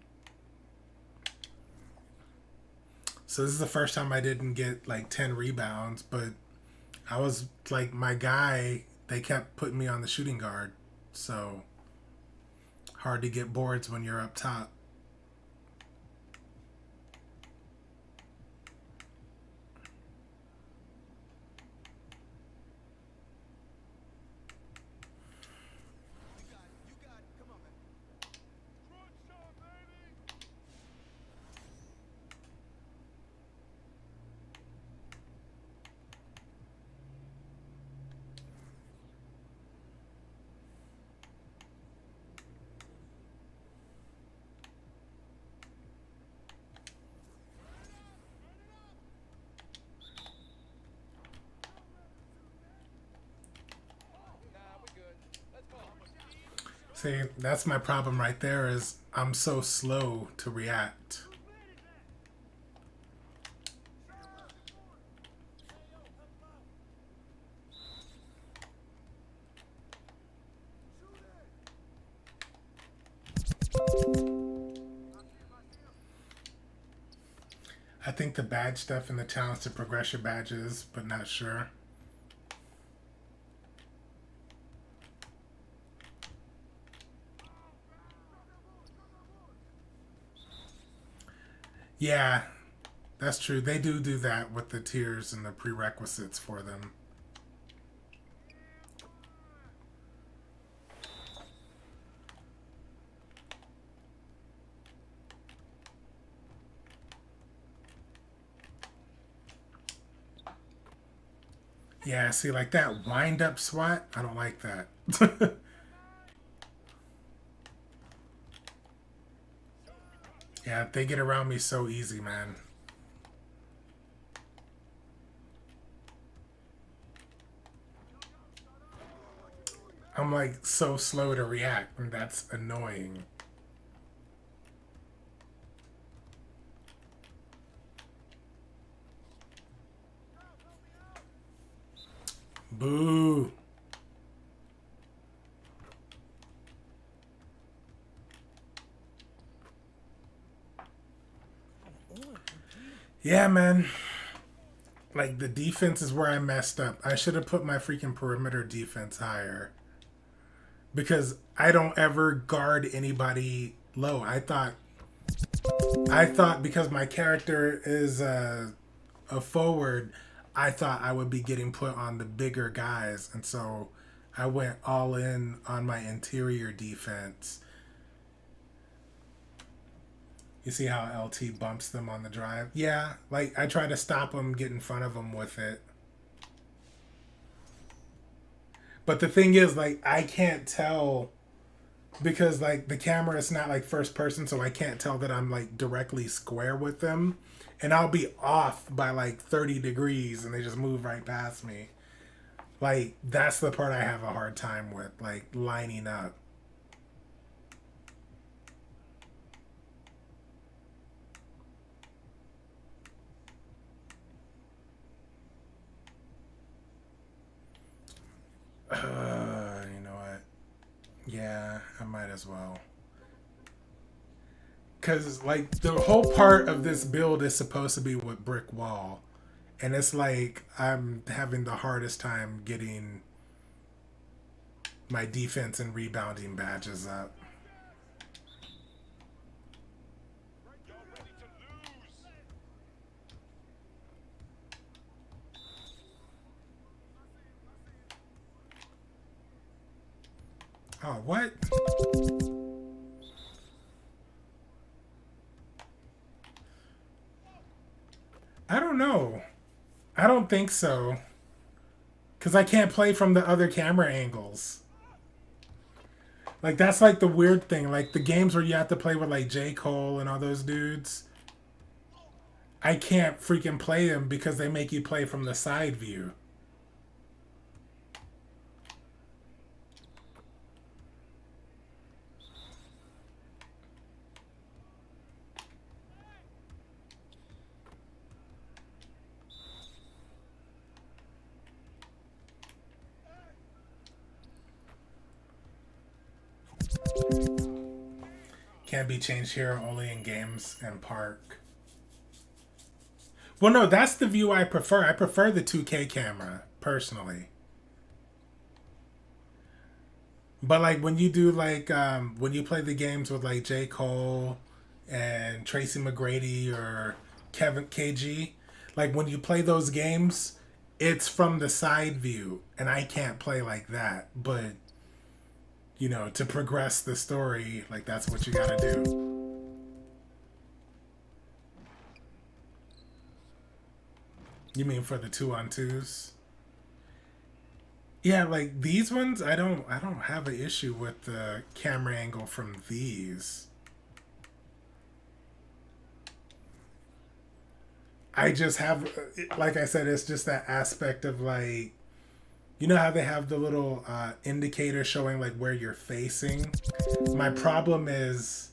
So this is the first time I didn't get like 10 rebounds, but I was like my guy, they kept putting me on the shooting guard. So hard to get boards when you're up top. See, that's my problem right there is I'm so slow to react. I think the badge stuff and the challenge to progress your badges, but not sure. Yeah, that's true. They do that with the tiers and the prerequisites for them. Yeah, see, like that wind-up swat, I don't like that. Yeah, they get around me so easy, man. I'm like so slow to react, and that's annoying. Boo. Yeah, man. Like, the defense is where I messed up. I should have put my freaking perimeter defense higher. Because I don't ever guard anybody low. I thought because my character is a forward, I thought I would be getting put on the bigger guys. And so I went all in on my interior defense. You see how LT bumps them on the drive? Yeah, like I try to stop them, get in front of them with it. But the thing is, like, I can't tell because, like, the camera is not like first person, so I can't tell that I'm like directly square with them. And I'll be off by like 30 degrees and they just move right past me. Like, that's the part I have a hard time with, like, lining up. You know what? Yeah, I might as well. Because, like, the whole part of this build is supposed to be with brick wall. And it's like I'm having the hardest time getting my defense and rebounding badges up. Oh, what? I don't know. I don't think so. Because I can't play from the other camera angles. Like, that's like the weird thing. Like, the games where you have to play with, like, J. Cole and all those dudes. I can't freaking play them because they make you play from the side view. Can't be changed here, only in games and park. Well, no, that's the view I prefer. I prefer the 2K camera, personally. But, like, when you do, like, when you play the games with, like, J. Cole and Tracy McGrady or Kevin KG, like, when you play those games, it's from the side view, and I can't play like that. But, you know, to progress the story, like, that's what you gotta do. You mean for the 2-on-2s? Yeah, like these ones, I don't have an issue with the camera angle from these. I just have, like I said, it's just that aspect of, like, you know how they have the little indicator showing like where you're facing? My problem is,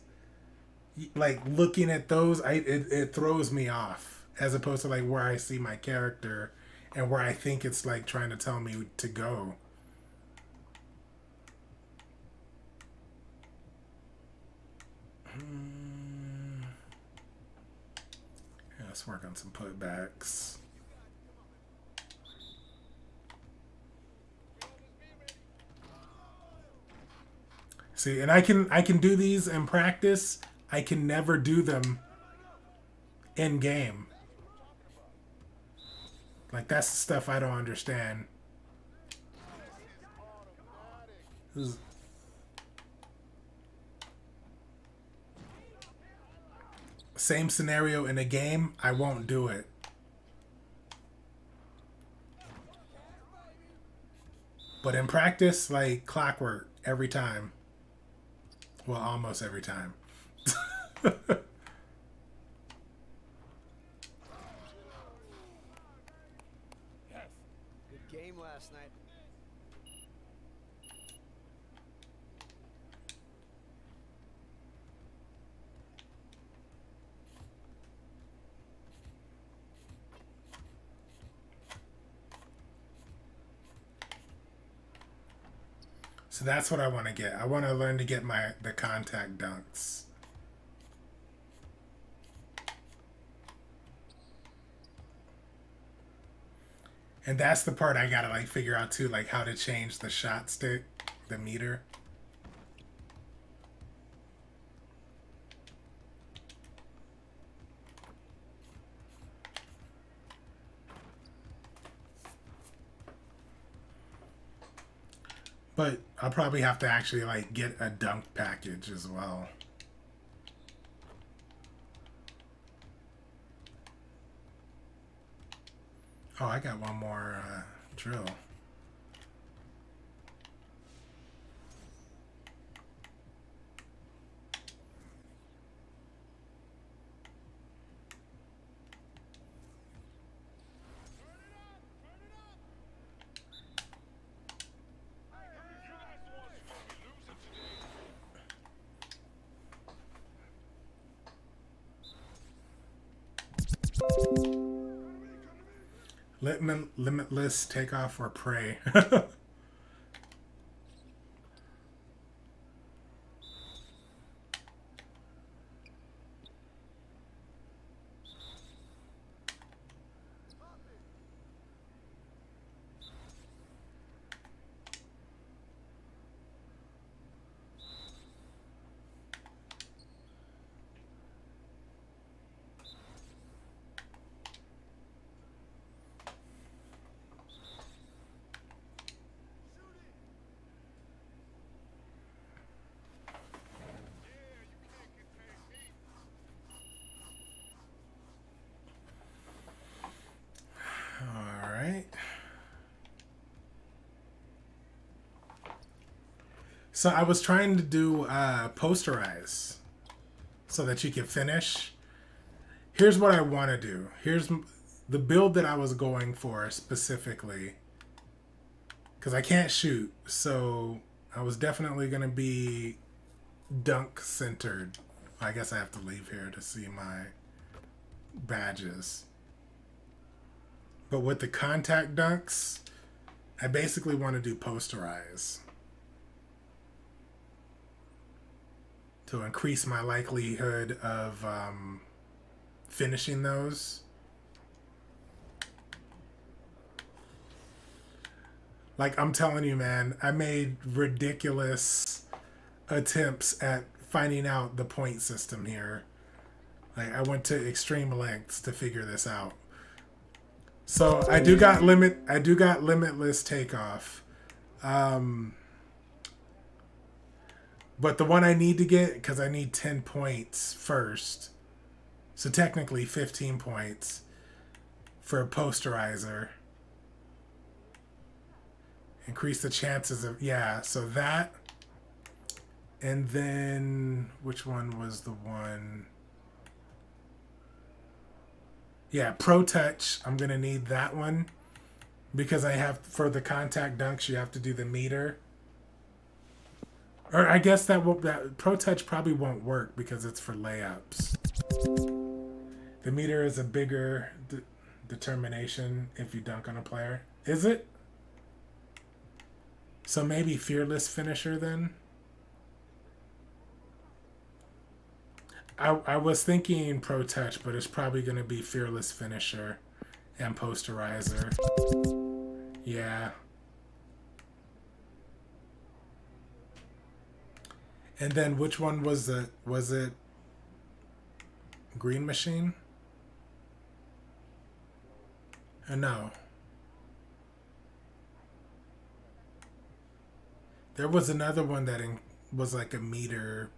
like, looking at those, it throws me off as opposed to like where I see my character and where I think it's like trying to tell me to go. Yeah, let's work on some putbacks. See, and I can do these in practice. I can never do them in game. Like, that's the stuff I don't understand. Same scenario in a game, I won't do it. But in practice, like clockwork, every time. Well, almost every time. Good game last night. So that's what I want to get. I want to learn to get the contact dunks. And that's the part I gotta like figure out too, like how to change the shot stick, the meter. But I'll probably have to actually like get a dunk package as well. Oh, I got one more drill. Limitless, takeoff, or prey. All right. So I was trying to do posterize so that you can finish. Here's what I want to do. Here's the build that I was going for specifically, because I can't shoot. So I was definitely going to be dunk centered. I guess I have to leave here to see my badges. But with the contact dunks, I basically want to do posterize to increase my likelihood of finishing those. Like, I'm telling you, man, I made ridiculous attempts at finding out the point system here. Like, I went to extreme lengths to figure this out. So I do got limitless takeoff. But the one I need to get, because I need 10 points first, so technically 15 points for a posterizer. Increase the chances of, yeah, so that. And then, which one was the one? Yeah, Pro Touch. I'm going to need that one because I have, for the contact dunks, you have to do the meter. Or I guess that Pro Touch probably won't work because it's for layups. The meter is a bigger determination if you dunk on a player. Is it? So maybe Fearless Finisher then? I was thinking Pro Touch, but it's probably going to be Fearless Finisher and Posterizer. Yeah. And then which one was it? Was it Green Machine? No. There was another one that was like a meter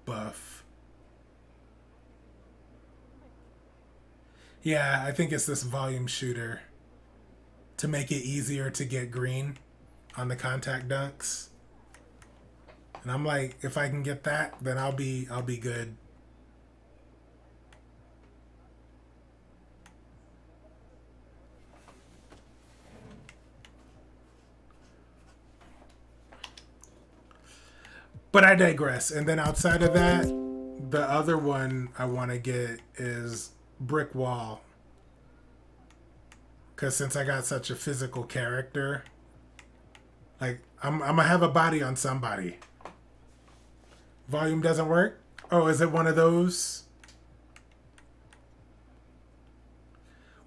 buff. Yeah, I think it's this volume shooter to make it easier to get green on the contact dunks. And I'm like, if I can get that, then I'll be good. But I digress. And then outside of that, the other one I want to get is Brick Wall. Because since I got such a physical character, like I'm gonna have a body on somebody. Volume doesn't work? Oh, is it one of those?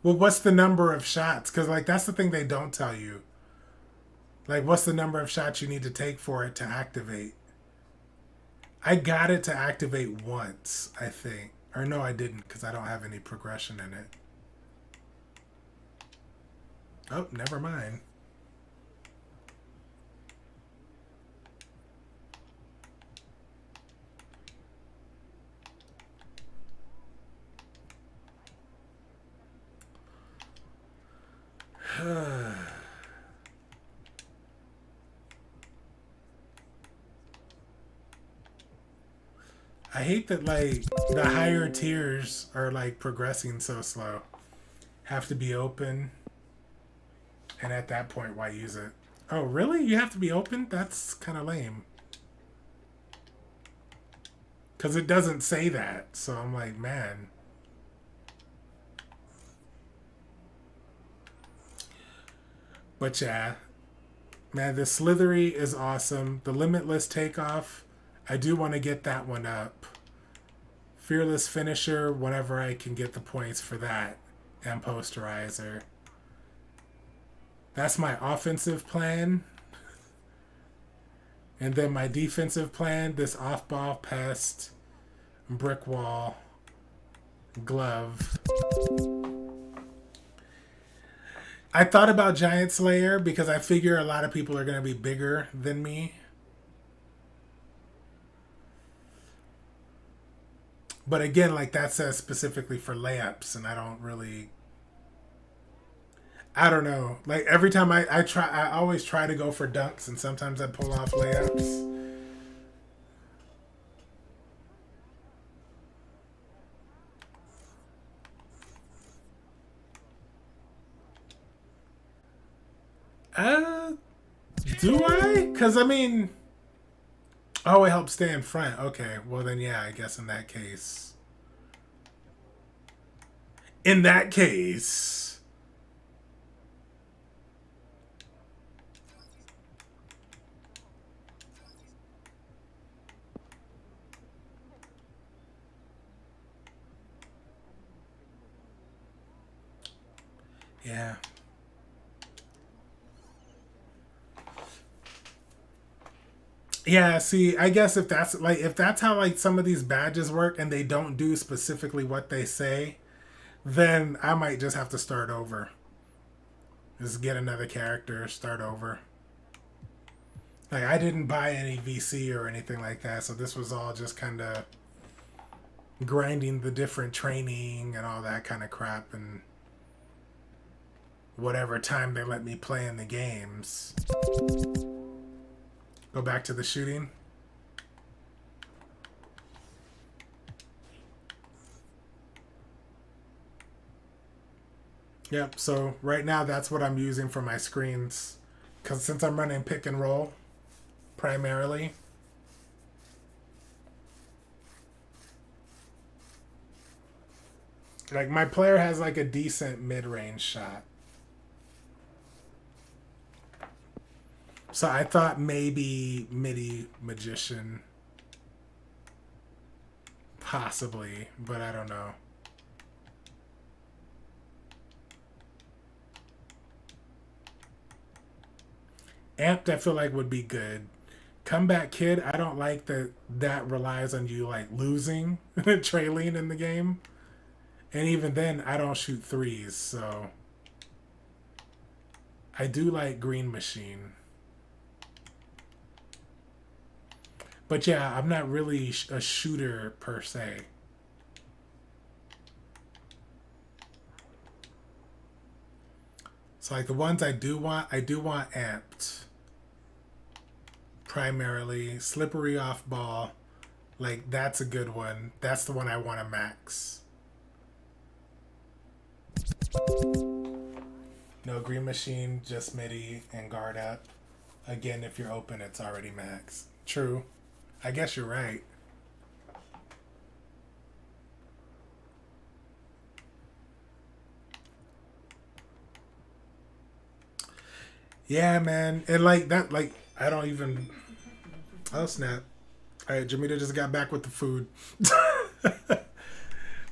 Well, what's the number of shots? Because, like, that's the thing they don't tell you. Like, what's the number of shots you need to take for it to activate? I got it to activate once, I think. Or no, I didn't, because I don't have any progression in it. Oh, never mind. I hate that, like, the higher tiers are, like, progressing so slow. Have to be open. And at that point, why use it? Oh, really? You have to be open? That's kind of lame. Because it doesn't say that. So I'm like, man. But yeah. Man, the Slithery is awesome. The Limitless Takeoff, I do want to get that one up. Fearless Finisher, whenever I can get the points for that. And Posterizer. That's my offensive plan. And then my defensive plan, this off-ball pest, brick wall, glove. I thought about Giant Slayer because I figure a lot of people are going to be bigger than me. But again, like that says specifically for layups, and I don't really... I don't know. Like every time I always try to go for dunks, and sometimes I pull off layups. Do I? Because I mean, oh, it helps stay in front. Okay, well then, yeah, I guess in that case. In that case. Yeah. Yeah, see, I guess if that's how like some of these badges work and they don't do specifically what they say, then I might just have to start over. Just get another character, start over. Like I didn't buy any VC or anything like that, so this was all just kind of grinding the different training and all that kind of crap and whatever time they let me play in the games. Go back to the shooting. Yep, so right now that's what I'm using for my screens. Because since I'm running pick and roll, primarily. Like my player has like a decent mid-range shot. So I thought maybe MIDI Magician. Possibly, but I don't know. Amped I feel like would be good. Comeback Kid, I don't like that relies on you like losing, trailing in the game. And even then, I don't shoot threes, so. I do like Green Machine. But yeah, I'm not really a shooter per se. So like the ones I do want Amped. Primarily. Slippery Off Ball. Like that's a good one. That's the one I want to max. No Green Machine, just MIDI and guard up. Again, if you're open, it's already max. True. I guess you're right. Yeah, man. And like that, like I don't even. Oh snap! All right, Jamita just got back with the food.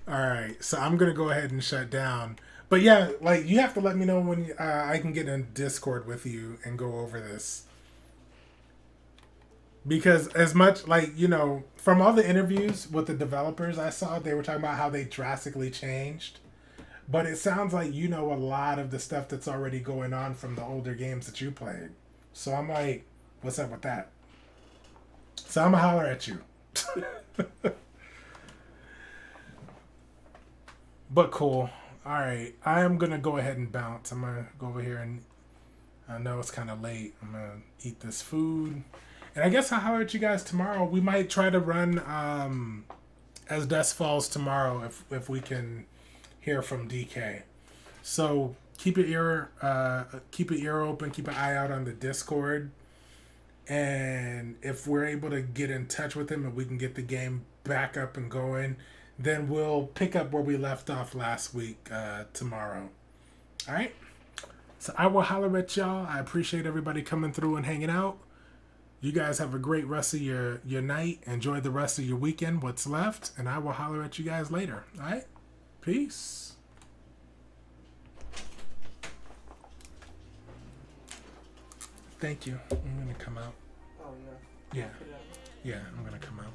All right, so I'm gonna go ahead and shut down. But yeah, like you have to let me know when I can get in Discord with you and go over this. Because as much like, you know, from all the interviews with the developers I saw, they were talking about how they drastically changed. But it sounds like you know a lot of the stuff that's already going on from the older games that you played. So I'm like, what's up with that? So I'm gonna holler at you. But cool. Alright, I am gonna go ahead and bounce. I'm gonna go over here and I know it's kind of late. I'm gonna eat this food. And I guess I'll holler at you guys tomorrow. We might try to run As Dusk Falls tomorrow if we can hear from DK. So keep your ear open, keep an eye out on the Discord. And if we're able to get in touch with him and we can get the game back up and going, then we'll pick up where we left off last week tomorrow. All right? So I will holler at y'all. I appreciate everybody coming through and hanging out. You guys have a great rest of your night. Enjoy the rest of your weekend, what's left. And I will holler at you guys later. All right? Peace. Thank you. I'm going to come out. Oh, yeah. Yeah. Yeah, I'm going to come out.